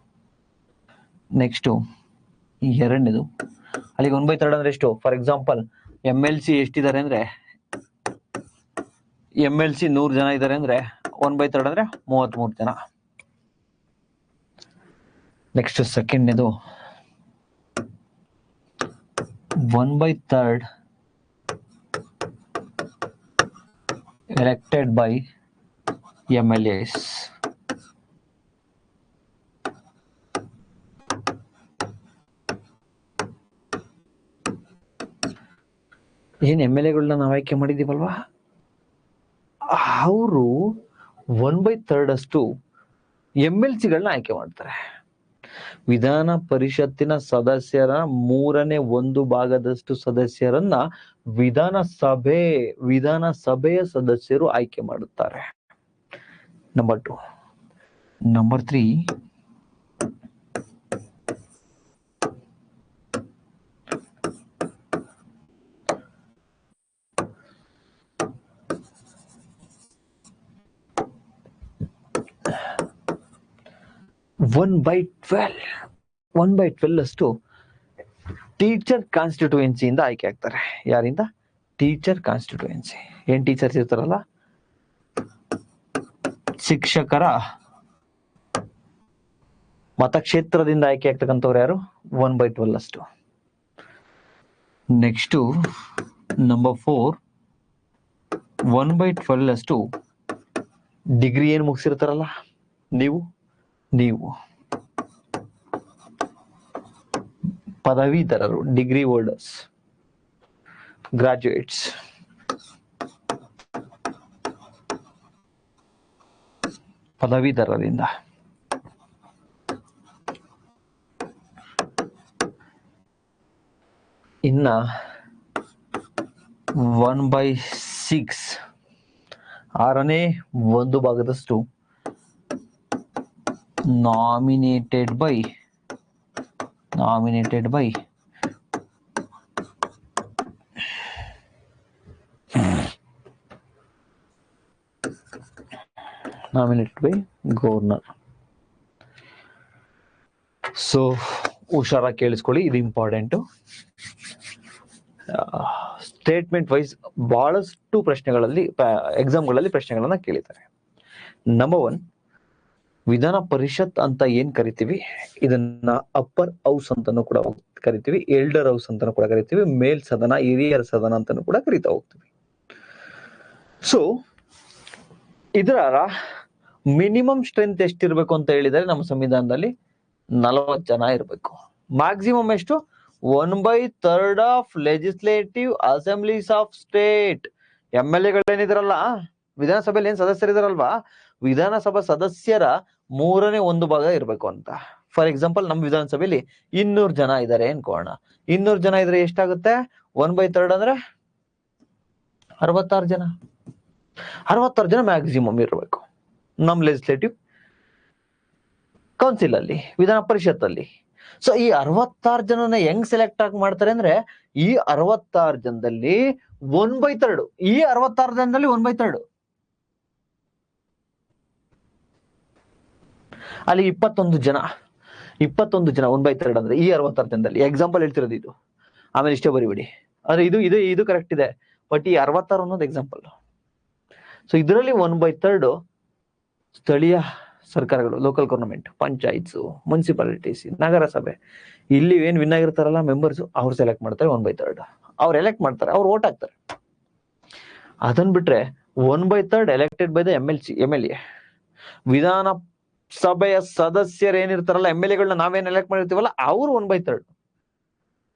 ನೆಕ್ಸ್ಟ್ ಎರಡನೇದು, ಅಲ್ಲಿಗೆ 1/3 ಅಂದ್ರೆ ಎಷ್ಟು? ಫಾರ್ ಎಕ್ಸಾಂಪಲ್ MLC ಎಷ್ಟಿದ್ದಾರೆ ಅಂದ್ರೆ, MLC 100 ಜನ ಇದ್ದಾರೆ ಅಂದ್ರೆ 1/3 ಅಂದ್ರೆ 33 ಜನ. ನೆಕ್ಸ್ಟ್ ಸೆಕೆಂಡ್ನೇದು, 1/3 elected by MLAs. ಏನ್ MLAಗಳನ್ನ ನಾವು ಆಯ್ಕೆ ಮಾಡಿದೀವಲ್ವಾ, ಅವರು 1/3 ಅಷ್ಟು MLCಗಳನ್ನ ಆಯ್ಕೆ ಮಾಡ್ತಾರೆ. ವಿಧಾನ ಪರಿಷತ್ತಿನ ಸದಸ್ಯರ 1/3 ಸದಸ್ಯರನ್ನ ವಿಧಾನಸಭೆಯ ಸದಸ್ಯರು ಆಯ್ಕೆ ಮಾಡುತ್ತಾರೆ. ನಂಬರ್ 2. ನಂಬರ್ 3, ಒನ್ ಬೈ 12 ಅಷ್ಟು ಟೀಚರ್ ಕಾನ್ಸ್ಟಿಟ್ಯೂಯೆನ್ಸಿಯಿಂದ ಆಯ್ಕೆ ಆಗ್ತಾರೆ. ಯಾರಿಂದ? Teacher constituency. ಏನ್ ಟೀಚರ್ಸ್ ಇರ್ತಾರಲ್ಲ, ಶಿಕ್ಷಕರ ಮತಕ್ಷೇತ್ರದಿಂದ ಆಯ್ಕೆ ಆಗ್ತಕ್ಕಂಥವ್ರು ಯಾರು? 1/12 ಅಷ್ಟು. ನೆಕ್ಸ್ಟ್ ನಂಬರ್ 4, 1/12 ಅಷ್ಟು ಡಿಗ್ರಿ ಏನ್ ಮುಗಿಸಿರ್ತಾರಲ್ಲ ನೀವು ಪದವೀಧರರು, ಡಿಗ್ರಿ ಹೋಲ್ಡರ್ಸ್, ಗ್ರಾಜುಯೇಟ್ಸ್. ಪದವೀಧರರಿಂದ ಇನ್ನ 1/6 6ನೇ 1 ಭಾಗದಷ್ಟು ನಾಮಿನೇಟೆಡ್ ಬೈ ಗವರ್ನರ್. ಸೊ ಹುಷಾರಾಗಿ ಕೇಳಿಸ್ಕೊಳ್ಳಿ, ಇದು ಇಂಪಾರ್ಟೆಂಟ್. ಸ್ಟೇಟ್ಮೆಂಟ್ ವೈಸ್ ಬಹಳಷ್ಟು ಪ್ರಶ್ನೆಗಳಲ್ಲಿ ಎಕ್ಸಾಮ್ಗಳಲ್ಲಿ ಪ್ರಶ್ನೆಗಳನ್ನ ಕೇಳಿದ್ದಾರೆ. ನಂಬರ್ 1, ವಿಧಾನ ಪರಿಷತ್ ಅಂತ ಏನ್ ಕರಿತೀವಿ, ಇದನ್ನ ಅಪ್ಪರ್ ಹೌಸ್ ಅಂತಾನು ಕೂಡ ಕರಿತೀವಿ, ಎಲ್ಡರ್ ಹೌಸ್ ಅಂತಾನು ಕೂಡ ಕರಿತೀವಿ, ಮೇಲ್ ಸದನ, ಹಿರಿಯರ ಸದನ ಅಂತಾನು ಕೂಡ ಕರಿತಾ ಹೋಗ್ತೀವಿ. ಸೊ ಇದರ ಮಿನಿಮಮ್ ಸ್ಟ್ರೆಂತ್ ಎಷ್ಟಿರ್ಬೇಕು ಅಂತ ಹೇಳಿದರೆ ನಮ್ಮ ಸಂವಿಧಾನದಲ್ಲಿ 40 ಜನ ಇರಬೇಕು. ಮ್ಯಾಕ್ಸಿಮಮ್ ಎಷ್ಟು? 1/3 of legislative assemblies of state. MLA ವಿಧಾನಸಭೆಯಲ್ಲಿ ಏನ್ ಸದಸ್ಯರಿದಾರಲ್ವಾ, ವಿಧಾನಸಭಾ ಸದಸ್ಯರ 1/3 ಭಾಗ ಇರ್ಬೇಕು ಅಂತ. ಫಾರ್ ಎಕ್ಸಾಂಪಲ್, ನಮ್ಮ ವಿಧಾನಸಭೆಯಲ್ಲಿ 200 ಜನ ಇದ್ದಾರೆ ಅನ್ಕೋಣ. 200 ಜನ ಇದ್ರೆ ಎಷ್ಟಾಗುತ್ತೆ? 1/3 ಅಂದ್ರೆ 66 ಜನ. 66 ಜನ ಮ್ಯಾಕ್ಸಿಮಮ್ ಇರಬೇಕು ನಮ್ ಲೆಜಿಸ್ಲೇಟಿವ್ ಕೌನ್ಸಿಲ್ ಅಲ್ಲಿ, ವಿಧಾನ ಪರಿಷತ್ ಅಲ್ಲಿ. ಸೊ ಈ 66 ಜನನ ಹೆಂಗ್ ಸೆಲೆಕ್ಟ್ ಆಗಿ ಮಾಡ್ತಾರೆ ಅಂದ್ರೆ, ಈ 66 ಜನದಲ್ಲಿ 1/3, ಈ 66 ಜನದಲ್ಲಿ 1/3, ಅಲ್ಲಿ 21 ಜನ 1/3 ಅಂದ್ರೆ ಈ 66 ಜನದಲ್ಲಿ. ಎಕ್ಸಾಂಪಲ್ ಹೇಳ್ತಿರೋದು ಇದು, ಆಮೇಲೆ ಇಷ್ಟೇ ಬರಿಬಿಡಿ. ಅಂದ್ರೆ ಇದು ಕರೆಕ್ಟ್ ಇದೆ, ಬಟ್ ಈ 66 ಅನ್ನೋದು ಎಕ್ಸಾಂಪಲ್. ಸೊ ಇದರಲ್ಲಿ 1/3 ಸ್ಥಳೀಯ ಸರ್ಕಾರಗಳು, ಲೋಕಲ್ ಗವರ್ನಮೆಂಟ್, ಪಂಚಾಯತ್ಸ್, ಮುನ್ಸಿಪಾಲಿಟೀಸ್, ನಗರಸಭೆ, ಇಲ್ಲಿ ಏನ್ ವಿನ್ ಆಗಿರ್ತಾರಲ್ಲ ಮೆಂಬರ್ಸ್, ಅವ್ರು ಸೆಲೆಕ್ಟ್ ಮಾಡ್ತಾರೆ 1/3. ಅವ್ರು ಎಲೆಕ್ಟ್ ಮಾಡ್ತಾರೆ, ಅವ್ರು ವೋಟ್ ಹಾಕ್ತಾರೆ. ಅದನ್ ಬಿಟ್ರೆ 1/3 ಎಲೆಕ್ಟೆಡ್ ಬೈ ದ MLA. ವಿಧಾನ ಸಭೆಯ ಸದಸ್ಯರು ಏನಿರ್ತಾರಲ್ಲ, MLAಗಳನ್ನ ನಾವೇನ್ ಎಲೆಕ್ಟ್ ಮಾಡಿರ್ತೀವಲ್ಲ, ಅವ್ರು 1/3.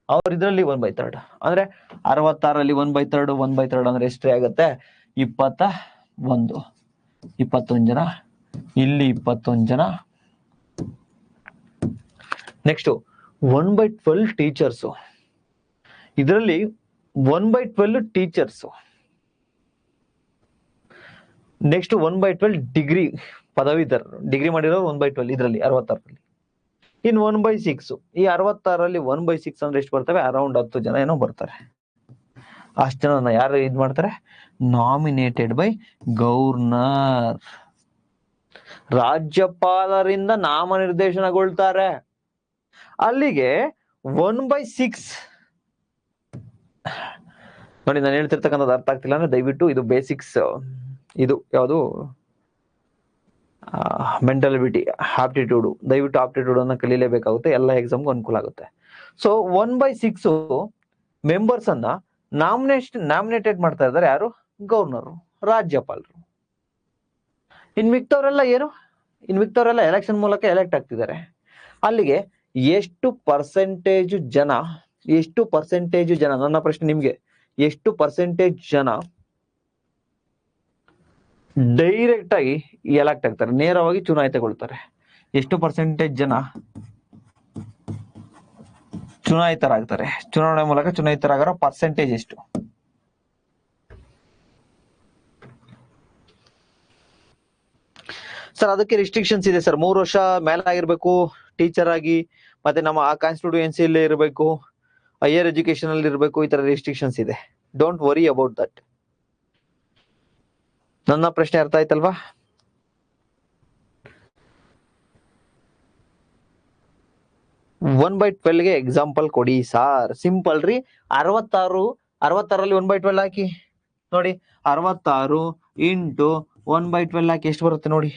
ಅವ್ರ ಇದ್ರಲ್ಲಿ 1/3 ಅಂದ್ರೆ 66ರಲ್ಲಿ 1/3 ಅಂದ್ರೆ ಎಷ್ಟೇ ಆಗುತ್ತೆ? 21 ಜನ. ಇಲ್ಲಿ 21 ಜನ. Next 1/12 teachers. ಇದರಲ್ಲಿ 1/12 ಟೀಚರ್ಸ್. ನೆಕ್ಸ್ಟ್ 1/12 ಡಿಗ್ರಿ ಪದವೀಧರರು, ಡಿಗ್ರಿ ಮಾಡಿರೋರು 1/12 ಇದರಲ್ಲಿ 66ರಲ್ಲಿ. ಇನ್ 1/6, ಈ 66ರಲ್ಲಿ 1/6 ಅಂದ್ರೆ ಎಷ್ಟು ಬರ್ತವೆ? ಅರೌಂಡ್ 10 ಜನ ಏನೋ ಬರ್ತಾರೆ. ಅಷ್ಟು ಜನ ಯಾರು ಇದ್ ಮಾಡ್ತಾರೆ? ನಾಮಿನೇಟೆಡ್ ಬೈ ಗವರ್ನರ್, ರಾಜ್ಯಪಾಲರಿಂದ ನಾಮನಿರ್ದೇಶನಗೊಳ್ತಾರೆ. ಅಲ್ಲಿಗೆ 1/6 ನೋಡಿ, ನಾನು ಹೇಳ್ತಿರ್ತಕ್ಕಂಥದ್ದು ಅರ್ಥ ಆಗ್ತಿಲ್ಲ ಅಂದ್ರೆ ದಯವಿಟ್ಟು ಇದು ಬೇಸಿಕ್ಸ್, ಇದು ಯಾವುದು ಮೆಂಟಲಿಟಿ, ಆಪ್ಟಿಟ್ಯೂಡ್, ದಯವಿಟ್ಟು ಆಪ್ಟಿಟ್ಯೂಡ್ ಅನ್ನ ಕಲೀಲೇಬೇಕಾಗುತ್ತೆ, ಎಲ್ಲ ಎಕ್ಸಾಮ್ಗೂ ಅನುಕೂಲ ಆಗುತ್ತೆ. ಸೊ 1/6 ಮೆಂಬರ್ಸ್ ಅನ್ನ ನಾಮಿನೇಟೆಡ್ ಮಾಡ್ತಾ ಇದ್ದಾರೆ ಯಾರು? ಗವರ್ನರು, ರಾಜ್ಯಪಾಲರು. ಇನ್ ಮಿಕ್ತವರೆಲ್ಲ ಎಲೆಕ್ಷನ್ ಮೂಲಕ ಎಲೆಕ್ಟ್ ಆಗ್ತಿದ್ದಾರೆ. ಅಲ್ಲಿಗೆ ಎಷ್ಟು ಪರ್ಸೆಂಟೇಜ್ ಜನ, ನನ್ನ ಪ್ರಶ್ನೆ ನಿಮ್ಗೆ, ಎಷ್ಟು ಪರ್ಸೆಂಟೇಜ್ ಜನ ಡೈರೆಕ್ಟ್ ಆಗಿ ಎಲೆಕ್ಟ್ ಆಗ್ತಾರೆ, ನೇರವಾಗಿ ಚುನಾಯಿತಗೊಳ್ತಾರೆ? ಎಷ್ಟು ಪರ್ಸೆಂಟೇಜ್ ಜನ ಚುನಾಯಿತರಾಗ್ತಾರೆ? ಚುನಾವಣೆ ಮೂಲಕ ಚುನಾಯಿತರಾಗೋ ಪರ್ಸೆಂಟೇಜ್ ಎಷ್ಟು? ಸರ್ ಅದಕ್ಕೆ ರಿಸ್ಟ್ರಿಕ್ಷನ್ಸ್ ಇದೆ ಸರ್. 3 ವರ್ಷ ಮೇಲೆ ಆಗಿರ್ಬೇಕು ಟೀಚರ್ ಆಗಿ, ಮತ್ತೆ ನಮ್ಮ ಆ ಕಾನ್ಸ್ಟಿಟ್ಯೂಯೆನ್ಸಿಯಲ್ಲಿ ಇರಬೇಕು, ಹೈಯರ್ ಎಜುಕೇಶನ್ ಅಲ್ಲಿ ಇರಬೇಕು, ಈ ತರ ರಿಸ್ಟ್ರಿಕ್ಷನ್ಸ್ ಇದೆ. Don't worry about that. ನನ್ನ ಪ್ರಶ್ನೆ ಅರ್ಥ ಆಯ್ತಲ್ವಾ? ಒನ್ ಬೈ 12 ಗೆ ಎಕ್ಸಾಂಪಲ್ ಕೊಡಿ ಸಾರ್. ಸಿಂಪಲ್ ರೀ. 66ರಲ್ಲಿ 1/12 ಹಾಕಿ ನೋಡಿ. 66 ಇಂಟು 1/12 ಹಾಕಿ ಎಷ್ಟು ಬರುತ್ತೆ ನೋಡಿ.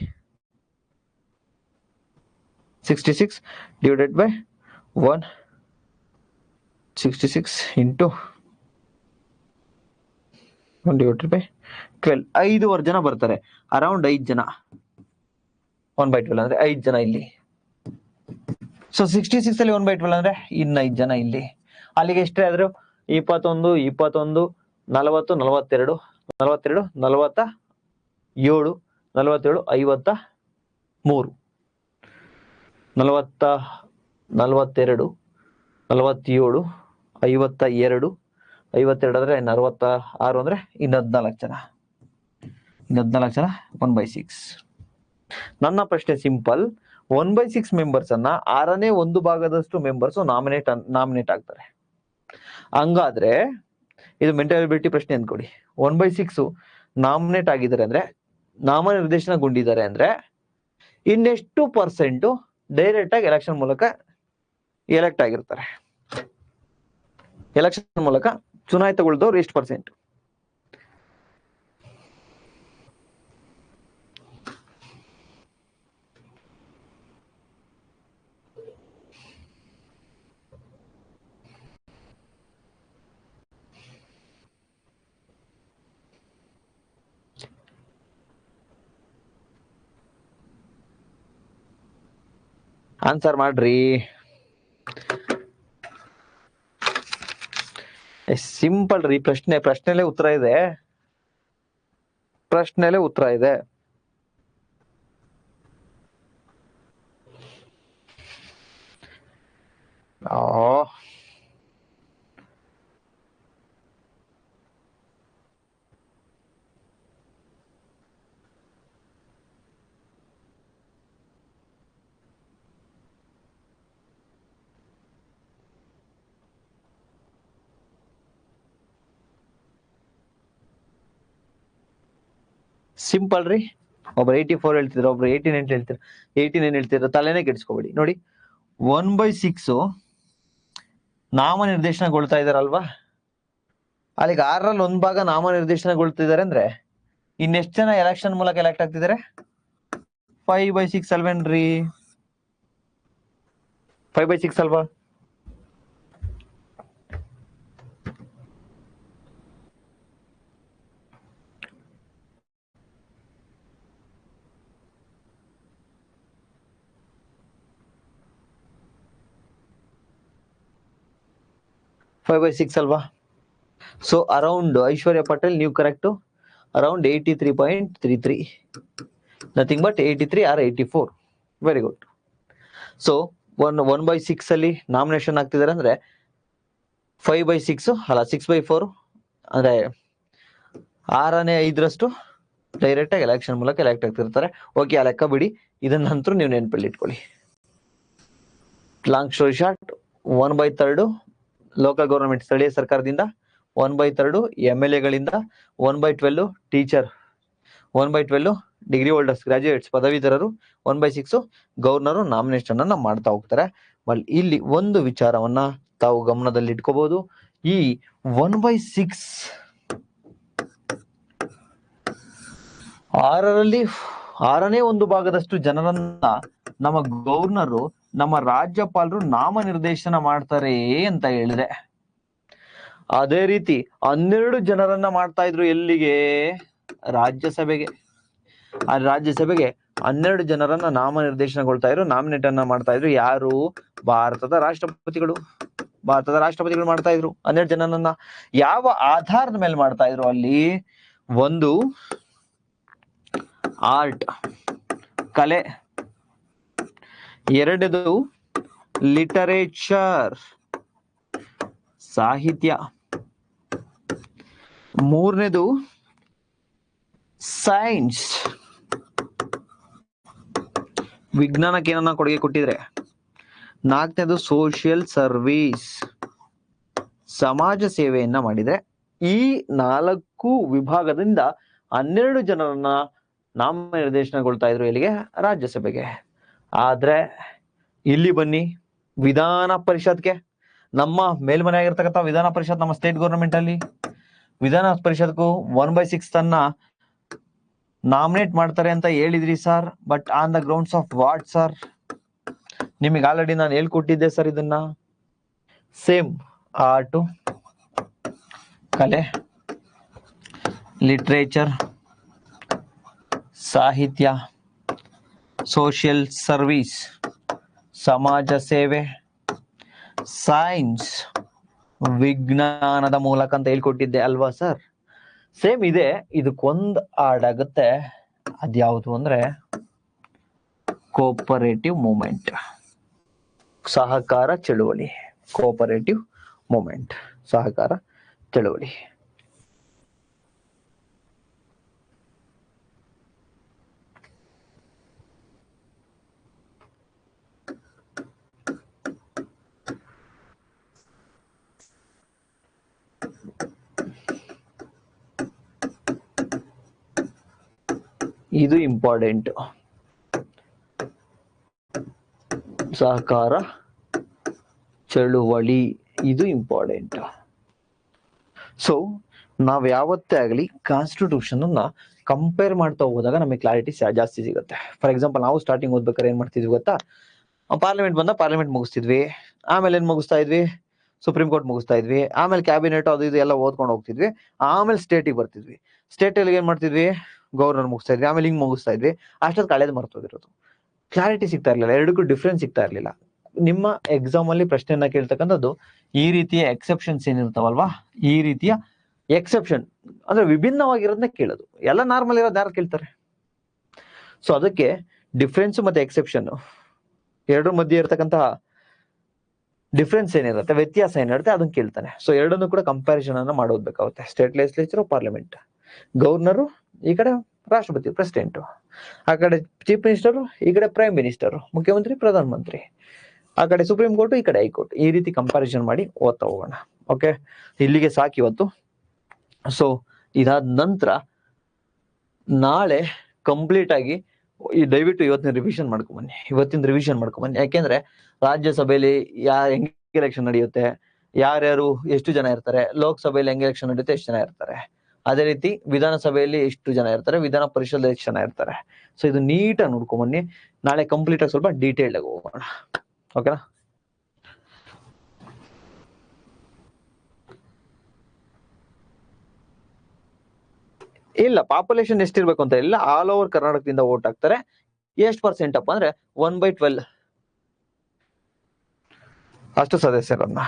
66 divided by 166 into 1 divided by 12. 5 ಜನ ಬರ್ತಾರೆ, ಅರೌಂಡ್ 5 ಜನ. 1/12 ಅಂದ್ರೆ 5 ಜನ ಇಲ್ಲಿ. ಸೊ 66 ಅಲ್ಲಿ 1/12 ಅಂದ್ರೆ ಇನ್ನು 5 ಜನ ಇಲ್ಲಿ. ಅಲ್ಲಿಗೆ ಎಷ್ಟೇ ಆದ್ರು 21 40 42 42 47 47 53 40 42 42 47 52 52 ಅಂದ್ರೆ 46 ಅಂದ್ರೆ ಇನ್ನು 14 ಜನ. 14 ಜನ 1/6. ನನ್ನ ಪ್ರಶ್ನೆ ಸಿಂಪಲ್. 1/6 ಮೆಂಬರ್ಸ್ ಅನ್ನ 6ನೇ 1/ಭಾಗದಷ್ಟು ಮೆಂಬರ್ಸ್ ನಾಮಿನೇಟ್ ಆಗ್ತಾರೆ. ಹಂಗಾದ್ರೆ ಇದು ಮೆಂಟಲ್ ಎಬಿಲಿಟಿ ಪ್ರಶ್ನೆ ಅಂದ್ಕೊಡಿ. 1/6 ನಾಮಿನೇಟ್ ಆಗಿದ್ದಾರೆ ಅಂದ್ರೆ, ನಾಮನಿರ್ದೇಶನಗೊಂಡಿದ್ದಾರೆ ಅಂದ್ರೆ ಇನ್ನೆಷ್ಟು ಪರ್ಸೆಂಟ್ ಡೈರೆಕ್ಟ್ ಆಗಿ ಎಲೆಕ್ಷನ್ ಮೂಲಕ ಎಲೆಕ್ಟ್ ಆಗಿರ್ತಾರೆ? ಎಲೆಕ್ಷನ್ ಮೂಲಕ ಚುನಾಯಿತಗೊಳ್ದವ್ರು ಎಷ್ಟು ಪರ್ಸೆಂಟ್? ಆನ್ಸರ್ ಮಾಡ್ರಿ. ಸಿಂಪಲ್ ರೀ. ಪ್ರಶ್ನೆಲೇ ಉತ್ತರ ಇದೆ. ಓ, ಸಿಂಪಲ್ ರೀ. ಒಬ್ರು 84 ಹೇಳ್ತಿದ್ರು, ಒಬ್ರು 89 ಹೇಳ್ತಿದ್ರು, 89 ಹೇಳ್ತಿದ್ರು. ತಲೆನೇ ಕೆಡಿಸ್ಕೋಬೇಡಿ. ನೋಡಿ, 1/6 ನಾಮನಿರ್ದೇಶನಗೊಳ್ತಾ ಇದಾರಲ್ವಾ, ಅಲ್ಲಿಗೆ 6ರಲ್ಲಿ 1 ಭಾಗ ನಾಮನಿರ್ದೇಶನಗೊಳ್ತಿದ್ದಾರೆ ಅಂದ್ರೆ ಇನ್ನೆಷ್ಟು ಜನ ಎಲೆಕ್ಷನ್ ಮೂಲಕ ಎಲೆಕ್ಟ್ ಆಗ್ತಿದ್ದಾರೆ? 5/6 ಅಲ್ವೇನ್ರಿ? 5/6 ಅಲ್ವಾ? ಅಲ್ವಾ? ಸೊ ಅರೌಂಡ್ ಐಶ್ವರ್ಯ ಪಟೇಲ್, ನೀವು correct. Around 83.33, nothing but 83 or 84. Very good. So 1/6 ಅಲ್ಲಿ ನಾಮಿನೇಷನ್ ಆಗ್ತಿದ್ದಾರೆ ಅಂದ್ರೆ 5/6 ಅಲ್ಲ 6/4 ಅಂದ್ರೆ 6ನೇ 5ರಷ್ಟು ಡೈರೆಕ್ಟ್ ಆಗಿ ಎಲೆಕ್ಷನ್ ಮೂಲಕ ಎಲೆಕ್ಟ್ ಆಗ್ತಿರ್ತಾರೆ. ಓಕೆ, ಆ ಲೆಕ್ಕ ಬಿಡಿ. ಇದನ್ನಂತೂ ನೀವು ನೆನಪಲ್ಲಿ ಇಟ್ಕೊಳ್ಳಿ. Long story short, 1/3 local government ಸ್ಥಳೀಯ ಸರ್ಕಾರದಿಂದ, 1/3 MLA ಗಳಿಂದ, 1/12 ಟೀಚರ್, 1/12 ಡಿಗ್ರಿ ಹೋಲ್ಡರ್ಸ್ ಗ್ರಾಜುಯೇಟ್ಸ್ ಪದವೀಧರರು, 1/6 ಗವರ್ನರು ನಾಮಿನೇಷನ್ ಅನ್ನ ಮಾಡ್ತಾ ಹೋಗ್ತಾರೆ. ಇಲ್ಲಿ ಒಂದು ವಿಚಾರವನ್ನ ತಾವು ಗಮನದಲ್ಲಿ ಇಟ್ಕೋಬಹುದು. ಈ 1/6 6ನೇ 1 ಭಾಗದಷ್ಟು ಜನರನ್ನ ನಮ್ಮ ಗವರ್ನರು, ನಮ್ಮ ರಾಜ್ಯಪಾಲರು ನಾಮನಿರ್ದೇಶನ ಮಾಡ್ತಾರೆ ಅಂತ ಹೇಳಿದೆ. ಅದೇ ರೀತಿ 12 ಜನರನ್ನ ಮಾಡ್ತಾ ಇದ್ರು. ಎಲ್ಲಿಗೆ? ರಾಜ್ಯಸಭೆಗೆ. ಆ ರಾಜ್ಯಸಭೆಗೆ 12 ಜನರನ್ನ ನಾಮನಿರ್ದೇಶನಗೊಳ್ತಾ ಇದ್ರು, ನಾಮಿನೇಟ್ ಅನ್ನ ಮಾಡ್ತಾ ಇದ್ರು. ಯಾರು? ಭಾರತದ ರಾಷ್ಟ್ರಪತಿಗಳು ಮಾಡ್ತಾ ಇದ್ರು 12 ಜನರನ್ನ. ಯಾವ ಆಧಾರದ ಮೇಲೆ ಮಾಡ್ತಾ ಇದ್ರು? ಅಲ್ಲಿ ಒಂದು ಆರ್ಟ್, ಕಲೆ, ಎರಡನೇದು ಲಿಟರೇಚರ್, ಸಾಹಿತ್ಯ, ಮೂರನೇದು ಸೈನ್ಸ್, ವಿಜ್ಞಾನಕ್ಕೆ ಏನನ್ನ ಕೊಡುಗೆ ಕೊಟ್ಟಿದ್ರೆ, ನಾಲ್ಕನೇದು ಸೋಷಿಯಲ್ ಸರ್ವಿಸ್, ಸಮಾಜ ಸೇವೆಯನ್ನ ಮಾಡಿದ್ರೆ. ಈ 4 ವಿಭಾಗದಿಂದ 12 ಜನರನ್ನ ನಾಮನಿರ್ದೇಶನಗೊಳ್ತಾ ಇದ್ರು. ಎಲ್ಲಿಗೆ? ರಾಜ್ಯಸಭೆಗೆ. ಆದ್ರೆ ಇಲ್ಲಿ ಬನ್ನಿ, ವಿಧಾನ ಪರಿಷತ್ಗೆ, ನಮ್ಮ ಮೇಲ್ಮನೆ ಆಗಿರ್ತಕ್ಕಂಥ ವಿಧಾನ ಪರಿಷತ್, ನಮ್ಮ ಸ್ಟೇಟ್ ಗವರ್ನಮೆಂಟ್ ಅಲ್ಲಿ ವಿಧಾನ ಪರಿಷತ್ಗೂ 1/6 ಅನ್ನ ನಾಮಿನೇಟ್ ಮಾಡ್ತಾರೆ ಅಂತ ಹೇಳಿದ್ರಿ sir. But on the grounds of what sir? ನಿಮಗೆ ಆಲ್ರೆಡಿ ನಾನು ಹೇಳ್ಕೊಟ್ಟಿದ್ದೆ ಸರ್ ಇದನ್ನ. ಸೇಮ್ ಆರ್ಟು, ಕಲೆ, ಲಿಟ್ರೇಚರ್, ಸಾಹಿತ್ಯ, ಸೋಷಿಯಲ್ ಸರ್ವಿಸ್, ಸಮಾಜ ಸೇವೆ, ಸೈನ್ಸ್, ವಿಜ್ಞಾನದ ಮೂಲಕ ಅಂತ ಹೇಳ್ಕೊಟ್ಟಿದ್ದೆ ಅಲ್ವಾ ಸರ್. ಸೇಮ್ ಇದೆ, ಇದಕ್ಕೊಂದು ಆಡ್ ಆಗುತ್ತೆ. ಅದ್ಯಾವುದು ಅಂದ್ರೆ ಕೋಪರೇಟಿವ್ ಮೂವ್ಮೆಂಟ್, ಸಹಕಾರ ಚಳುವಳಿ. ಕೋಪರೇಟಿವ್ ಮೂವ್ಮೆಂಟ್, ಸಹಕಾರ ಚಳುವಳಿ. ಇದು ಇಂಪಾರ್ಟೆಂಟ್. ಸಹಕಾರ ಚಳುವಳಿ ಇದು ಇಂಪಾರ್ಟೆಂಟ್. ಸೊ ನಾವ್ ಯಾವತ್ತೇ ಆಗಲಿ ಕಾನ್ಸ್ಟಿಟ್ಯೂಷನ್ ಅನ್ನ ಕಂಪೇರ್ ಮಾಡ್ತಾ ಹೋದಾಗ ನಮಗೆ ಕ್ಲಾರಿಟಿ ಜಾಸ್ತಿ ಸಿಗುತ್ತೆ. ಫಾರ್ ಎಕ್ಸಾಂಪಲ್, ನಾವು ಸ್ಟಾರ್ಟಿಂಗ್ ಓದ್ಬೇಕಾದ್ರೆ ಏನ್ ಮಾಡ್ತಿದ್ವಿ ಗೊತ್ತಾ? ಪಾರ್ಲಿಮೆಂಟ್ ಬಂದ ಪಾರ್ಲಿಮೆಂಟ್ ಮುಗಿಸ್ತಿದ್ವಿ, ಆಮೇಲೆ ಏನ್ ಮುಗಿಸ್ತಾ ಇದ್ವಿ? ಸುಪ್ರೀಂ ಕೋರ್ಟ್ ಮುಗಿಸ್ತಾ ಇದ್ವಿ, ಆಮೇಲೆ ಕ್ಯಾಬಿನೆಟ್ ಅದು ಇದು ಎಲ್ಲ ಓದ್ಕೊಂಡು ಹೋಗ್ತಿದ್ವಿ, ಆಮೇಲೆ ಸ್ಟೇಟಿಗೆ ಬರ್ತಿದ್ವಿ. ಸ್ಟೇಟ್ ಅಲ್ಲಿ ಏನ್ ಮಾಡ್ತಿದ್ವಿ? ಗವರ್ನರ್ ಮುಗಿಸ್ತಾ ಇದ್ವಿ, ಆಮೇಲೆ ಹಿಂಗ್ ಮುಗಿಸ್ತಾ ಇದ್ವಿ. ಅಷ್ಟೊತ್ತು ಕಳೆದು ಮರ್ತೋಗಿರೋದು, ಕ್ಲಾರಿಟಿ ಸಿಗ್ತಾ ಇರ್ಲಿಲ್ಲ, ಎರಡಕ್ಕೂ ಡಿಫ್ರೆನ್ಸ್ ಸಿಗ್ತಾ ಇರ್ಲಿಲ್ಲ. ನಿಮ್ಮ ಎಕ್ಸಾಮ್ ಅಲ್ಲಿ ಪ್ರಶ್ನೆಯನ್ನ ಕೇಳ್ತಕ್ಕಂಥದ್ದು ಈ ರೀತಿಯ ಎಕ್ಸೆಪ್ಷನ್ಸ್ ಏನಿರ್ತಾವಲ್ವಾ, ಈ ರೀತಿಯ ಎಕ್ಸೆಪ್ಷನ್ ಅಂದ್ರೆ ವಿಭಿನ್ನವಾಗಿರೋದನ್ನ ಕೇಳೋದು. ಎಲ್ಲ ನಾರ್ಮಲ್ ಇರೋದು ಯಾರು ಕೇಳ್ತಾರೆ? ಸೊ ಅದಕ್ಕೆ ಡಿಫ್ರೆನ್ಸ್ ಮತ್ತೆ ಎಕ್ಸೆಪ್ಷನ್ ಎರಡರ ಮಧ್ಯೆ ಇರತಕ್ಕಂತಹ ಡಿಫ್ರೆನ್ಸ್ ಏನಿರುತ್ತೆ, ವ್ಯತ್ಯಾಸ ಏನಿರುತ್ತೆ, ಅದನ್ನ ಕೇಳ್ತಾನೆ. ಸೊ ಎರಡನ್ನೂ ಕೂಡ ಕಂಪ್ಯಾರಿಸನ್ ಅನ್ನ ಮಾಡೋದ್ಬೇಕಾಗುತ್ತೆ. ಸ್ಟೇಟ್ ಲೆಜಿಸ್ಲೇಚರ್, ಪಾರ್ಲಿಮೆಂಟ್, ಗವರ್ನರು ಈ ಕಡೆ ರಾಷ್ಟ್ರಪತಿ ಪ್ರೆಸಿಡೆಂಟ್, ಆ ಕಡೆ ಚೀಫ್ ಮಿನಿಸ್ಟರ್, ಈ ಕಡೆ ಪ್ರೈಮ್ ಮಿನಿಸ್ಟರ್ ಮುಖ್ಯಮಂತ್ರಿ ಪ್ರಧಾನ ಮಂತ್ರಿ, ಆ ಕಡೆ ಸುಪ್ರೀಂ ಕೋರ್ಟ್, ಈ ಕಡೆ ಹೈಕೋರ್ಟ್. ಈ ರೀತಿ ಕಂಪ್ಯಾರಿಸನ್ ಮಾಡಿ ಓದ್ತಾ ಹೋಗೋಣ. ಓಕೆ, ಇಲ್ಲಿಗೆ ಸಾಕು ಇವತ್ತು. ಸೊ ಇದಾದ ನಂತರ ನಾಳೆ ಕಂಪ್ಲೀಟ್ ಆಗಿ ದಯವಿಟ್ಟು ಇವತ್ತಿನ ರಿವಿಷನ್ ಮಾಡ್ಕೊಂಬನ್ನಿ. ಯಾಕೆಂದ್ರೆ ರಾಜ್ಯಸಭೆಯಲ್ಲಿ ಹೆಂಗ್ ಎಲೆಕ್ಷನ್ ನಡೆಯುತ್ತೆ, ಯಾರ್ಯಾರು ಎಷ್ಟು ಜನ ಇರ್ತಾರೆ, ಲೋಕಸಭೆಯಲ್ಲಿ ಹೆಂಗ್ ಎಲೆಕ್ಷನ್ ನಡೆಯುತ್ತೆ, ಎಷ್ಟು ಜನ ಇರ್ತಾರೆ, ಅದೇ ರೀತಿ ವಿಧಾನಸಭೆಯಲ್ಲಿ ಎಷ್ಟು ಜನ ಇರ್ತಾರೆ, ವಿಧಾನ ಪರಿಷತ್ ಎಷ್ಟು ಜನ ಇರ್ತಾರೆ. ಸೊ ಇದು ನೀಟಾಗಿ ನೋಡ್ಕೊಂಬನ್ನಿ. ನಾಳೆ ಕಂಪ್ಲೀಟ್ ಆಗಿ ಸ್ವಲ್ಪ ಡೀಟೇಲ್ಡ್ ಆಗಿ ಹೋಗೋಣ. ಓಕೆನಾ? ಇಲ್ಲ, ಪಾಪ್ಯುಲೇಷನ್ ಎಷ್ಟಿರ್ಬೇಕು ಅಂತ ಇಲ್ಲ, ಆಲ್ ಓವರ್ ಕರ್ನಾಟಕದಿಂದ ವೋಟ್ ಹಾಕ್ತಾರೆ. ಎಷ್ಟು ಪರ್ಸೆಂಟ್ ಅಪ್ಪ ಅಂದ್ರೆ 1/12 ಅಷ್ಟು ಸದಸ್ಯರನ್ನ.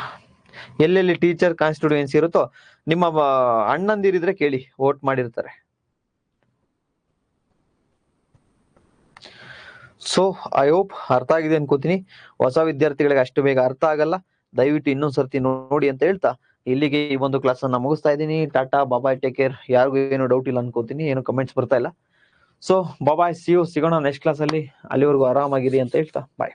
ಎಲ್ಲೆಲ್ಲಿ ಟೀಚರ್ ಕಾನ್ಸ್ಟಿಟ್ಯೂಯೆನ್ಸಿ ಇರುತ್ತೋ ನಿಮ್ಮ ಅಣ್ಣಂದಿರಿದ್ರೆ ಕೇಳಿ, ವೋಟ್ ಮಾಡಿರ್ತಾರೆ. ಸೊ ಐ ಹೋಪ್ ಅರ್ಥ ಆಗಿದೆ ಅನ್ಕೋತೀನಿ. ಹೊಸ ವಿದ್ಯಾರ್ಥಿಗಳಿಗೆ ಅಷ್ಟು ಬೇಗ ಅರ್ಥ ಆಗಲ್ಲ, ದಯವಿಟ್ಟು ಇನ್ನೊಂದ್ಸರ್ತಿ ನೋಡಿ ಅಂತ ಹೇಳ್ತಾ ಇಲ್ಲಿಗೆ ಈ ಒಂದು ಕ್ಲಾಸ್ ಅನ್ನ ಮುಗಿಸ್ತಾ ಇದ್ದೀನಿ. Tata, bye-bye, take care. ಯಾರಿಗೂ ಏನು ಡೌಟ್ ಇಲ್ಲ ಅನ್ಕೋತೀನಿ, ಏನು ಕಮೆಂಟ್ಸ್ ಬರ್ತಾ ಇಲ್ಲ. ಸೊ ಬಾಬಾಯ್, ಸಿಗೋಣ ನೆಕ್ಸ್ಟ್ ಕ್ಲಾಸ್ ಅಲ್ಲಿ. ಅಲ್ಲಿವರೆಗೂ ಆರಾಮಾಗಿರಿ ಅಂತ ಹೇಳ್ತಾ ಬಾಯ್.